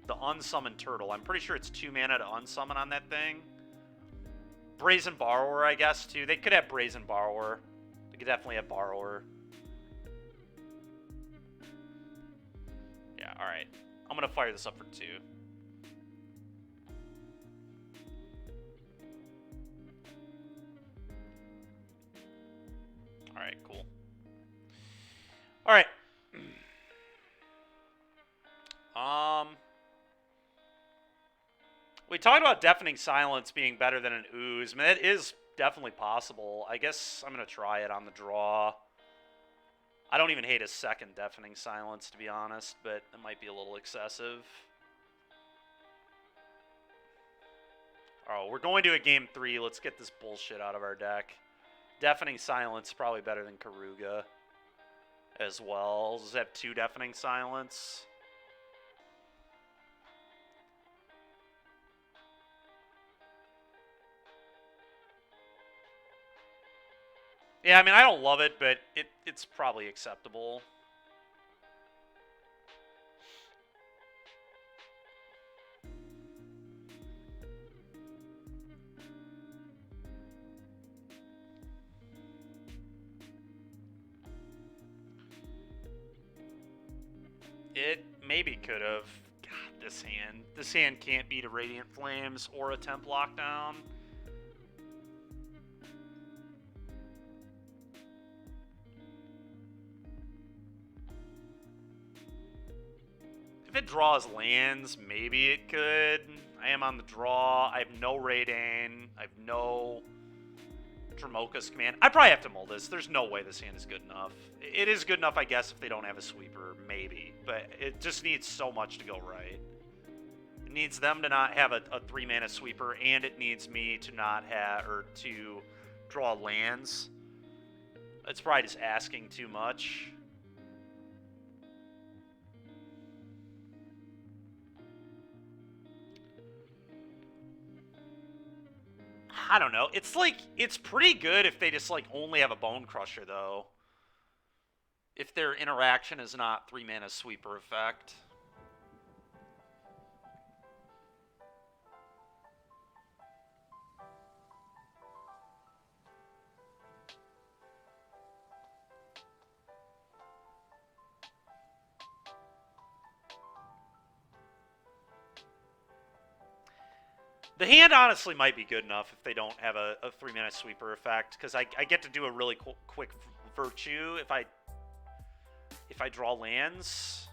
[SPEAKER 1] The unsummoned turtle. I'm pretty sure it's 2 mana to unsummon on that thing. Brazen Borrower, I guess, too. They could have Brazen Borrower. They could definitely have Borrower. Yeah, alright. I'm going to fire this up for 2. Alright, cool. Alright. We talked about Deafening Silence being better than an Ooze. I mean, that is definitely possible. I guess I'm going to try it on the draw. I don't even hate a second Deafening Silence, to be honest, but it might be a little excessive. Oh, we're going to a game 3. Let's get this bullshit out of our deck. Deafening Silence is probably better than Karuga as well. Does it have 2 Deafening Silence? Yeah, I mean, I don't love it, but it's probably acceptable. It maybe could have. God, this hand. This hand can't beat a Radiant Flames or a Temp Lockdown. If it draws lands, maybe it could. I am on the draw. I have no Raidane. I have no Dromoka's Command. I probably have to mull this. There's no way this hand is good enough. It is good enough, I guess, if they don't have a sweeper, maybe. But it just needs so much to go right. It needs them to not have a 3-mana sweeper, and it needs me to not have, or to draw lands. It's probably just asking too much. I don't know. It's like, it's pretty good if they just like only have a Bone Crusher, though. If their interaction is not 3-mana sweeper effect. The hand honestly might be good enough if they don't have a 3-mana sweeper effect, because I get to do a really quick virtue if I draw lands.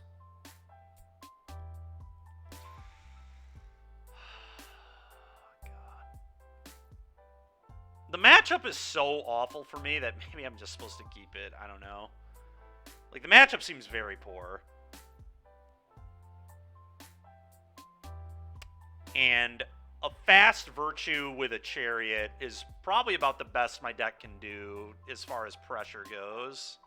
[SPEAKER 1] The matchup is so awful for me that maybe I'm just supposed to keep it. I don't know. Like, the matchup seems very poor. And a fast Virtue with a Chariot is probably about the best my deck can do as far as pressure goes.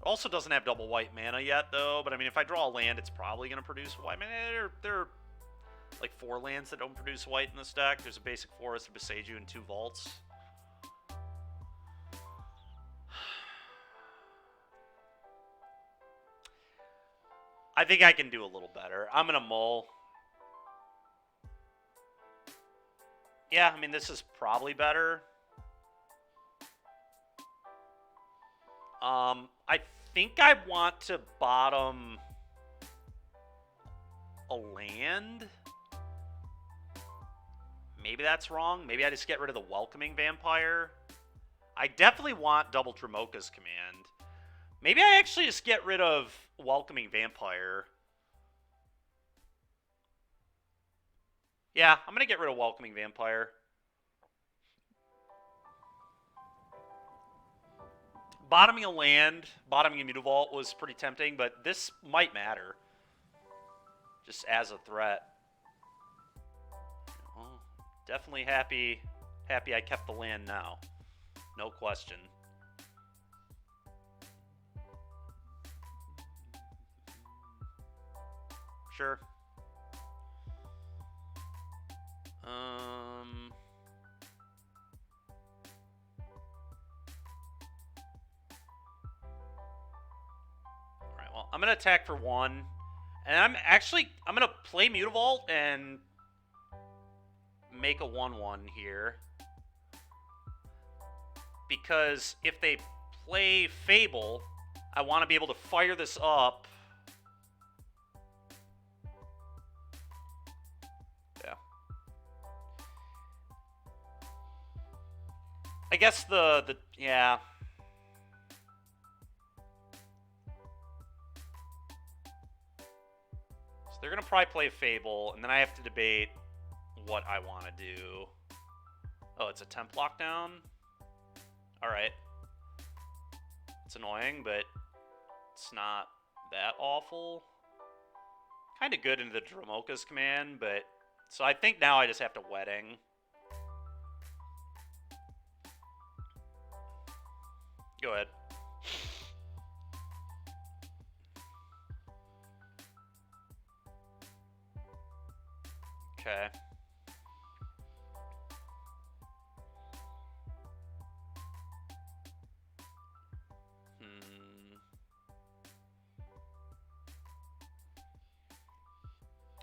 [SPEAKER 1] Also doesn't have double white mana yet, though. But, I mean, if I draw a land, it's probably going to produce white mana. There are, like, 4 lands that don't produce white in this deck. There's a basic Forest, a Boseiju, and 2 Vaults. I think I can do a little better. I'm going to mull. Yeah, I mean, this is probably better. I think I want to bottom a land. Maybe that's wrong. Maybe I just get rid of the Welcoming Vampire. I definitely want double Dromoka's Command. Maybe I actually just get rid of Welcoming Vampire. Yeah, I'm going to get rid of Welcoming Vampire. Bottoming a land, bottoming a Mutavault was pretty tempting, but this might matter. Just as a threat. Well, definitely happy I kept the land now. No question. Sure. Alright, well, I'm going to attack for 1. And I'm going to play Mutavault and make a 1/1 here. Because if they play Fable, I want to be able to fire this up. Yeah. I guess yeah. So they're going to probably play Fable, and then I have to debate what I want to do. Oh, it's a temp lockdown? Alright. It's annoying, but it's not that awful. Kind of good into the Dromoka's Command, but... So I think now I just have to Wedding. Go ahead. Okay.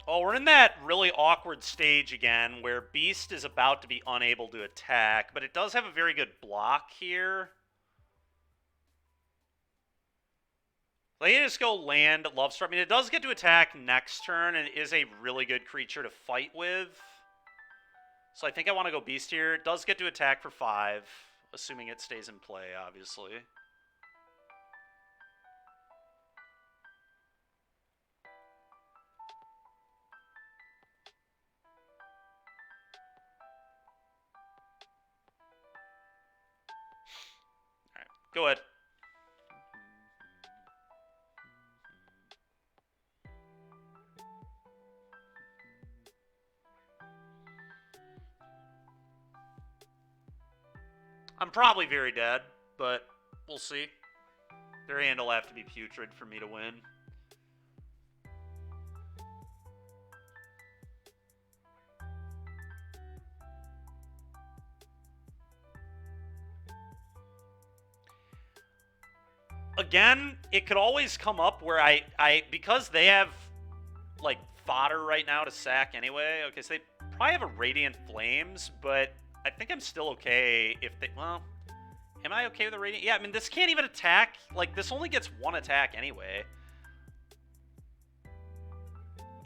[SPEAKER 1] Oh, we're in that really awkward stage again where Beast is about to be unable to attack, but it does have a very good block here. Let me just go land Lovestruck. I mean, it does get to attack next turn, and it is a really good creature to fight with. So I think I want to go Beast here. It does get to attack for 5, assuming it stays in play, obviously. Alright, go ahead. I'm probably very dead, but we'll see. Their hand will have to be putrid for me to win. Again, it could always come up where because they have, like, fodder right now to sack anyway. Okay, so they probably have a Radiant Flames, but I think I'm still okay if they... Well, am I okay with the Radiant? Yeah, I mean, this can't even attack. Like, this only gets 1 attack anyway.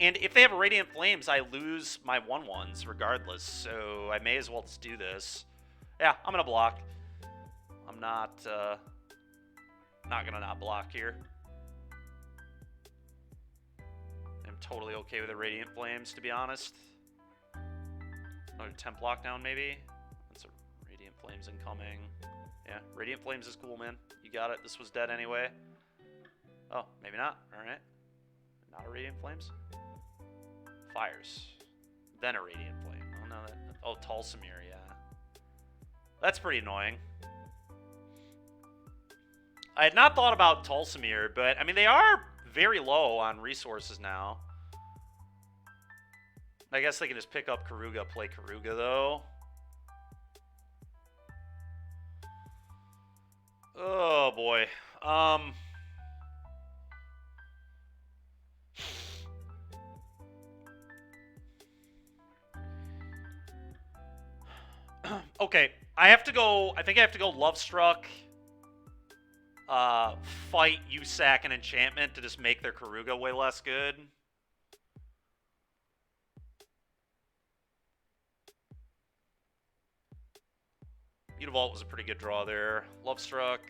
[SPEAKER 1] And if they have Radiant Flames, I lose my 1/1s regardless, so I may as well just do this. Yeah, I'm gonna block. I'm not gonna not block here. I'm totally okay with the Radiant Flames, to be honest. Another temp lockdown, maybe? That's a Radiant Flames incoming. Yeah, Radiant Flames is cool, man. You got it. This was dead anyway. Oh, maybe not. Alright. Not a Radiant Flames. Fires. Then a Radiant Flame. Oh, no. Oh, Tulsamir, yeah. That's pretty annoying. I had not thought about Tulsamir, but, I mean, they are very low on resources now. I guess they can just pick up Karuga, play Karuga, though. Oh, boy. Okay, I have to go. I think I have to go Lovestruck, fight USAC and Enchantment to just make their Karuga way less good. Mutavault was a pretty good draw there. Lovestruck.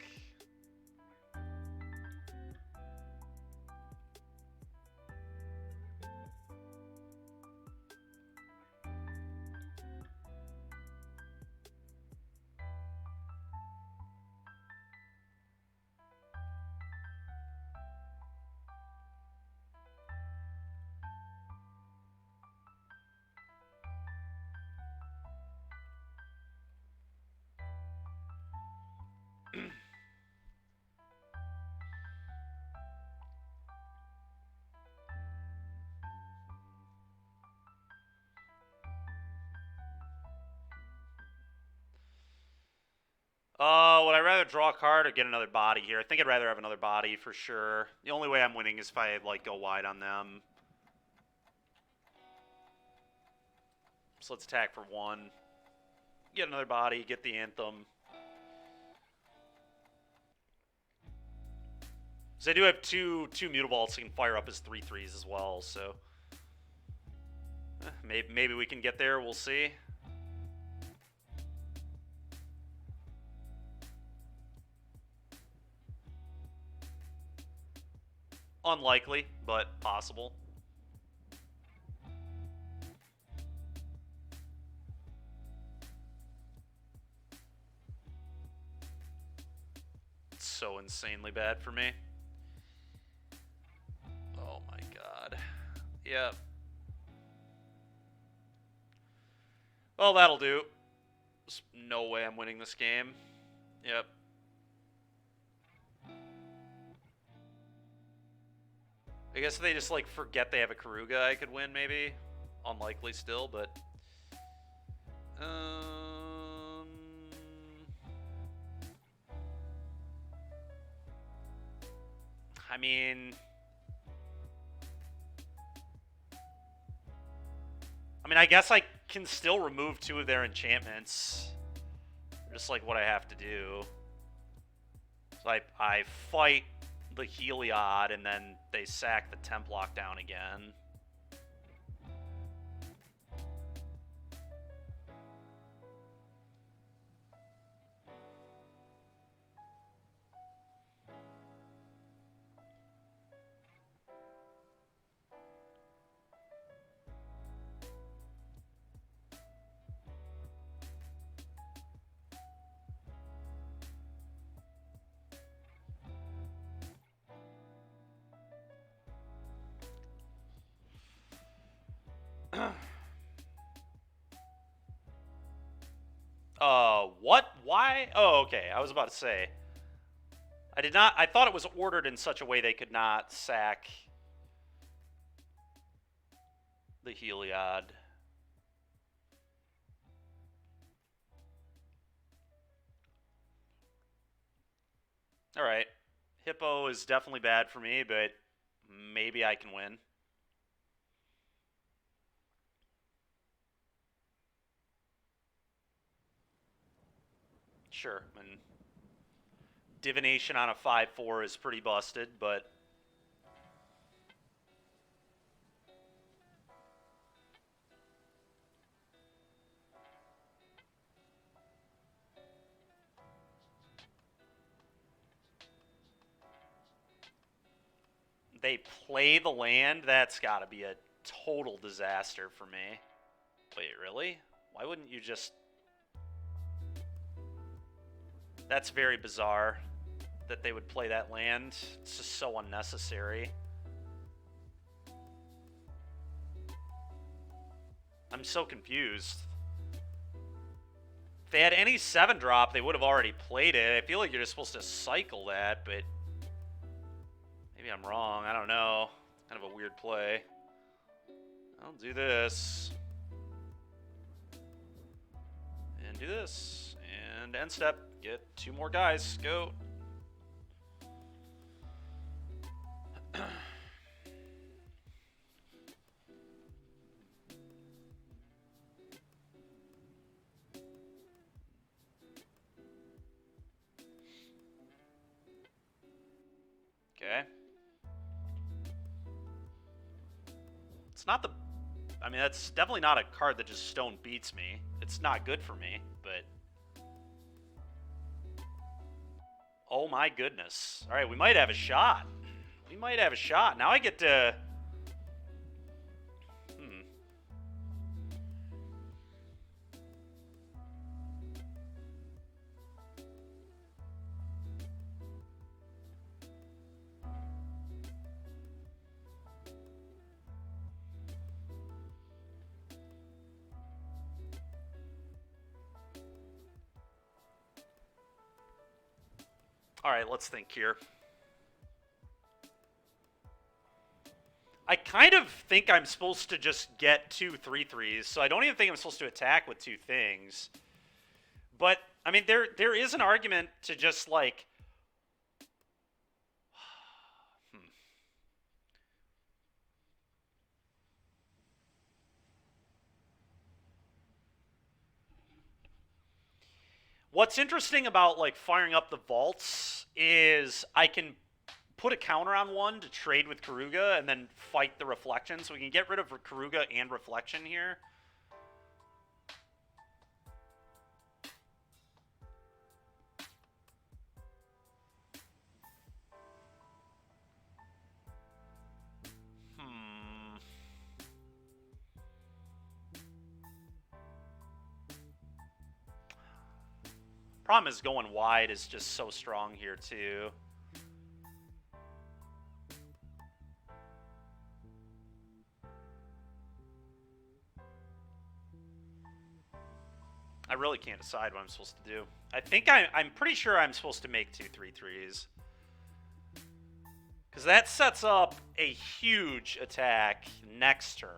[SPEAKER 1] Would I rather draw a card or get another body here? I think I'd rather have another body for sure. The only way I'm winning is if I like go wide on them. So let's attack for 1. Get another body, get the Anthem. So I do have two Mutavaults that can fire up as 3/3s as well, so maybe we can get there, we'll see. Unlikely, but possible. It's so insanely bad for me. Oh my god. Yep. Well, that'll do. There's no way I'm winning this game. Yep. I guess if they just, like, forget they have a Karuga, I could win, maybe. Unlikely still, but... I mean... I guess I can still remove 2 of their enchantments. Just, like, what I have to do. So I fight the Heliod, and then they sack the temp lockdown again. What? Why? Oh, okay. I was about to say. I did not... I thought it was ordered in such a way they could not sack the Heliod. Alright. Hippo is definitely bad for me, but maybe I can win. Sure. And Divination on a 5/4 is pretty busted, but... They play the land? That's got to be a total disaster for me. Wait, really? Why wouldn't you just... That's very bizarre that they would play that land. It's just so unnecessary. I'm so confused. If they had any 7-drop, they would have already played it. I feel like you're just supposed to cycle that, but... Maybe I'm wrong. I don't know. Kind of a weird play. I'll do this. And do this. And end step. Get 2 more guys. Go. Okay. It's not the... I mean, that's definitely not a card that just stone beats me. It's not good for me, but... Oh my goodness. Alright, we might have a shot. We might have a shot. Now I get to... Alright, let's think here. I kind of think I'm supposed to just get 2 3/3s, so I don't even think I'm supposed to attack with 2 things. But, I mean, there is an argument to just, like... What's interesting about, like, firing up the vaults is I can put a counter on one to trade with Karuga and then fight the reflection. So we can get rid of Karuga and reflection here. Problem is going wide is just so strong here too. I really can't decide what I'm supposed to do. I think I'm pretty sure I'm supposed to make 2 3/3s. Because that sets up a huge attack next turn.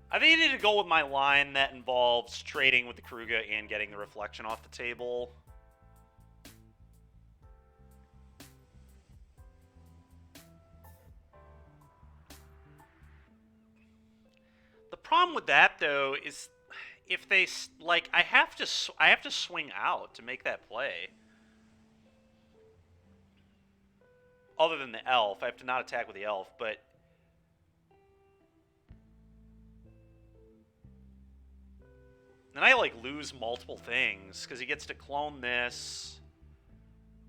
[SPEAKER 1] I think I need to go with my line that involves trading with the Karuga and getting the reflection off the table. The problem with that, though, is if they, like, I have to swing out to make that play. Other than the elf. I have to not attack with the elf, but... Then I, like, lose multiple things, because he gets to clone this,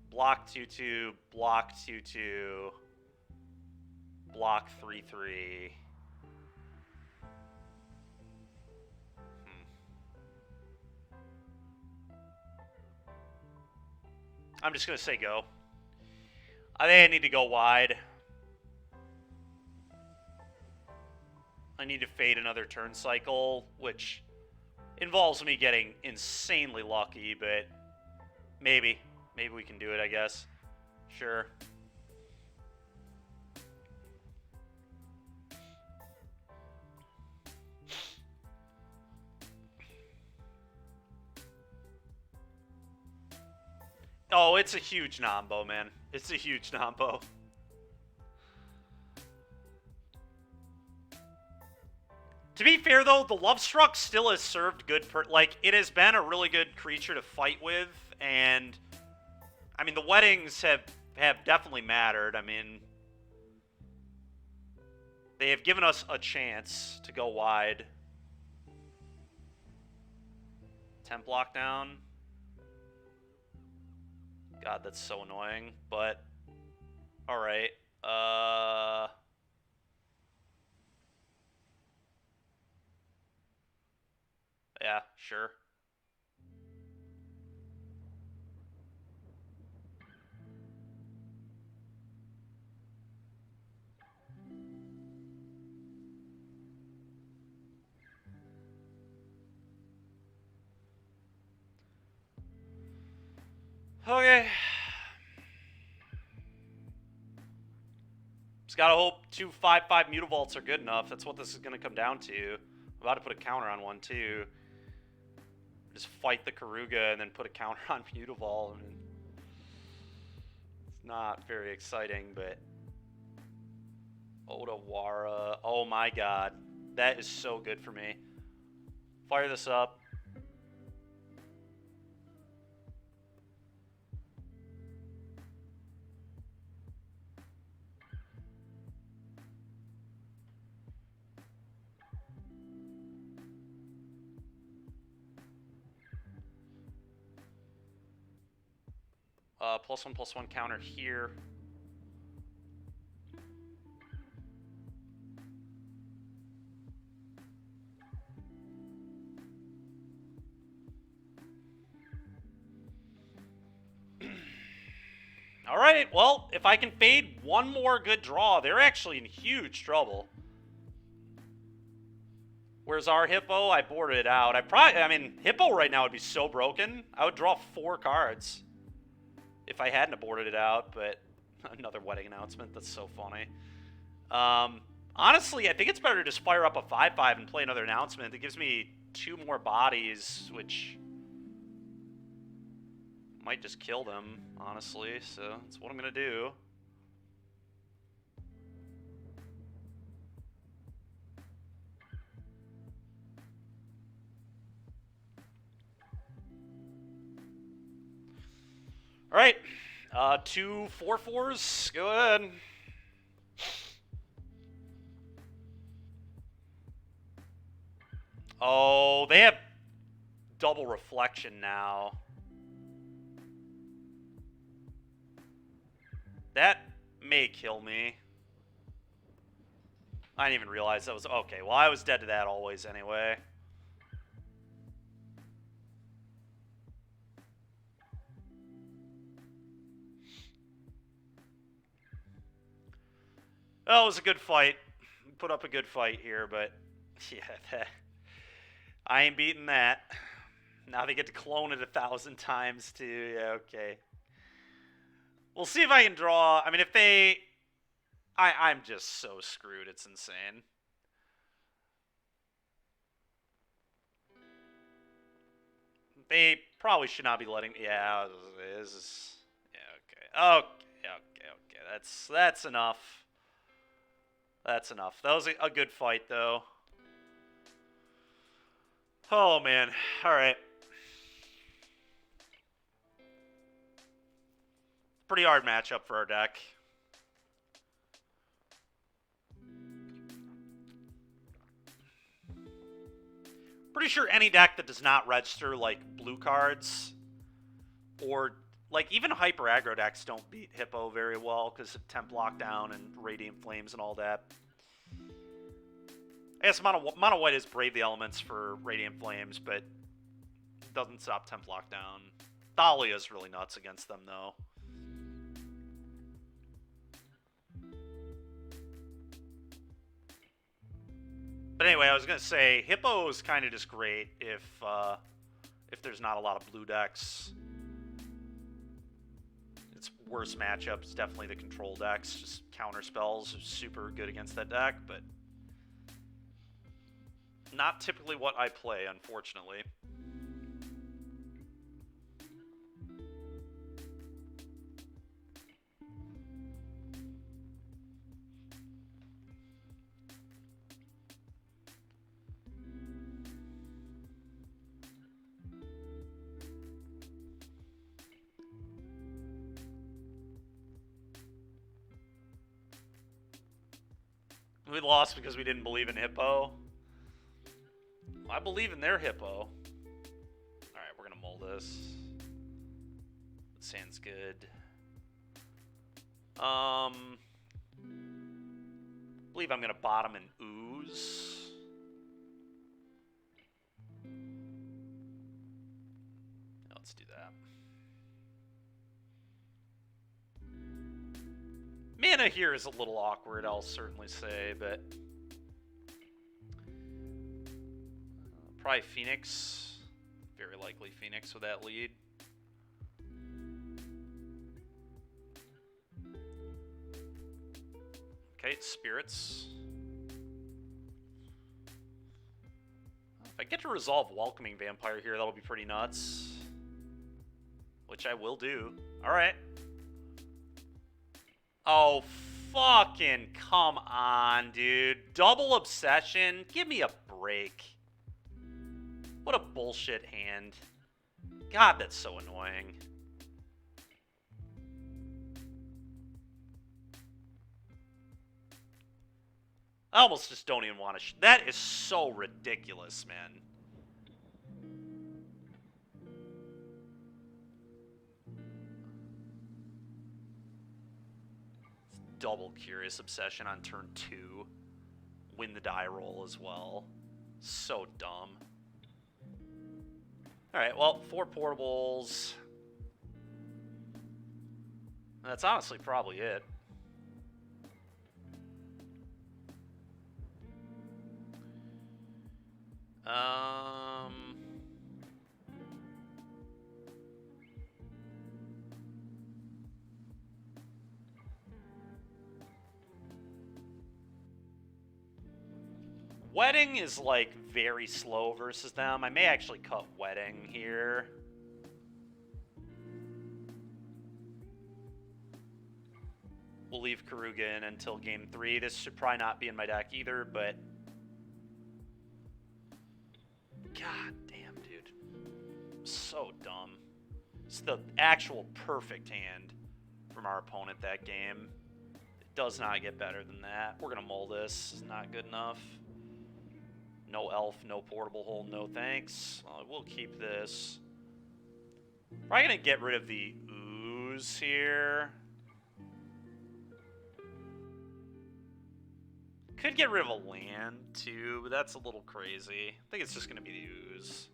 [SPEAKER 1] block 2/2, block 2/2, block 3/3. I'm just going to say go. I think I need to go wide. I need to fade another turn cycle, which... involves me getting insanely lucky, but maybe. Maybe we can do it, I guess. Sure. Oh, it's a huge Nambo, man. It's a huge Nambo. To be fair, though, the Lovestruck still has served good... like, it has been a really good creature to fight with, and... I mean, the weddings have definitely mattered. I mean... They have given us a chance to go wide. Temp lockdown. God, that's so annoying, but alright. Yeah, sure. Okay. Just gotta hope 2 5/5 Mutavaults are good enough. That's what this is gonna come down to. I'm about to put a counter on one too. Just fight the Karuga and then put a counter on Mutavault. I mean, it's not very exciting, but Otawara. Oh my god. That is so good for me. Fire this up. +1/+1 counter here. Alright, well, if I can fade one more good draw, they're actually in huge trouble. Where's our Hippo? I boarded it out. I mean, Hippo right now would be so broken. I would draw 4 cards if I hadn't aborted it out, but another wedding announcement. That's so funny. Honestly, I think it's better to just fire up a 5/5 and play another announcement. It gives me 2 more bodies, which might just kill them, honestly. So that's what I'm going to do. All right, 2 4/4s. Go ahead. Oh, they have double reflection now. That may kill me. I didn't even realize that was... Okay, well, I was dead to that always anyway. Oh, it was a good fight. Put up a good fight here, but... Yeah, I ain't beating that. Now they get to clone it 1,000 times, too. Yeah, okay. We'll see if I can draw... I mean, if they... I'm just so screwed. It's insane. They probably should not be letting... Yeah, this is... Yeah, okay. Okay. That's enough. That's enough. That was a good fight, though. Oh, man. All right. Pretty hard matchup for our deck. Pretty sure any deck that does not register, like, blue cards, or, like, even Hyper Aggro decks don't beat Hippo very well because of Temp Lockdown and Radiant Flames and all that. I guess Mono White is Brave the Elements for Radiant Flames, but doesn't stop Temp Lockdown. Thalia's really nuts against them, though. But anyway, I was gonna say Hippo is kind of just great if there's not a lot of blue decks. Its worst matchup is definitely the control decks. Just counter spells are super good against that deck, but not typically what I play, unfortunately. We lost because we didn't believe in Hippo. I believe in their Hippo. Alright, we're gonna mull this. Sounds good. I believe I'm gonna bottom an Ooze. Let's do that. Mana here is a little awkward, I'll certainly say, but probably Phoenix. Very likely Phoenix with that lead. Okay, Spirits. If I get to resolve Welcoming Vampire here, that'll be pretty nuts. Which I will do. Alright. Oh, fucking come on, dude. Double Obsession? Give me a break. What a bullshit hand. God, that's so annoying. I almost just don't even want to... That is so ridiculous, man. Double Curious Obsession on turn 2. Win the die roll as well. So dumb. Alright, well, 4 portables. That's honestly probably it. Wedding is, like, very slow versus them. I may actually cut Wedding here. We'll leave Karuga in until game 3. This should probably not be in my deck either, but... God damn, dude. So dumb. It's the actual perfect hand from our opponent that game. It does not get better than that. We're going to mull this. It's not good enough. No elf, no portable hole, no thanks. We'll keep this. Probably going to get rid of the Ooze here. Could get rid of a land, too, but that's a little crazy. I think it's just going to be the Ooze.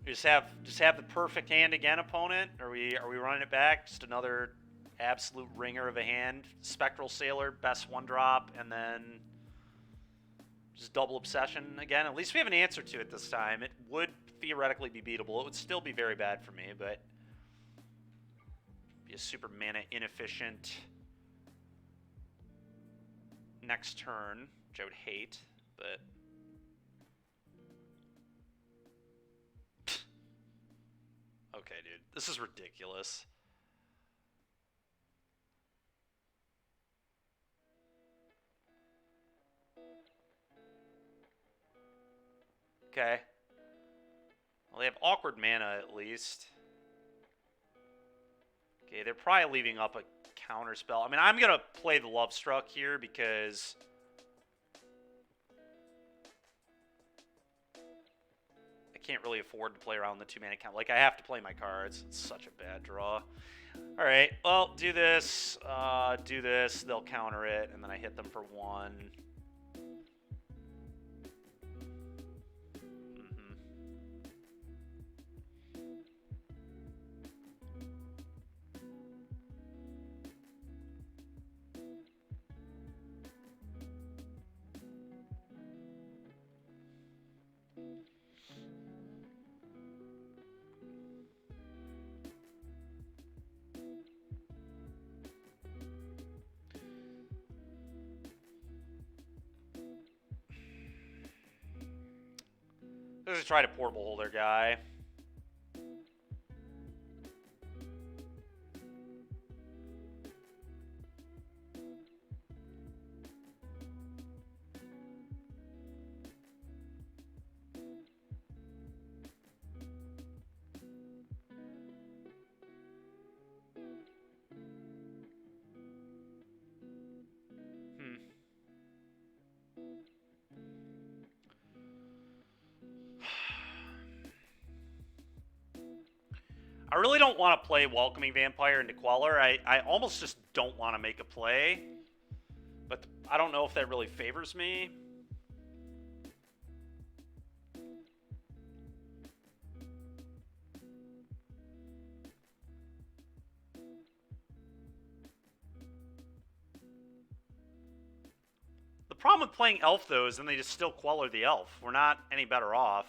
[SPEAKER 1] Just have the perfect hand again, opponent. Are we running it back? Just another absolute ringer of a hand. Spectral Sailor, best 1-drop, and then just double Obsession again. At least we have an answer to it this time. It would theoretically be beatable. It would still be very bad for me, but be a super mana inefficient next turn, which I would hate, but. Okay, dude. This is ridiculous. Okay. Well, they have awkward mana, at least. Okay, they're probably leaving up a counter spell. I mean, I'm going to play the Love Struck here because... can't really afford to play around the 2-mana count. Like, I have to play my cards. It's such a bad draw. Alright, well, do this. They'll counter it, and then I hit them for 1. Let's try to portable holder guy. I really don't want to play Welcoming Vampire into Queller. I almost just don't want to make a play. But I don't know if that really favors me. The problem with playing Elf, though, is then they just still Queller the Elf. We're not any better off.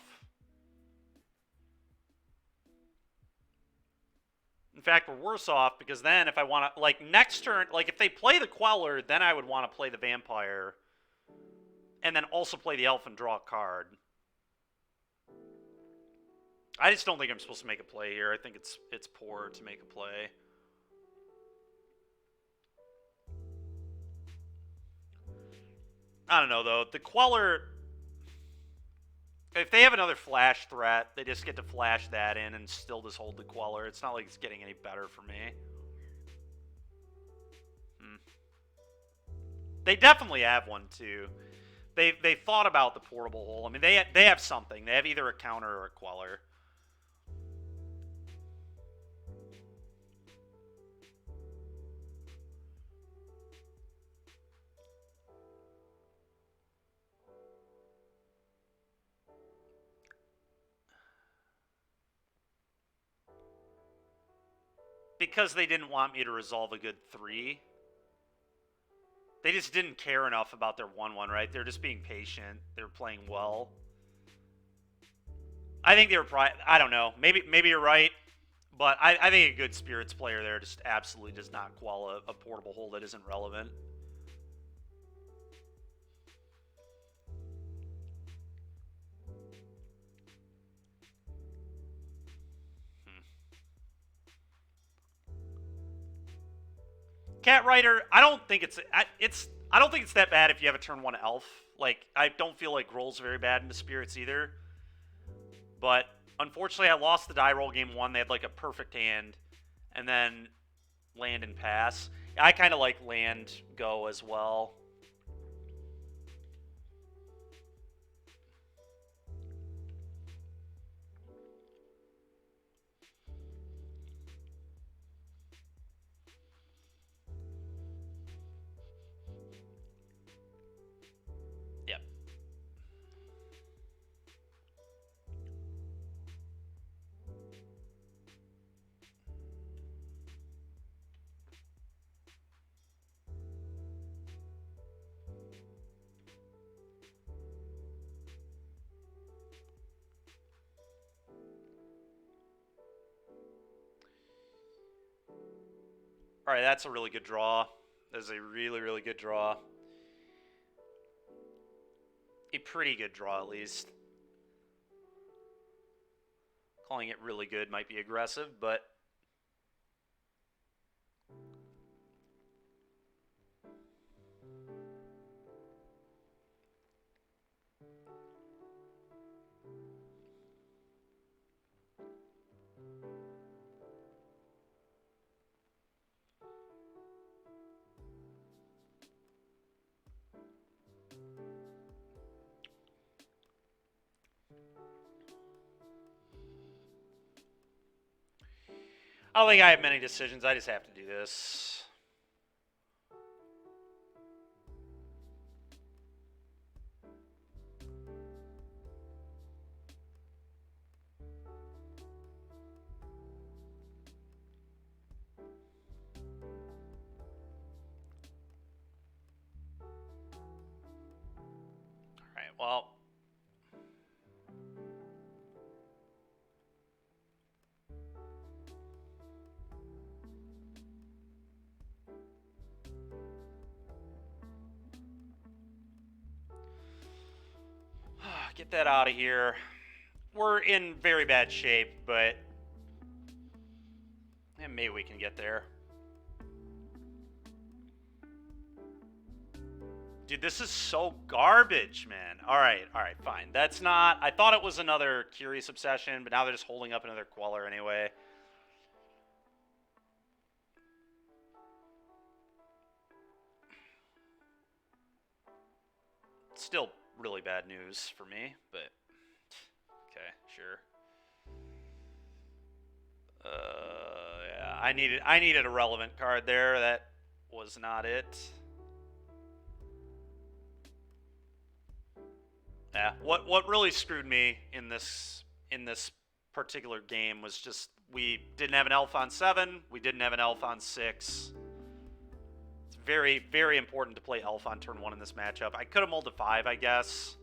[SPEAKER 1] In fact, we're worse off because then if I want to, like, next turn, like, if they play the Queller, then I would want to play the Vampire. And then also play the Elf and draw a card. I just don't think I'm supposed to make a play here. I think it's poor to make a play. I don't know, though. The Queller, if they have another flash threat, they just get to flash that in and still just hold the Queller. It's not like it's getting any better for me. They definitely have one, too. They thought about the portable hole. I mean, they have something. They have either a counter or a Queller. Because they didn't want me to resolve a good 3. They just didn't care enough about their 1-1, right? They're just being patient. They're playing well. I think they were probably... I don't know. Maybe you're right. But I think a good Spirits player there just absolutely does not qual a portable hole that isn't relevant. Cat Rider, I don't think it's that bad if you have a turn 1 Elf. Like, I don't feel like Grohl's very bad into Spirits either. But unfortunately, I lost the die roll game 1. They had like a perfect hand, and then land and pass. I kind of like land go as well. Yep. All right, that's a really good draw. That's a really, really good draw. A pretty good draw, at least. Calling it really good might be aggressive, but... I don't think I have many decisions. I just have to do this. All right, well... Get that out of here. we're in very bad shape, but maybe we can get there. Dude, this is so garbage, man. All right, fine. That's not... I thought it was another Curious Obsession, but now they're just holding up another Queller anyway. Still really bad news for me, but... Okay, sure. Yeah, I needed a relevant card there. That was not it. Yeah, what really screwed me in this particular game was just we didn't have an elf on 7, we didn't have an elf on 6. It's very, very important to play elf on turn 1 in this matchup. I could have mulled to 5, I guess.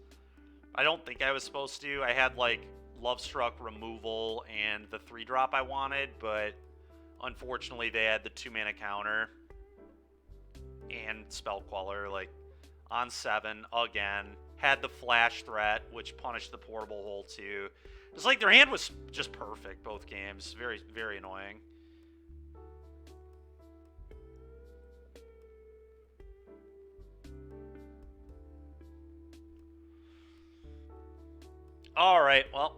[SPEAKER 1] I don't think I was supposed to. I had like Lovestruck removal and the 3-drop I wanted, but unfortunately they had the 2-mana counter and Spell Queller like on 7 again. Had the flash threat, which punished the portable hole too. It's like their hand was just perfect both games. Very, very annoying. All right, well,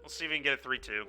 [SPEAKER 1] we'll see if we can get a 3-2.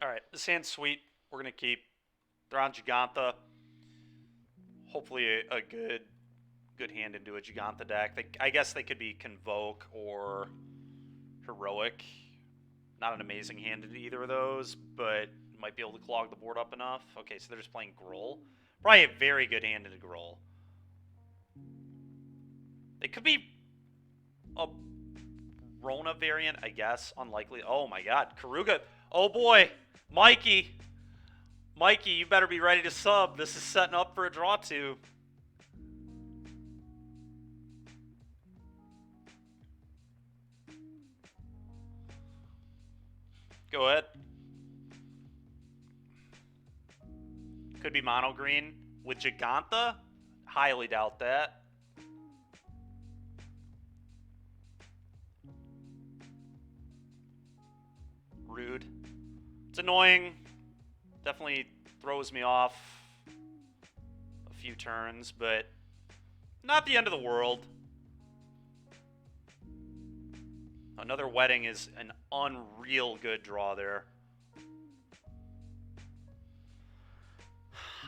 [SPEAKER 1] All right, this hand's sweet. We're going to keep. They're on Giganta. Hopefully a good hand into a Giganta deck. I guess they could be Convoke or Heroic. Not an amazing hand into either of those, but might be able to clog the board up enough. Okay, so they're just playing Gruul. Probably a very good hand into Gruul. They could be a Rona variant, I guess. Unlikely. Oh my god, Karuga. Oh boy, Mikey. Mikey, you better be ready to sub. This is setting up for a draw 2. Go ahead. Could be mono green with Giganta. Highly doubt that. Rude. It's annoying. Definitely throws me off a few turns, but not the end of the world. Another Wedding is an unreal good draw there.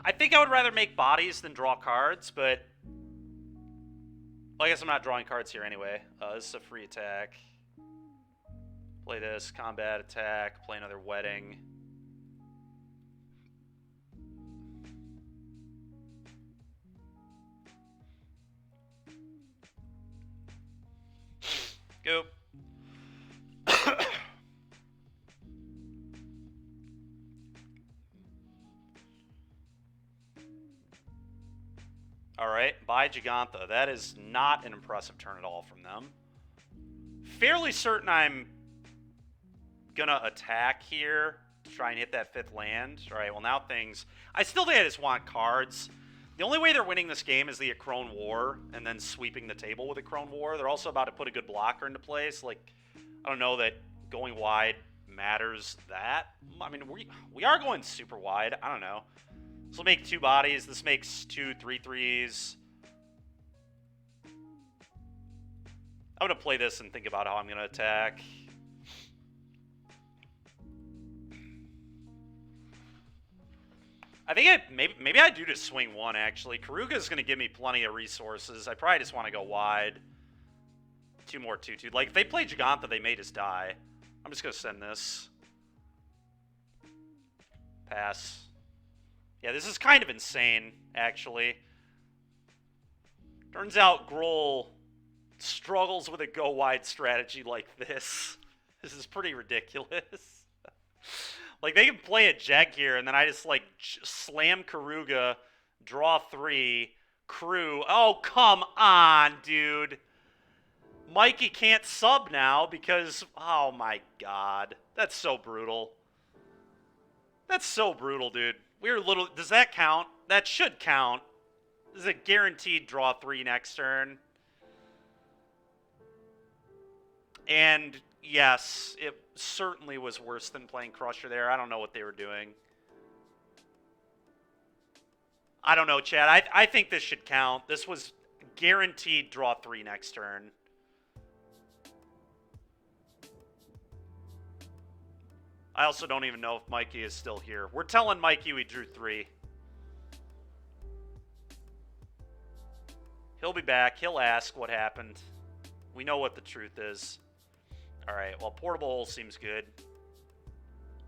[SPEAKER 1] I think I would rather make bodies than draw cards, but well, I guess I'm not drawing cards here anyway. This is a free attack. Play this, combat attack, play another Wedding. Go. Alright, bye Giganta. That is not an impressive turn at all from them. Fairly certain I'm gonna attack here to try and hit that 5th land. Alright, well now things... I still think I just want cards. The only way they're winning this game is the Crone War and then sweeping the table with a Crone War. They're also about to put a good blocker into place. Like, I don't know that going wide matters that. I mean, we are going super wide. I don't know. This will make 2 bodies. This makes 2 3/3s. I'm going to play this and think about how I'm going to attack. I think maybe I do just swing 1, actually. Karuga is going to give me plenty of resources. I probably just want to go wide. 2 more 2/2. Like, if they play Giganta, they may just die. I'm just going to send this. Pass. Yeah, this is kind of insane, actually. Turns out Gruul struggles with a go-wide strategy like this. This is pretty ridiculous. Like, they can play a Jeg here, and then I just, like, slam Karuga, draw 3, crew. Oh, come on, dude. Mikey can't sub now because, oh my god. That's so brutal. That's so brutal, dude. We're little, does that count? That should count. This is a guaranteed draw 3 next turn. And yes, it certainly was worse than playing Crusher there. I don't know what they were doing. I don't know, Chad. I think this should count. This was guaranteed draw 3 next turn. I also don't even know if Mikey is still here. We're telling Mikey we drew 3. He'll be back. He'll ask what happened. We know what the truth is. All right, well, Portable Hole seems good.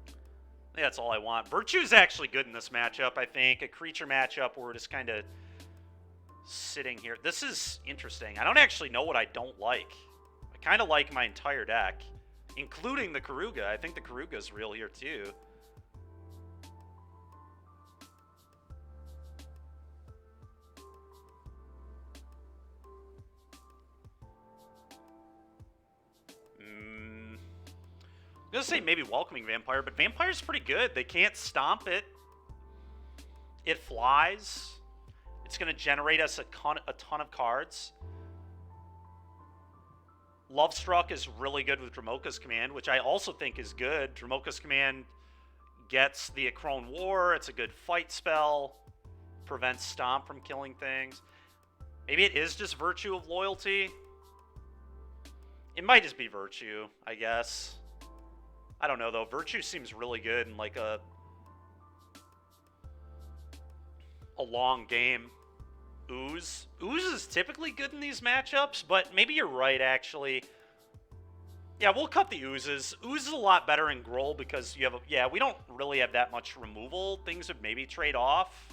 [SPEAKER 1] I think that's all I want. Virtue's actually good in this matchup, I think. A creature matchup where we're just kind of sitting here. This is interesting. I don't actually know what I don't like. I kind of like my entire deck, including the Karuga. I think the Karuga's real here, too. I'm going to say maybe Welcoming Vampire, but Vampire's pretty good. They can't stomp it. It flies. It's going to generate us a ton of cards. Lovestruck is really good with Dromoka's Command, which I also think is good. Dromoka's Command gets the Akrone War. It's a good fight spell. Prevents Stomp from killing things. Maybe it is just Virtue of Loyalty. It might just be Virtue, I guess. I don't know, though. Virtue seems really good in, like, a long game. Ooze. Ooze is typically good in these matchups, but maybe you're right, actually. Yeah, we'll cut the Oozes. Ooze is a lot better in Groll because you have yeah, we don't really have that much removal. Things would maybe trade off.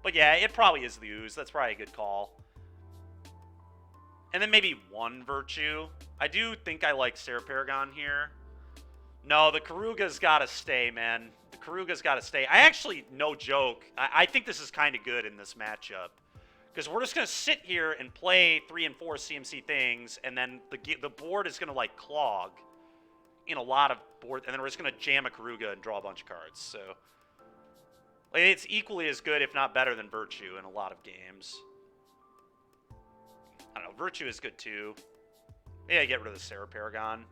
[SPEAKER 1] But yeah, it probably is the Ooze. That's probably a good call. And then maybe one Virtue. I do think I like Sarah Paragon here. No, the Karuga's got to stay, man. The Karuga's got to stay. I actually, no joke, I think this is kind of good in this matchup. Because we're just going to sit here and play 3 and 4 CMC things, and then the board is going to, like, clog in a lot of board, and then we're just going to jam a Karuga and draw a bunch of cards. So, like, it's equally as good, if not better, than Virtue in a lot of games. I don't know, Virtue is good, too. Maybe I get rid of the Sarah Paragon.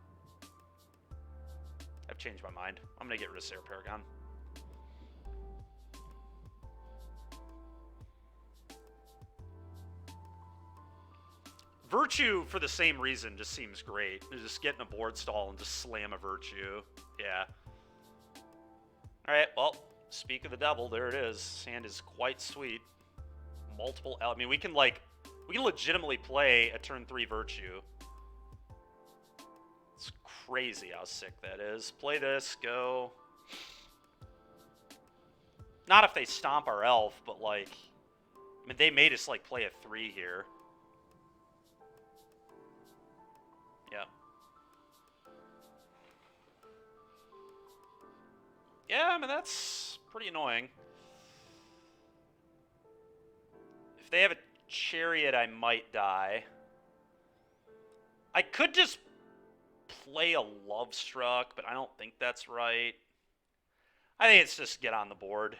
[SPEAKER 1] I've changed my mind. I'm going to get rid of Sarah Paragon. Virtue, for the same reason, just seems great. Just get in a board stall and just slam a Virtue. Yeah. Alright, well, speak of the devil, there it is. Hand is quite sweet. Multiple, I mean, we can legitimately play a turn 3 Virtue. It's crazy how sick that is. Play this, go. Not if they stomp our elf, but, like, I mean, they made us, like, play a 3 here. Yeah. Yeah, I mean, that's pretty annoying. If they have a Chariot, I might die. I could just play a Lovestruck, but I don't think that's right. I think it's just get on the board.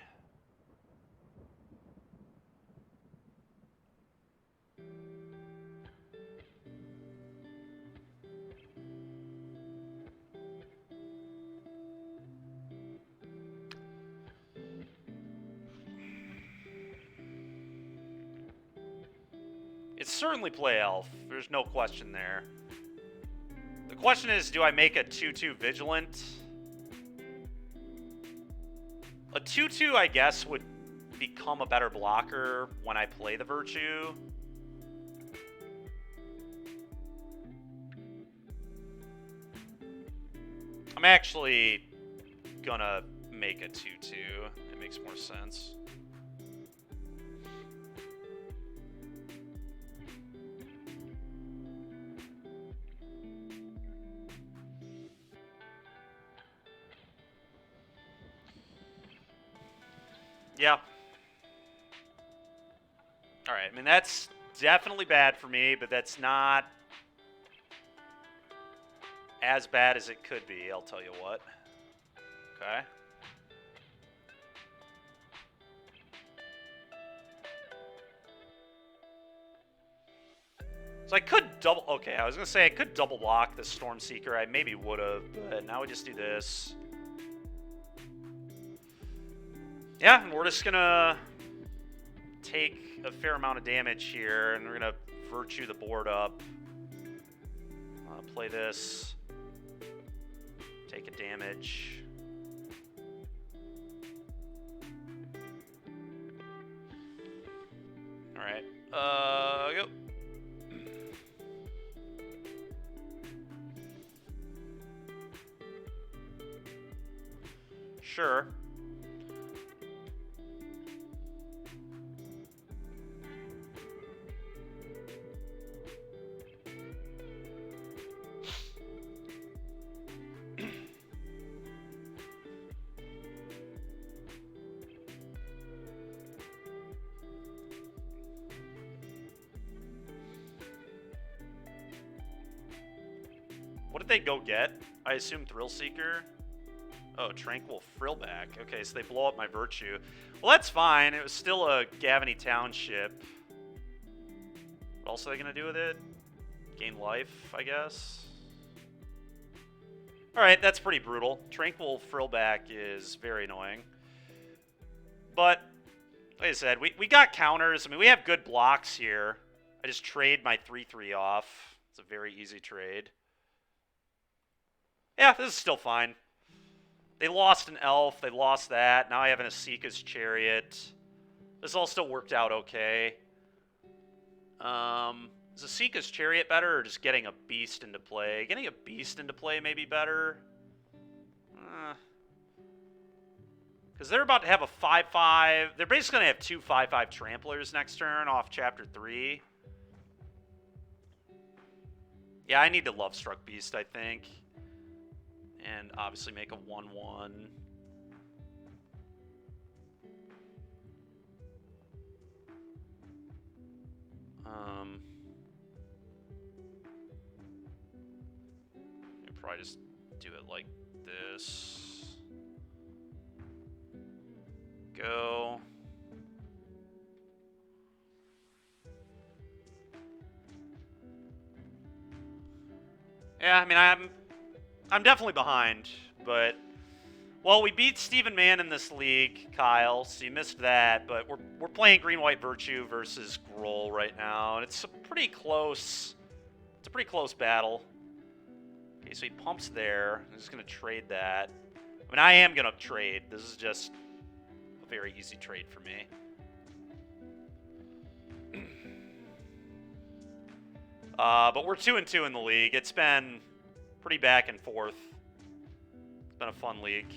[SPEAKER 1] It's certainly play elf. There's no question there. The question is, do I make a 2-2 Vigilant? A 2-2, I guess, would become a better blocker when I play the Virtue. I'm actually gonna make a 2-2. It makes more sense. Yeah. Alright, I mean, that's definitely bad for me, but that's not as bad as it could be, I'll tell you what. Okay. So I could double... Okay, I was going to say I could double block the Stormseeker. I maybe would have, but now we just do this. Yeah, and we're just going to take a fair amount of damage here, and we're going to Virtue the board up. Play this. Take a damage. Alright. Go. Sure. What did they go get? I assume Thrillseeker. Oh, Tranquil Frillback. Okay, so they blow up my Virtue. Well, that's fine. It was still a Gavany Township. What else are they going to do with it? Gain life, I guess. Alright, that's pretty brutal. Tranquil Frillback is very annoying. But, like I said, we got counters. I mean, we have good blocks here. I just trade my 3-3 off. It's a very easy trade. Yeah, this is still fine. They lost an elf. They lost that. Now I have an Asika's Chariot. This all still worked out okay. Is Asika's Chariot better or just getting a Beast into play? Getting a Beast into play may be better. Because they're about to have a 5-5. They're basically going to have two 5-5 Tramplers next turn off Chapter 3. Yeah, I need to Lovestruck Beast, I think. And obviously make a 1-1. Probably just do it like this. Go. Yeah, I mean, I'm definitely behind, but well, we beat Stephen Mann in this league, Kyle. So you missed that, but we're playing Green-White Virtue versus Gruul right now, and it's a pretty close. It's a pretty close battle. Okay, so he pumps there. I'm just gonna trade that. I mean, I am gonna trade. This is just a very easy trade for me. But we're 2-2 in the league. It's been pretty back and forth. It's been a fun league.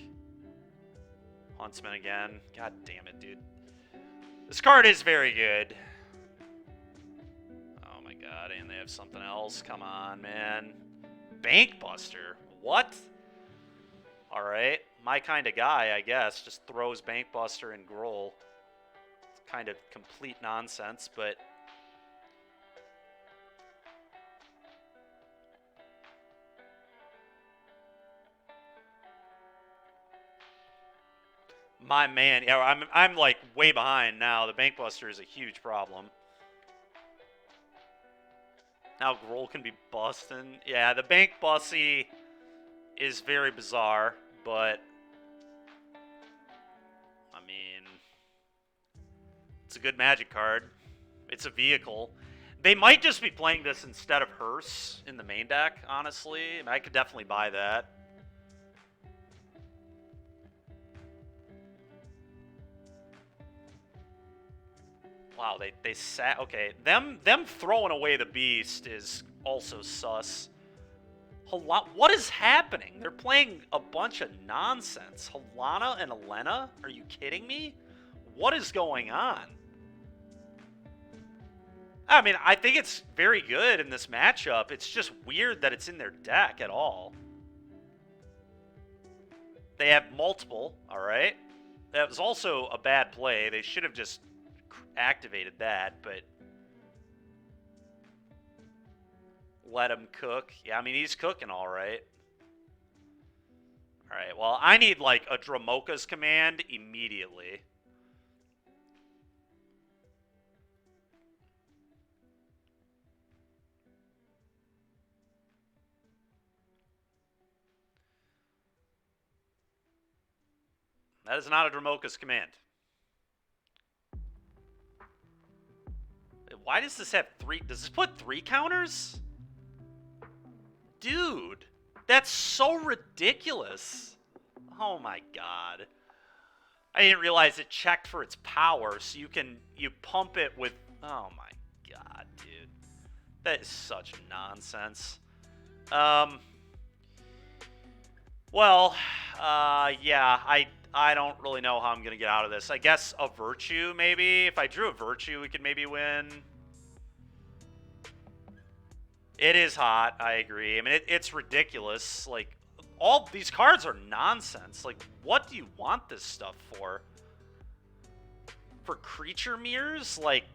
[SPEAKER 1] Huntsman again. God damn it, dude. This card is very good. Oh my god, and they have something else. Come on, man. Bankbuster. What? Alright. My kind of guy, I guess. Just throws Bankbuster and Gruul. It's kind of complete nonsense, but... My man, yeah, I'm like way behind now. The Bankbuster is a huge problem. Now Gruul can be busting. Yeah, the Bank Bussy is very bizarre, but I mean, it's a good Magic card. It's a vehicle. They might just be playing this instead of Hearse in the main deck, honestly. I mean, I could definitely buy that. Wow, they sat... Okay, them throwing away the Beast is also sus. What is happening? They're playing a bunch of nonsense. Halana and Elena? Are you kidding me? What is going on? I mean, I think it's very good in this matchup. It's just weird that it's in their deck at all. They have multiple, alright? That was also a bad play. They should have just activated that, but let him cook. Yeah, I mean, he's cooking all right. All right, well, I need, like, a Dromoka's command immediately. That is not a Dromoka's command. Why does this have 3? Does this put 3 counters? Dude, that's so ridiculous. Oh my god. I didn't realize it checked for its power, so you pump it with... Oh my god, dude. That is such nonsense. Well, yeah, I don't really know how I'm going to get out of this. I guess a Virtue, maybe? If I drew a Virtue, we could maybe win. It is hot, I agree. I mean, it's ridiculous. Like, all these cards are nonsense. Like, what do you want this stuff for? For creature mirrors? Like,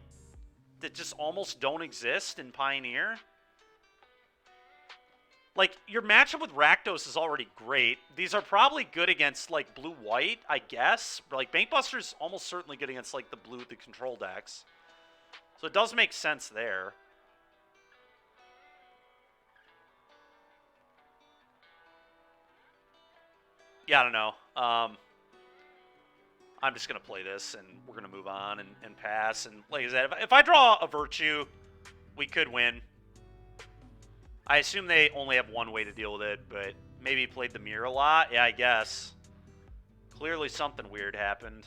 [SPEAKER 1] that just almost don't exist in Pioneer? Like, your matchup with Rakdos is already great. These are probably good against, like, blue-white, I guess. Like, Bankbuster's almost certainly good against, like, the control decks. So it does make sense there. Yeah, I don't know. I'm just going to play this, and we're going to move on and pass. And like I said, if I draw a Virtue, we could win. I assume they only have one way to deal with it, but maybe he played the mirror a lot. Yeah, I guess. Clearly something weird happened.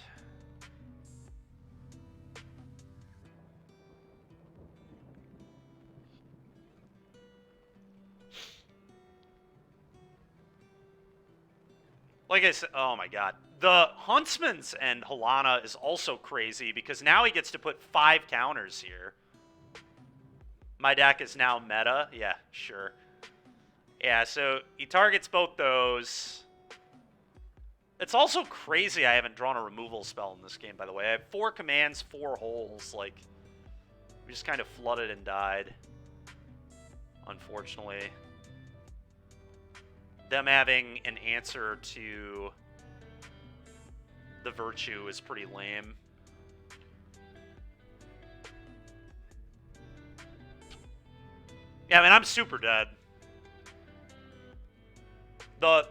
[SPEAKER 1] Like I said, oh my god. The Huntsman's and Halana is also crazy because now he gets to put 5 counters here. My deck is now meta. Yeah, sure. Yeah, so he targets both those. It's also crazy I haven't drawn a removal spell in this game, by the way. I have 4 commands, 4 holes. Like, we just kind of flooded and died. Unfortunately. Them having an answer to the Virtue is pretty lame. Yeah, I mean, I'm super dead.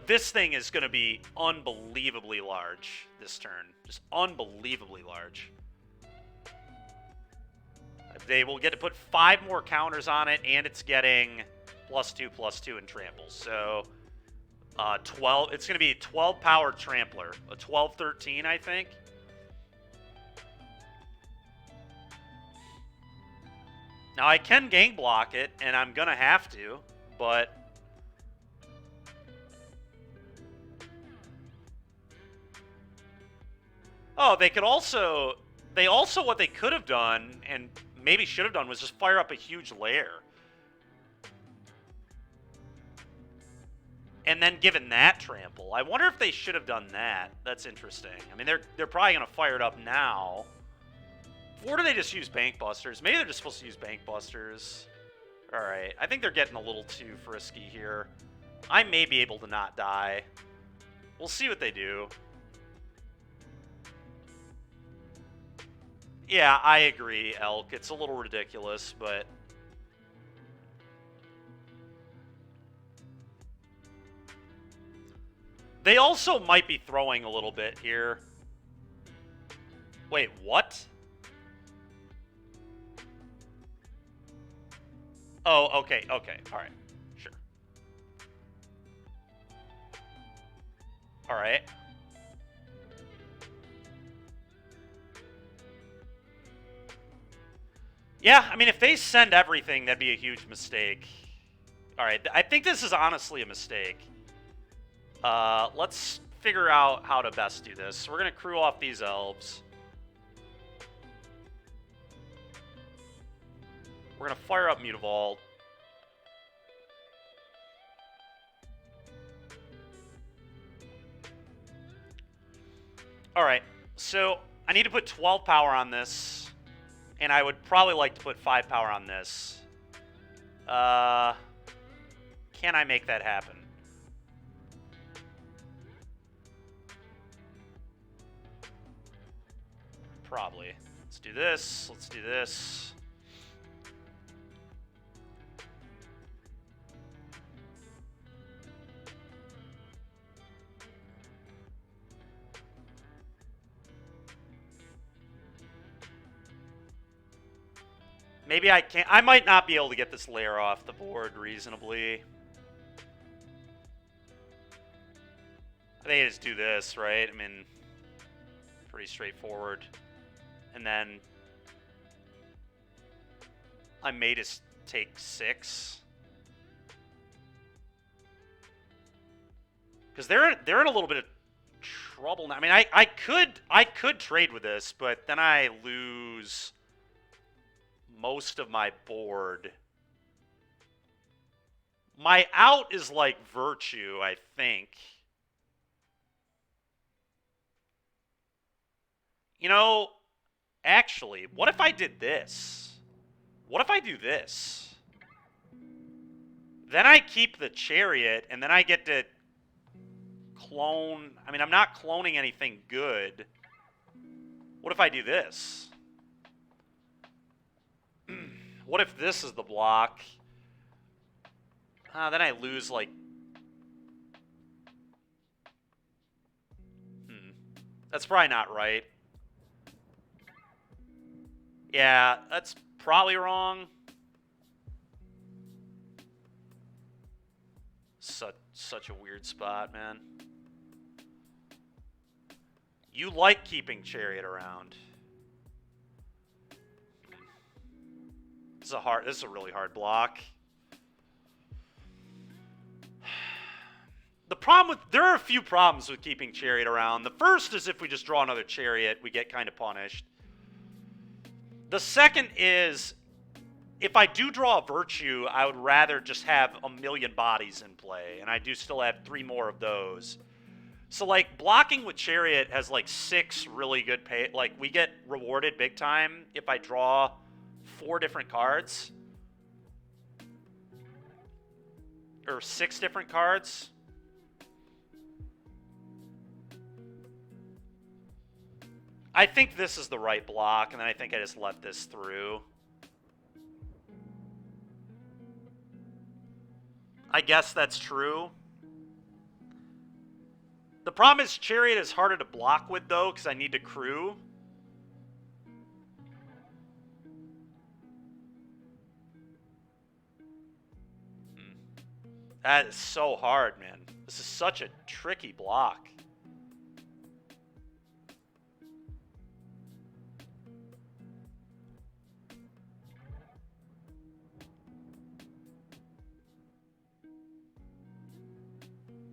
[SPEAKER 1] This thing is going to be unbelievably large this turn. Just unbelievably large. They will get to put 5 more counters on it, and it's getting +2/+2 in tramples. So 12. It's going to be a 12 power trampler. A 12/13, I think. Now, I can gang block it, and I'm going to have to, but... Oh, they could also... what they could have done, and maybe should have done, was just fire up a huge lair. And then given that trample. I wonder if they should have done that. That's interesting. I mean, they're probably going to fire it up now. Or do they just use Bankbusters? Maybe they're just supposed to use Bankbusters. Alright, I think they're getting a little too frisky here. I may be able to not die. We'll see what they do. Yeah, I agree, Elk. It's a little ridiculous, but... They also might be throwing a little bit here. Wait, what? Oh, okay, okay, alright. Sure. Alright. Yeah, I mean, if they send everything, that'd be a huge mistake. Alright, I think this is honestly a mistake. Let's figure out how to best do this. We're going to crew off these elves. We're going to fire up Mutavault. Alright, so I need to put 12 power on this, and I would probably like to put 5 power on this. Can I make that happen? Probably. Let's do this. Let's do this. Maybe I can't. I might not be able to get this layer off the board reasonably. I think I just do this, right? I mean, pretty straightforward. And then I may just take 6. Because they're in a little bit of trouble now. I mean, I could trade with this, but then I lose most of my board. My out is like Virtue, I think. You know, actually, what if I did this? What if I do this? Then I keep the Chariot, and then I get to clone. I mean, I'm not cloning anything good. What if I do this? What if this is the block? Then I lose, like... That's probably not right. Yeah, that's probably wrong. Such a weird spot, man. You like keeping Chariot around. This is a really hard block. There are a few problems with keeping Chariot around. The first is if we just draw another Chariot, we get kind of punished. The second is, if I do draw a Virtue, I would rather just have a million bodies in play, and I do still have 3 more of those. So, like, blocking with Chariot has, like, 6 really good pay. Like, we get rewarded big time if I draw 4 different cards. Or 6 different cards. I think this is the right block, and then I think I just let this through. I guess that's true. The problem is Chariot is harder to block with, though, because I need to crew. That is so hard, man. This is such a tricky block.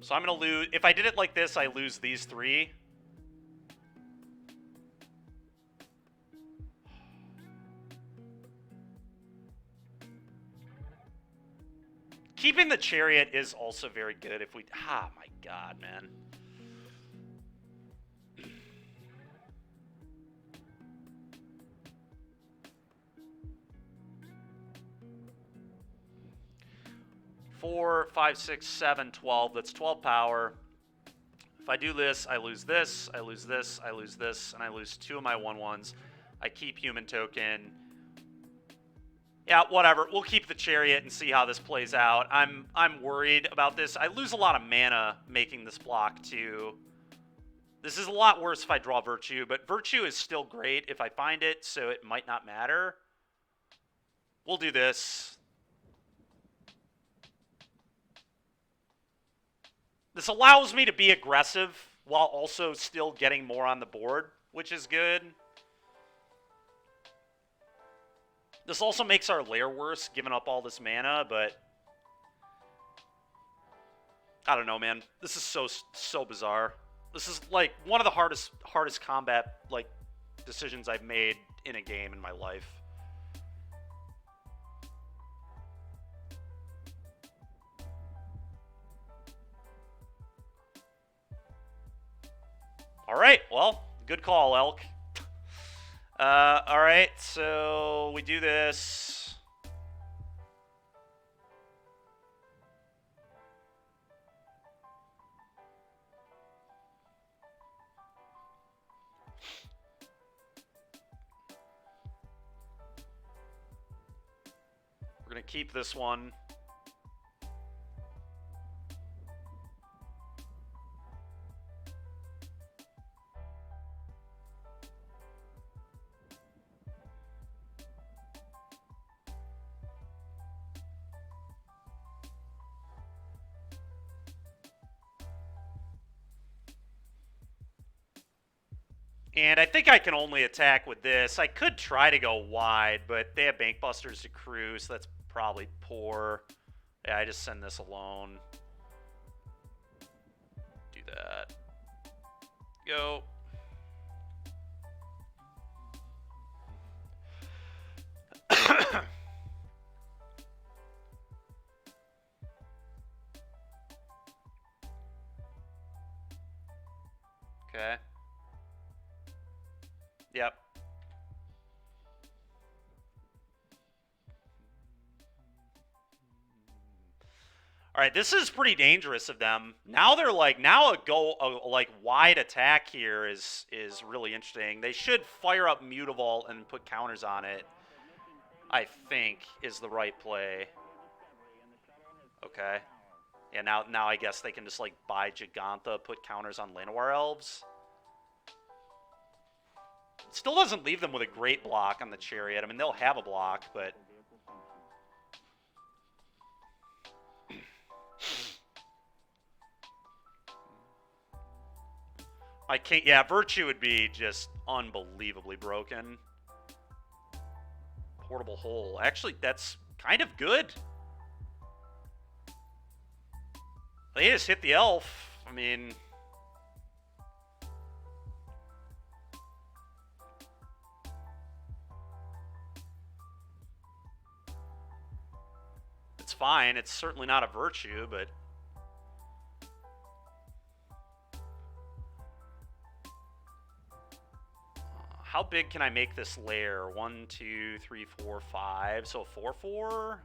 [SPEAKER 1] So I'm going to lose... If I did it like this, I lose these 3. Keeping the Chariot is also very good if we... Ah, my God, man. Four, 5, 6, 7, 12. That's 12 power. If I do this, I lose this, I lose this, I lose this, and I lose 2 of my 1/1s. I keep Human Token. Yeah, whatever. We'll keep the Chariot and see how this plays out. I'm worried about this. I lose a lot of mana making this block, too. This is a lot worse if I draw Virtue, but Virtue is still great if I find it, so it might not matter. We'll do this. This allows me to be aggressive while also still getting more on the board, which is good. This also makes our lair worse, giving up all this mana, but... I don't know, man. This is so bizarre. This is, like, one of the hardest combat, like, decisions I've made in a game in my life. All right, well, Good call, Elk. All right, so we do this. We're going to keep this one. And I think I can only attack with this. I could try to go wide, but they have Bankbusters to crew, so that's probably poor. Yeah, I just send this alone. Do that. Go. Okay. Yep. All right, this is pretty dangerous of them. Now they're like, now a like wide attack here is really interesting. They should fire up Mutavault and put counters on it. I think is the right play. Okay. Yeah, now I guess they can just like buy Giganta, put counters on Llanowar Elves. Still doesn't leave them with a great block on the Chariot. I mean, they'll have a block, but I can't. Yeah, Virtue would be just unbelievably broken. Portable Hole. Actually, that's kind of good. They just hit the elf. I mean, it's fine. It's certainly not a Virtue, but how big can I make this lair? 1, 2, 3, 4, 5. So 4/4.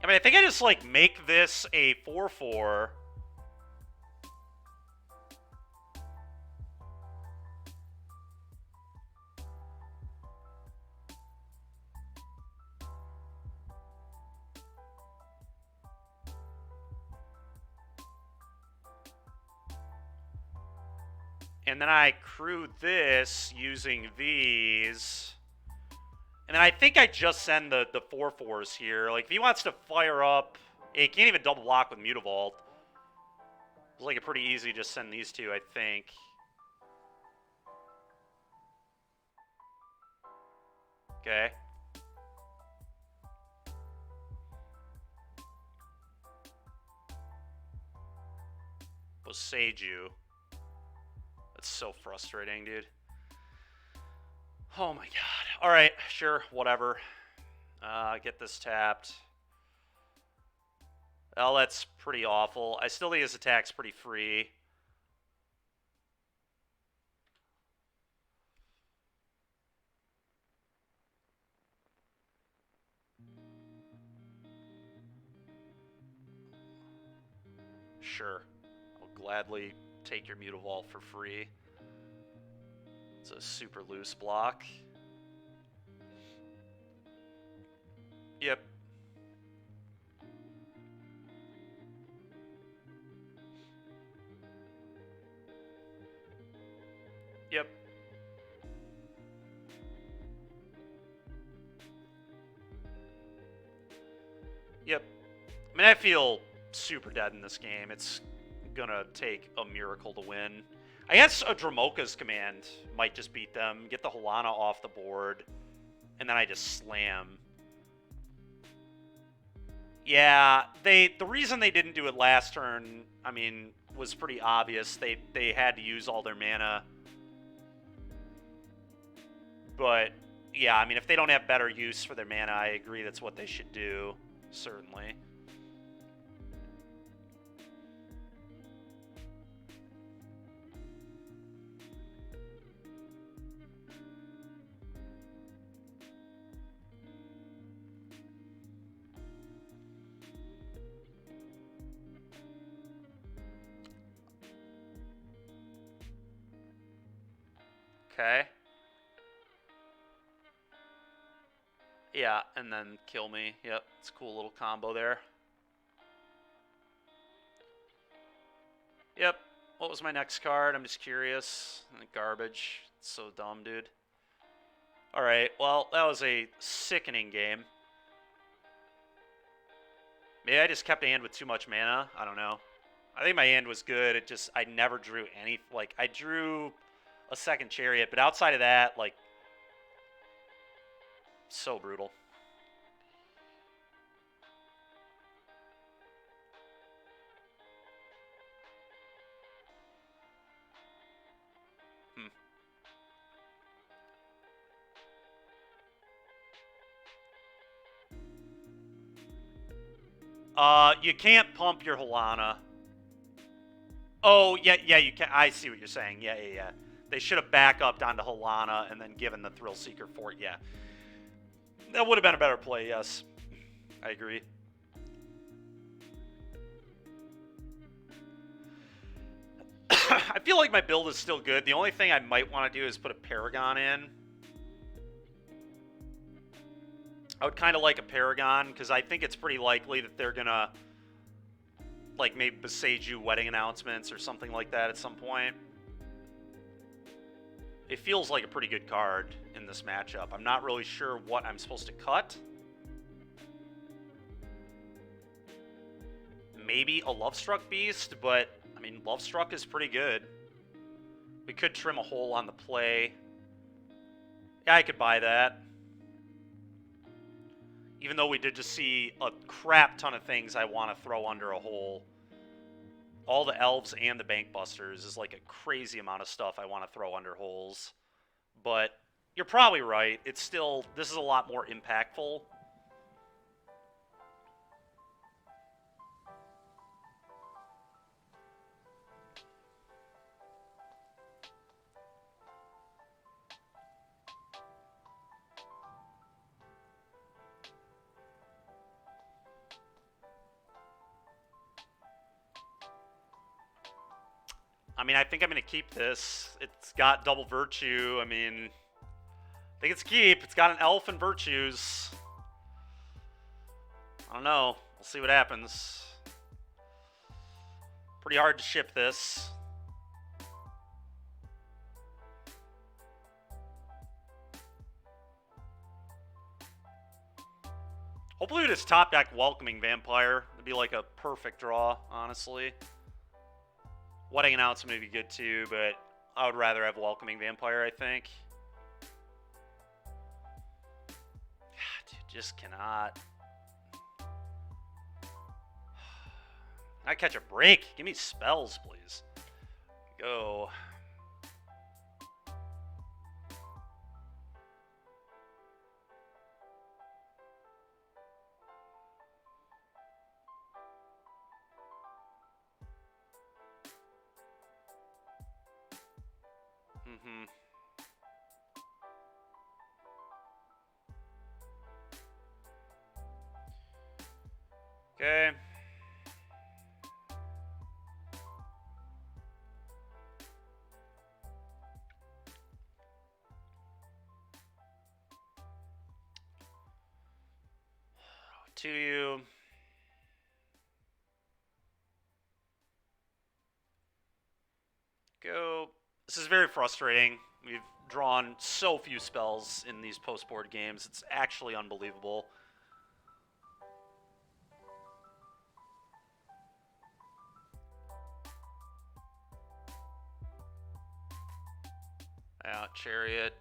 [SPEAKER 1] I mean, I think I just like make this a 4/4. And then I crew this using these. And then I think I just send the 4/4s here. Like, if he wants to fire up... He can't even double block with Mutavault. It's like a pretty easy just send these two, I think. Okay. Boseiju. That's so frustrating, dude. Oh my god. Alright, sure, whatever. Get this tapped. Well, that's pretty awful. I still think his attack's pretty free. Sure. I'll gladly take your Mutavault for free. It's a super loose block. Yep. Yep. Yep. I mean, I feel super dead in this game. It's gonna take a miracle to win. I guess a Dromoka's command might just beat them. Get the Halana off the board, and then I just slam. Yeah, the reason they didn't do it last turn, I mean, was pretty obvious. They had to use all their mana But, yeah, I mean, if they don't have better use for their mana, I agree that's what they should do, certainly. Okay. Yeah, and then kill me. Yep, it's a cool little combo there. Yep. What was my next card? I'm just curious. Garbage. It's so dumb, dude. Alright, well, that was a sickening game. Maybe I just kept a hand with too much mana. I don't know. I think my hand was good. It just, I never drew any, like, I drew a second Chariot, but outside of that, like, so brutal. You can't pump your Halana. Oh, yeah, you can. I see what you're saying. Yeah. They should have back upped onto Halana and then given the Thrill Seeker Fort. Yeah. That would have been a better play, yes. I agree. I feel like my build is still good. The only thing I might want to do is put a Paragon in. I would kind of like a Paragon, because I think it's pretty likely that they're going to, like, maybe Boseiju wedding announcements or something like that at some point. It feels like a pretty good card in this matchup. I'm not really sure what I'm supposed to cut. Maybe a Lovestruck Beast, but, I mean, Lovestruck is pretty good. We could trim a hole on the play. Yeah, I could buy that. Even though we did just see a crap ton of things I want to throw under a hole. All the Elves and the Bankbusters is like a crazy amount of stuff I want to throw under holes. But you're probably right. It's still, this is a lot more impactful. I mean, I think I'm going to keep this. It's got double Virtue. I mean, I think it's keep. It's got an Elf and Virtues. I don't know. We'll see what happens. Pretty hard to ship this. Hopefully we just top deck Welcoming Vampire. It'd be like a perfect draw, honestly. Wedding Announcement would be good too, but I would rather have Welcoming Vampire, I think. Dude, just cannot. I catch a break. Give me spells, please. Go. Okay. To you. Go. This is very frustrating. We've drawn so few spells in these post-board games. It's actually unbelievable. Chariot.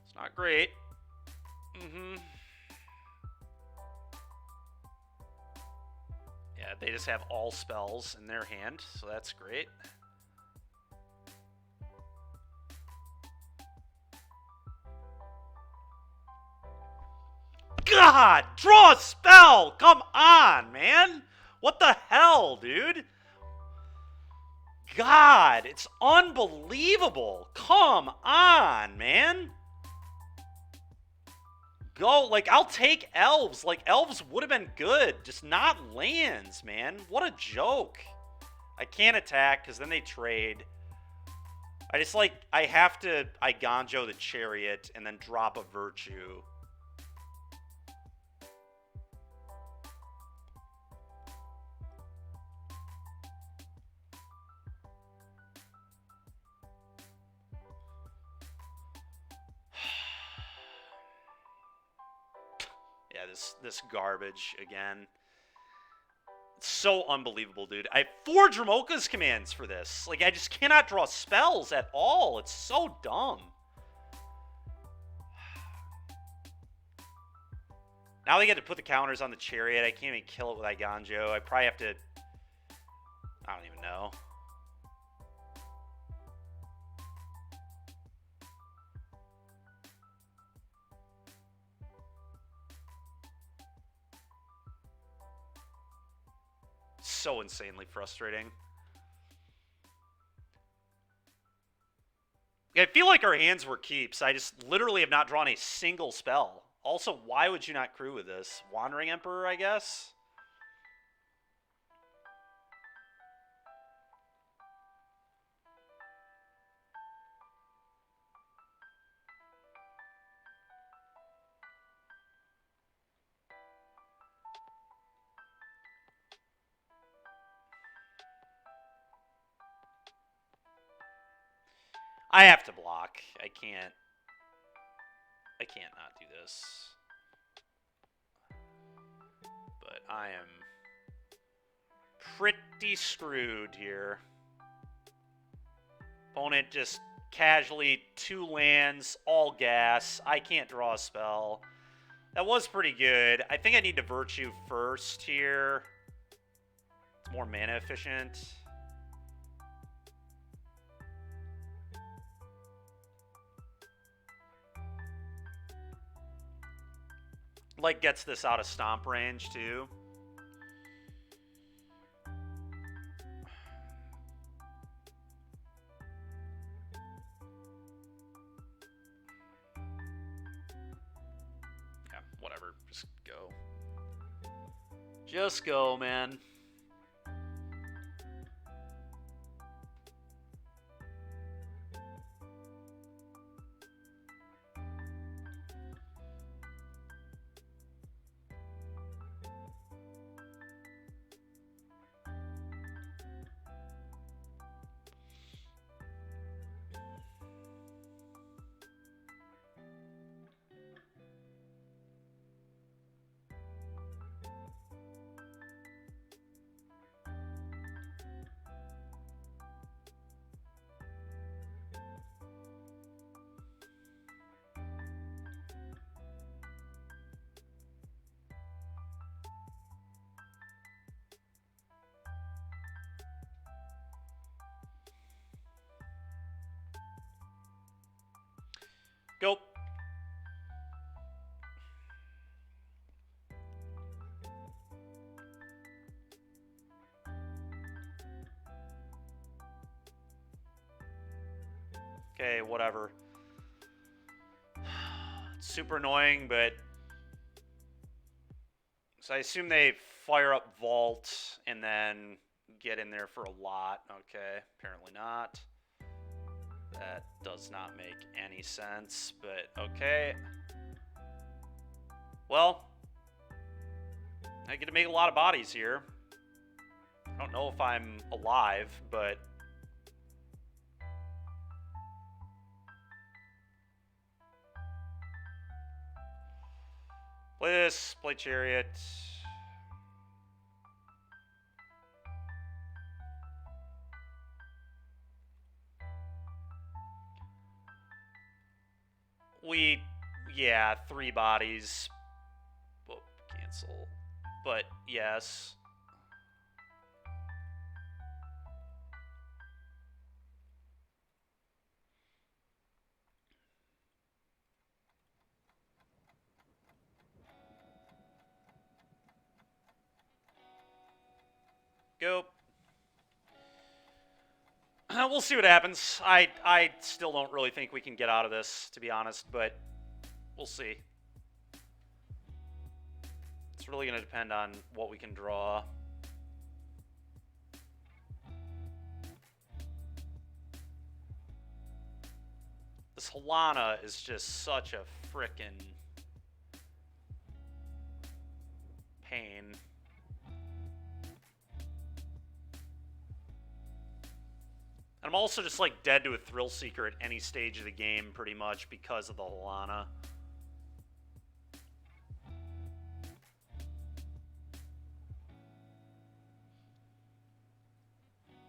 [SPEAKER 1] It's not great. Yeah, they just have all spells in their hand, so that's great. God! Draw a spell! Come on, man! What the hell, dude? God, it's unbelievable. Come on, man. Go, like, I'll take elves. Like, elves would have been good. Just not lands, man. What a joke. I can't attack because then they trade. I just, like, I have to Eiganjo the Chariot and then drop a Virtue. Yeah, this garbage again. It's so unbelievable, dude. I have 4 Dromoka's commands for this. Like, I just cannot draw spells at all. It's so dumb. Now they get to put the counters on the Chariot. I can't even kill it with Eiganjo. I probably have to... I don't even know. So insanely frustrating. I feel like our hands were keeps. I just literally have not drawn a single spell. Also, why would you not crew with this? Wandering Emperor, I guess? I have to block. I can't not do this. But I am pretty screwed here. Opponent just casually 2 lands, all gas. I can't draw a spell. That was pretty good. I think I need to Virtue first here. It's more mana efficient. Like, gets this out of stomp range, too. Yeah, whatever. Just go. Just go, man. Go. Okay, whatever. It's super annoying, but... So I assume they fire up Vault and then get in there for a lot. Okay, apparently not. That does not make any sense, but okay. Well, I get to make a lot of bodies here. I don't know if I'm alive, but... Play this, play Chariot. Yeah, 3 bodies. Oh, cancel. But, yes. go. We'll see what happens. I still don't really think we can get out of this, to be honest, but we'll see. It's really going to depend on what we can draw. This Halana is just such a frickin' pain. And I'm also just like dead to a Thrill Seeker at any stage of the game pretty much because of the Halana.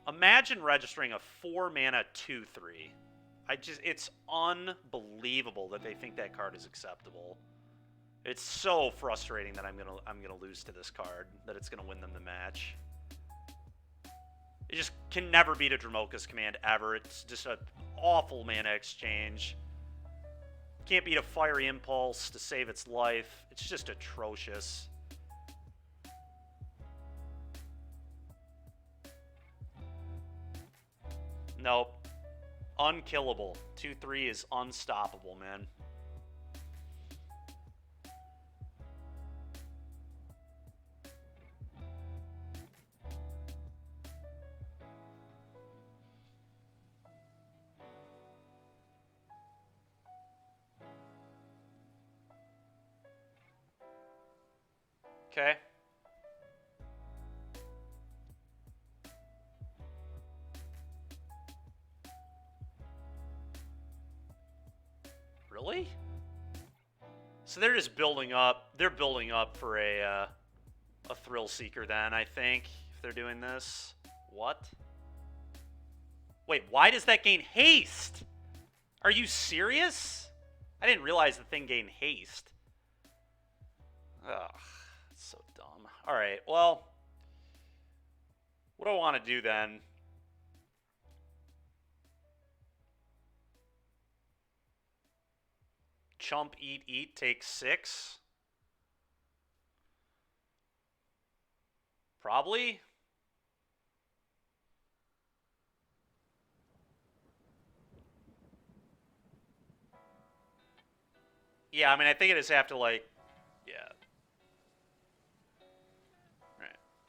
[SPEAKER 1] Imagine registering a 4-mana 2/3. It's unbelievable that they think that card is acceptable. It's so frustrating that I'm gonna lose to this card, that it's gonna win them the match. It just can never beat a Dromoka's Command ever. It's just an awful mana exchange. Can't beat a Fiery Impulse to save its life. It's just atrocious. Nope. Unkillable. 2/3 is unstoppable, man. Okay. Really? So they're just building up. They're building up for a Thrill Seeker then, I think, if they're doing this. What? Wait, why does that gain haste? Are you serious? I didn't realize the thing gained haste. Ugh, that's so dumb. All right, well, what do I want to do then? Chump, eat, take 6. Probably. Yeah, I mean, I think I just have to, like, yeah.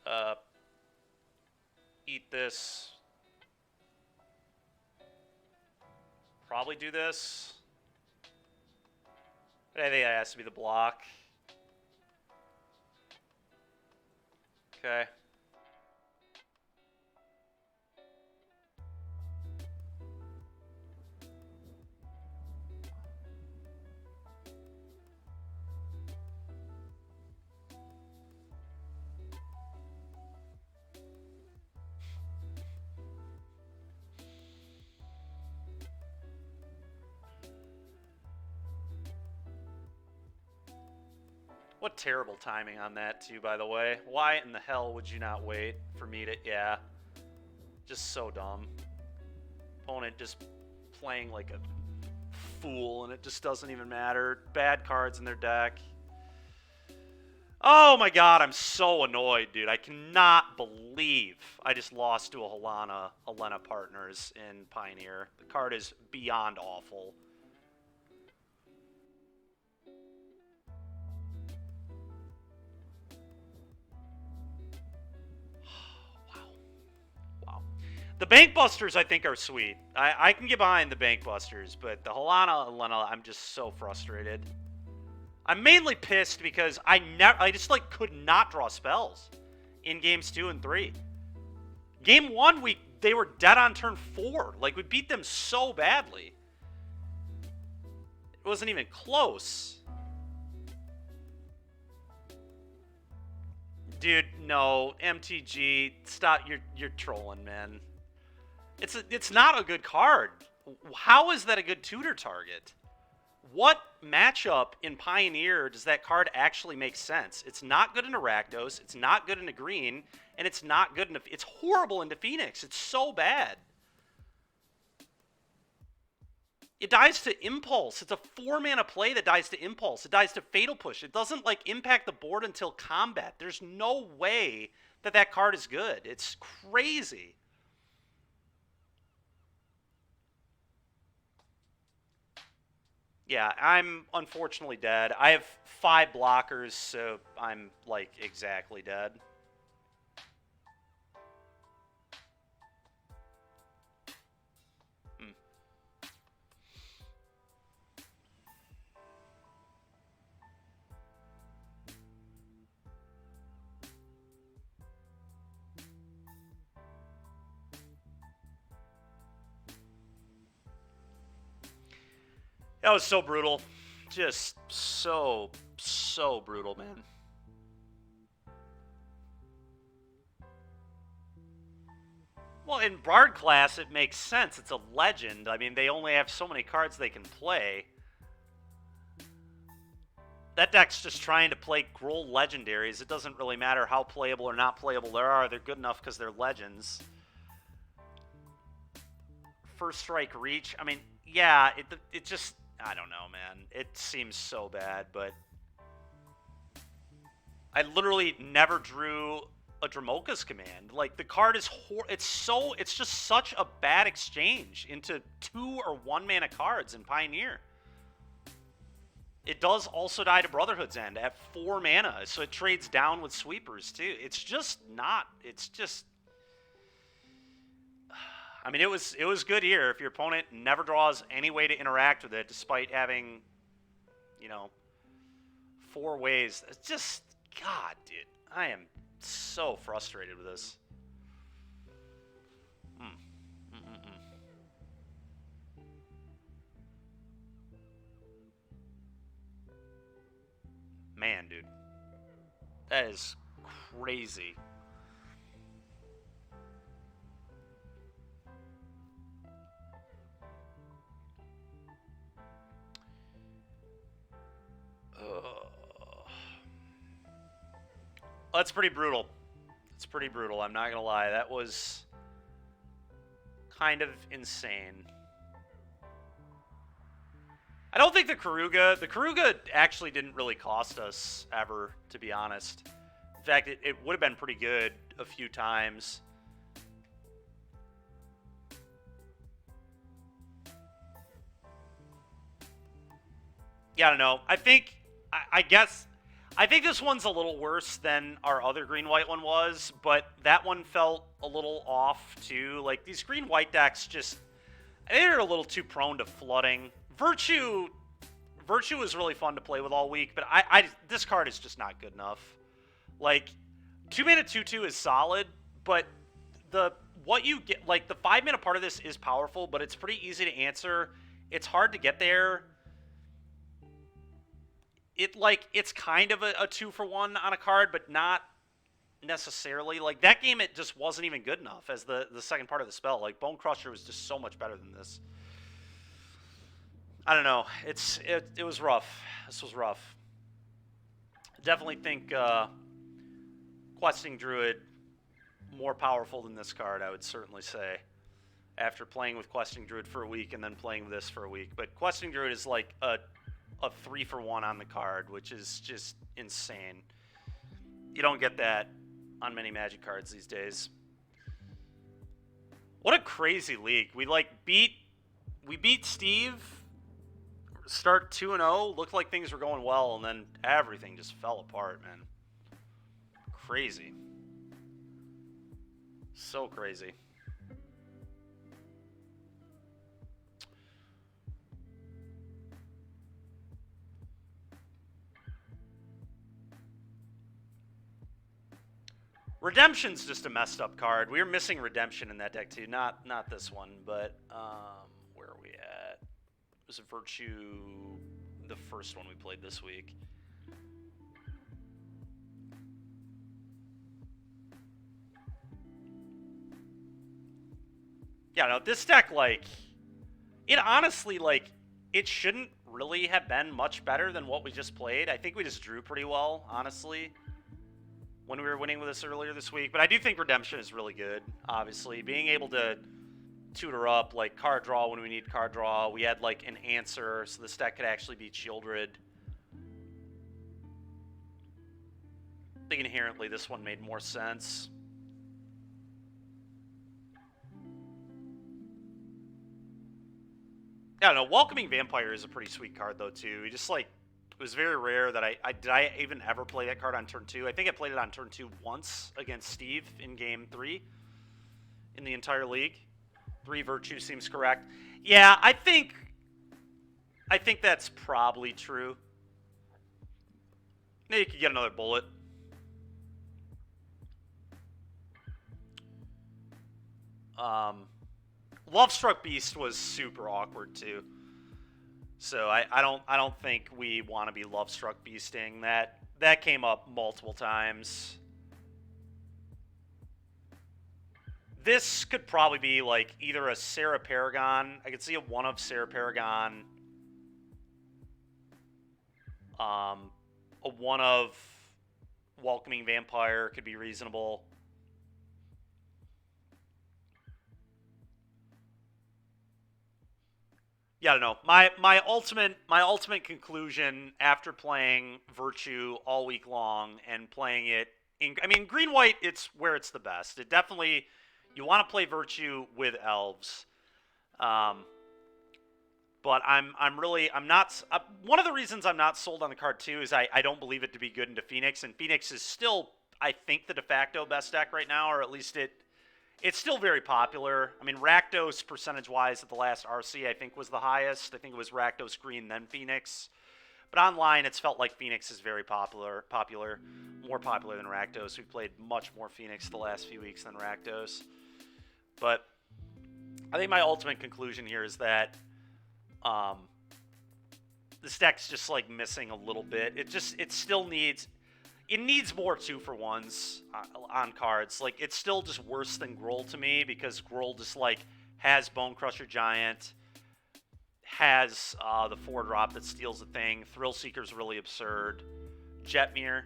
[SPEAKER 1] All right. Eat this. Probably do this. But I think that has to be the block. Okay. What terrible timing on that, too, by the way. Why in the hell would you not wait for me to... Yeah. Just so dumb. Opponent just playing like a fool, and it just doesn't even matter. Bad cards in their deck. Oh my god, I'm so annoyed, dude. I cannot believe I just lost to a Helena Partners in Pioneer. The card is beyond awful. The Bank Busters, I think, are sweet. I can get behind the Bank Busters, but the Helena, I'm just so frustrated. I'm mainly pissed because I just, like, could not draw spells in games 2 and 3. Game 1, they were dead on turn 4. Like, we beat them so badly. It wasn't even close. Dude, no. MTG, stop. You're trolling, man. It's not a good card. How is that a good tutor target? What matchup in Pioneer does that card actually make sense? It's not good into Rakdos, it's not good into Green, and it's not good into... It's horrible into Phoenix. It's so bad. It dies to Impulse. It's a 4-mana play that dies to Impulse. It dies to Fatal Push. It doesn't, like, impact the board until combat. There's no way that that card is good. It's crazy. Yeah, I'm unfortunately dead. I have 5 blockers, so I'm, like, exactly dead. Hmm. That was so brutal. Just so brutal, man. Well, in Bard class, it makes sense. It's a legend. I mean, they only have so many cards they can play. That deck's just trying to play Gruul legendaries. It doesn't really matter how playable or not playable they are. They're good enough because they're legends. First strike reach. I mean, yeah, it just, I don't know, man. It seems so bad, but I literally never drew a Dromoka's command. Like, the card is it's just such a bad exchange into 2 or 1 mana cards in Pioneer. It does also die to Brotherhood's End at 4 mana, so it trades down with sweepers too. It's just not. It's just. I mean, it was good here. If your opponent never draws any way to interact with it, despite having, 4 ways. It's just, God, dude, I am so frustrated with this. Man, dude, that is crazy. That's pretty brutal. It's pretty brutal. I'm not gonna lie. That was kind of insane. I don't think the Karuga actually didn't really cost us ever, to be honest. In fact, it would have been pretty good a few times. Yeah, I don't know. I guess this one's a little worse than our other green-white one was, but that one felt a little off, too. Like, these green-white decks just, they're a little too prone to flooding. Virtue is really fun to play with all week, but this card is just not good enough. Like, 2-mana 2/2 is solid, but what you get, like, the 5-mana part of this is powerful, but it's pretty easy to answer. It's hard to get there. It's kind of a 2-for-1 on a card, but not necessarily. Like, that game, it just wasn't even good enough as the second part of the spell. Like, Bone Crusher was just so much better than this. I don't know. It was rough. This was rough. Definitely think Questing Druid more powerful than this card, I would certainly say. After playing with Questing Druid for a week and then playing with this for a week. But Questing Druid is like a 3-for-1 on the card, which is just insane. You don't get that on many Magic cards these days. What a crazy league. We beat Steve, start 2-0, looked like things were going well, and then everything just fell apart, man. Crazy. So crazy. Redemption's just a messed up card. We were missing Redemption in that deck too. Not this one, but where are we at? It was Virtue, the first one we played this week. Yeah, no, this deck, like, it honestly, like, it shouldn't really have been much better than what we just played. I think we just drew pretty well, honestly, when we were winning with this earlier this week. But I do think Redemption is really good, obviously. Being able to tutor up, like, card draw when we need card draw. We had, like, an answer, so this deck could actually beat Shieldred. I think inherently this one made more sense. I don't know. Welcoming Vampire is a pretty sweet card, though, too. He just, like, it was very rare that did I even ever play that card on turn 2? I think I played it on turn 2 once against Steve in game 3 in the entire league. 3 Virtue seems correct. Yeah, I think that's probably true. Maybe you could get another bullet. Lovestruck Beast was super awkward too. So I don't think we want to be Lovestruck Beasting. That came up multiple times. This could probably be like either a Sarah Paragon. I could see a one of Sarah Paragon. A one of Welcoming Vampire could be reasonable. Yeah, I don't know. My ultimate conclusion after playing Virtue all week long and playing it I mean, green white, it's where it's the best. It definitely, you want to play Virtue with elves. But I'm not. One of the reasons I'm not sold on the card too is I don't believe it to be good into Phoenix, and Phoenix is still, I think, the de facto best deck right now, or at least it's still very popular. I mean, Rakdos percentage-wise at the last RC I think was the highest. I think it was Rakdos Green then Phoenix. But online, it's felt like Phoenix is very popular, more popular than Rakdos. We've played much more Phoenix the last few weeks than Rakdos. But I think my ultimate conclusion here is that this deck's just like missing a little bit. It still needs more 2-for-1s on cards. Like, it's still just worse than Gruul to me, because Gruul just like has Bonecrusher Giant, has the 4-drop that steals the thing. Thrillseeker's really absurd. Jetmir.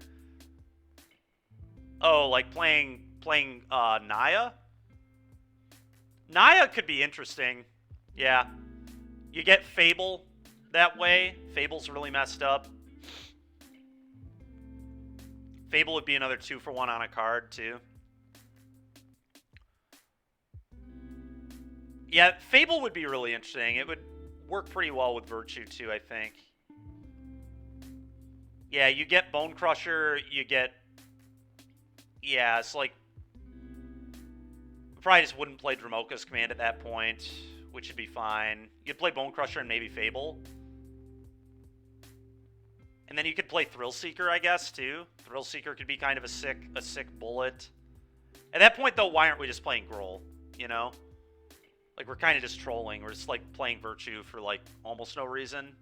[SPEAKER 1] Oh, like playing Naya? Naya could be interesting. Yeah. You get Fable that way. Fable's really messed up. Fable would be another 2-for-1 on a card, too. Yeah, Fable would be really interesting. It would work pretty well with Virtue, too, I think. Yeah, you get Bonecrusher, you get... Yeah, it's like... Probably just wouldn't play Dromoka's Command at that point, which would be fine. You'd play Bonecrusher and maybe Fable. And then you could play Thrillseeker, I guess, too. Thrillseeker could be kind of a sick bullet. At that point, though, why aren't we just playing Gruul, you know? Like, we're kind of just trolling. We're just, like, playing Virtue for, like, almost no reason.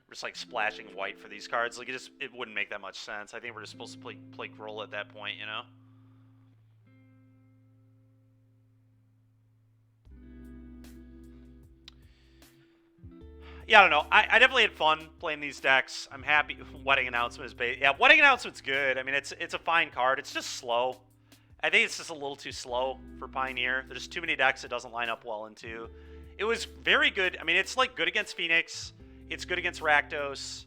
[SPEAKER 1] We're just, like, splashing white for these cards. Like, it wouldn't make that much sense. I think we're just supposed to play Gruul at that point, you know? Yeah, I don't know. I definitely had fun playing these decks. I'm happy. Wedding Announcement is bait. Yeah, Wedding Announcement's good. I mean, it's a fine card. It's just slow. I think it's just a little too slow for Pioneer. There's too many decks it doesn't line up well into. It was very good. I mean, it's like good against Phoenix. It's good against Rakdos.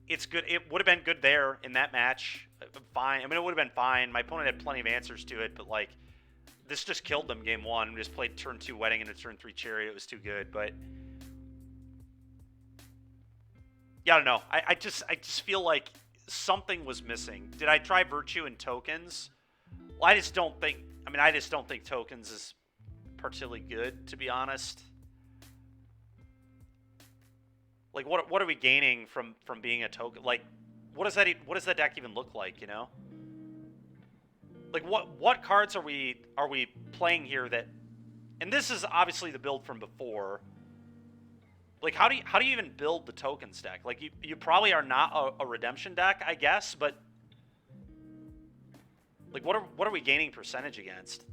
[SPEAKER 1] It's good. It would have been good there in that match. Fine. I mean, it would have been fine. My opponent had plenty of answers to it, but like, this just killed them game 1. We just played turn 2 Wedding and a turn 3 Chariot. It was too good, but... Yeah, I don't know. I just feel like something was missing. Did I try Virtue and tokens? Well, I just don't think tokens is particularly good, to be honest. Like, what are we gaining from being a token? Like, what does that deck even look like, you know? Like, what cards are we playing here that... And this is obviously the build from before. Like, how do you even build the tokens deck? Like, you probably are not a redemption deck, I guess, but like, what are we gaining percentage against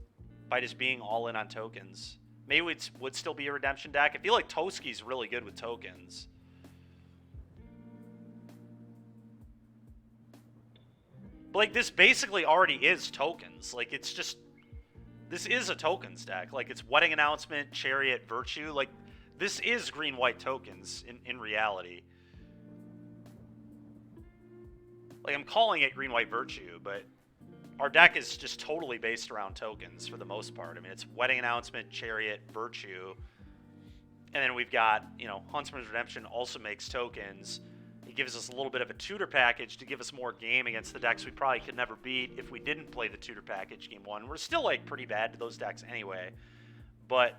[SPEAKER 1] by just being all in on tokens? Maybe it would still be a redemption deck. I feel like Toski's really good with tokens. But like, this basically already is tokens. Like, it's just, this is a tokens deck. Like, it's Wedding Announcement, Chariot, Virtue. Like, this is green-white tokens in reality. Like, I'm calling it green-white Virtue, but our deck is just totally based around tokens for the most part. I mean, it's Wedding Announcement, Chariot, Virtue, and then we've got, you know, Huntsman's Redemption also makes tokens. It gives us a little bit of a tutor package to give us more game against the decks we probably could never beat if we didn't play the tutor package game one. We're still, like, pretty bad to those decks anyway. But,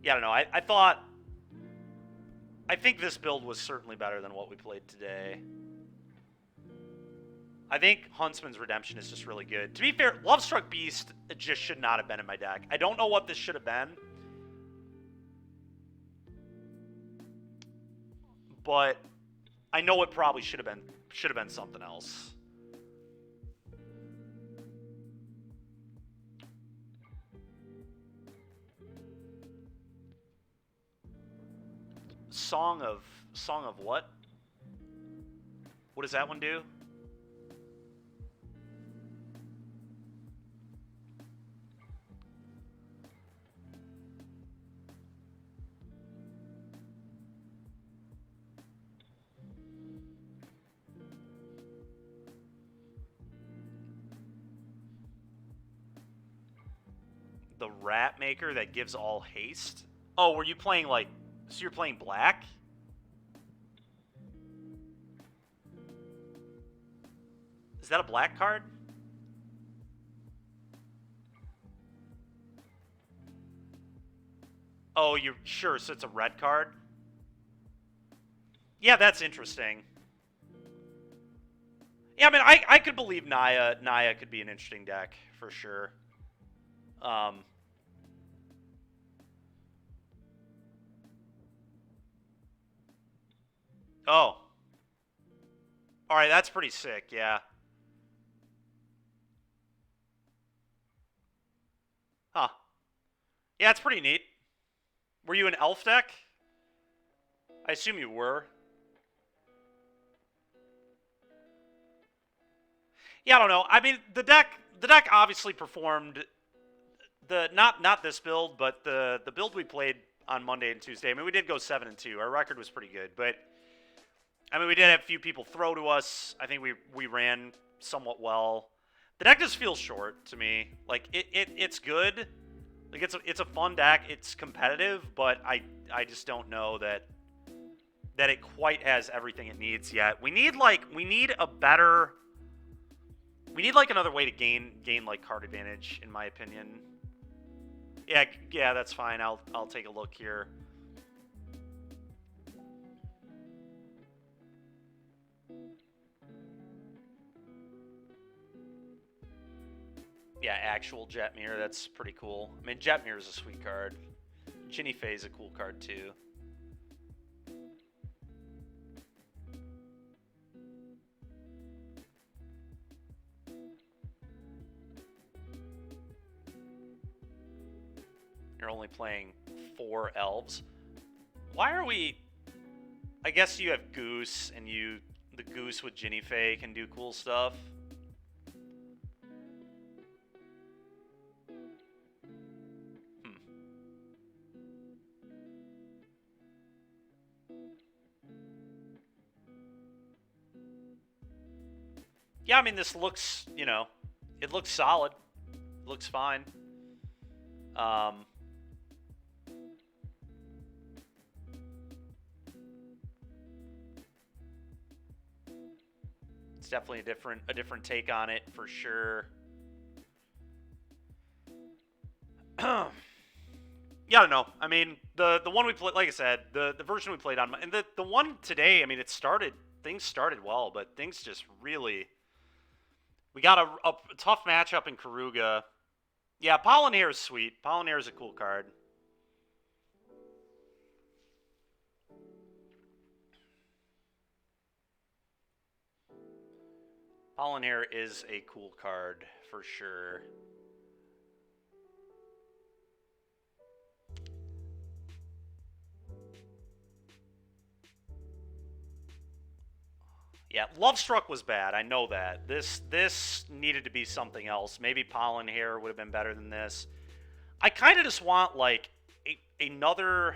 [SPEAKER 1] yeah, I don't know. I think this build was certainly better than what we played today. I think Huntsman's Redemption is just really good. To be fair, Lovestruck Beast just should not have been in my deck. I don't know what this should have been. But I know it probably should have been something else. Song of what? What does that one do? The Rat Maker that gives all haste? Oh, were you playing like... So you're playing black? Is that a black card? Oh, you're sure, so it's a red card? Yeah, that's interesting. Yeah, I mean, I could believe Naya could be an interesting deck, for sure. Oh. Alright, that's pretty sick, yeah. Huh. Yeah, it's pretty neat. Were you an elf deck? I assume you were. Yeah, I don't know. I mean, the deck obviously performed not this build, but the build we played on Monday and Tuesday. I mean, we did go 7-2. Our record was pretty good, but I mean, we did have a few people throw to us. I think we ran somewhat well. The deck just feels short to me. Like it's good. Like it's a fun deck. It's competitive, but I just don't know that it quite has everything it needs yet. We need a better. We need like another way to gain like card advantage, in my opinion. Yeah, that's fine. I'll take a look here. Yeah, actual Jetmir, that's pretty cool. I mean, Jetmir is a sweet card. Ginny Fey is a cool card too. You're only playing 4 elves. Why are we... I guess you have Goose, and the Goose with Ginny Fey can do cool stuff. Yeah, I mean, this looks, you know, it looks solid. It looks fine. It's definitely a different take on it for sure. Yeah, I don't know. I mean, the one we played, like I said, the version we played on, and the one today, I mean, things started well, but things just really... We got a tough matchup in Karuga. Yeah, Pollinaire is sweet. Pollinaire is a cool card. Pollinaire is a cool card, for sure. Yeah, Lovestruck was bad. I know that. This needed to be something else. Maybe Pollenhair would have been better than this. I kind of just want, like, another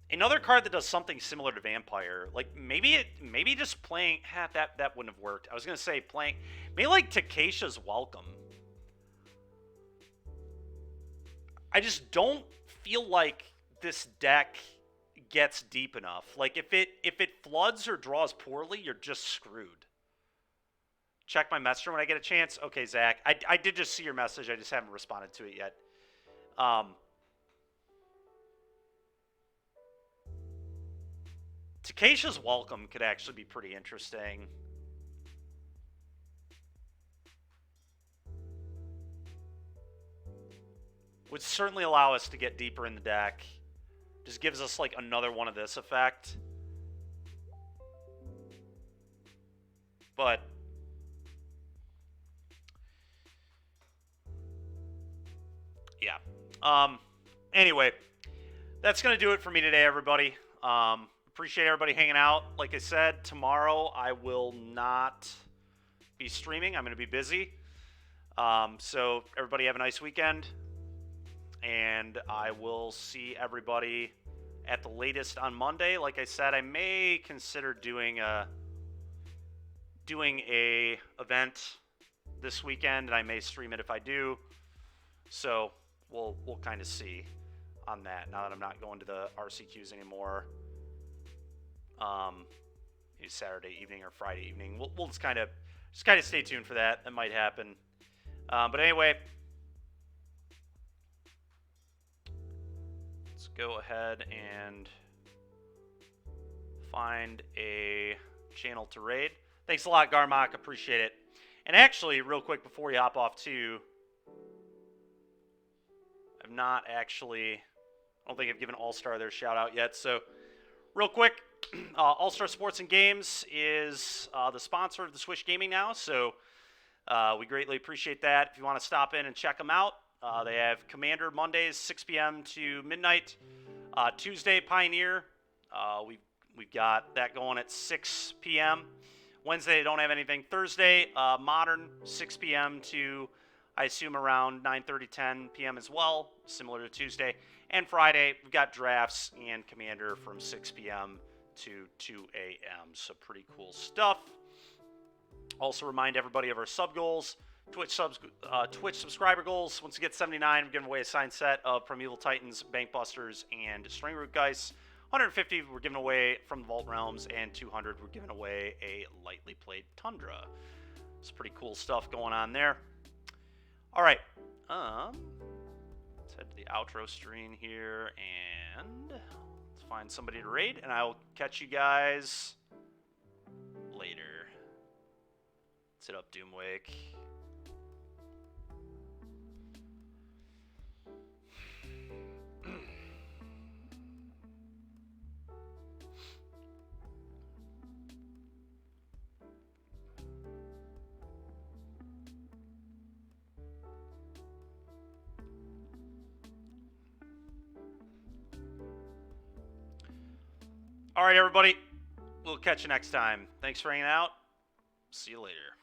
[SPEAKER 1] Another card that does something similar to Vampire, like maybe just playing that wouldn't have worked. I was gonna say playing maybe like Takesha's Welcome. I just don't feel like this deck gets deep enough. Like if it floods or draws poorly, you're just screwed. Check my messenger when I get a chance. Okay, Zach, I did just see your message. I just haven't responded to it yet. Takesha's Welcome could actually be pretty interesting. Would certainly allow us to get deeper in the deck. Just gives us like another one of this effect. But yeah. Anyway, that's going to do it for me today, everybody. Appreciate everybody hanging out. Like I said, tomorrow I will not be streaming. I'm going to be busy. So everybody have a nice weekend. And I will see everybody at the latest on Monday. Like I said, I may consider doing a event this weekend, and I may stream it if I do. So we'll kind of see on that. Now that I'm not going to the RCQs anymore, Saturday evening or Friday evening, we'll just kind of stay tuned for that. That might happen. But anyway, let's go ahead and find a channel to raid. Thanks a lot, Garmok. Appreciate it. And actually, real quick before we hop off too, I've not actually, I don't think I've given All-Star their shout out yet. So real quick, All-Star Sports and Games is the sponsor of the Switch Gaming now. So we greatly appreciate that. If you want to stop in and check them out, they have Commander Mondays, 6 p.m. to midnight. Tuesday, Pioneer. We've got that going at 6 p.m. Wednesday, they don't have anything. Thursday, Modern, 6 p.m. to, I assume, around 9:30, 10 p.m. as well, similar to Tuesday. And Friday, we've got Drafts and Commander from 6 p.m. to 2 a.m. So pretty cool stuff. Also remind everybody of our sub goals. Twitch subscriber goals. Once you get 79, we're giving away a signed set of Primeval Titans, Bankbusters, and Stringroot Geist. 150 we're giving away from the Vault Realms, and 200 we're giving away a lightly played Tundra. It's pretty cool stuff going on there. All right, let's head to the outro screen here, and let's find somebody to raid, and I'll catch you guys later. Let's hit up Doomwake. All right, everybody. We'll catch you next time. Thanks for hanging out. See you later.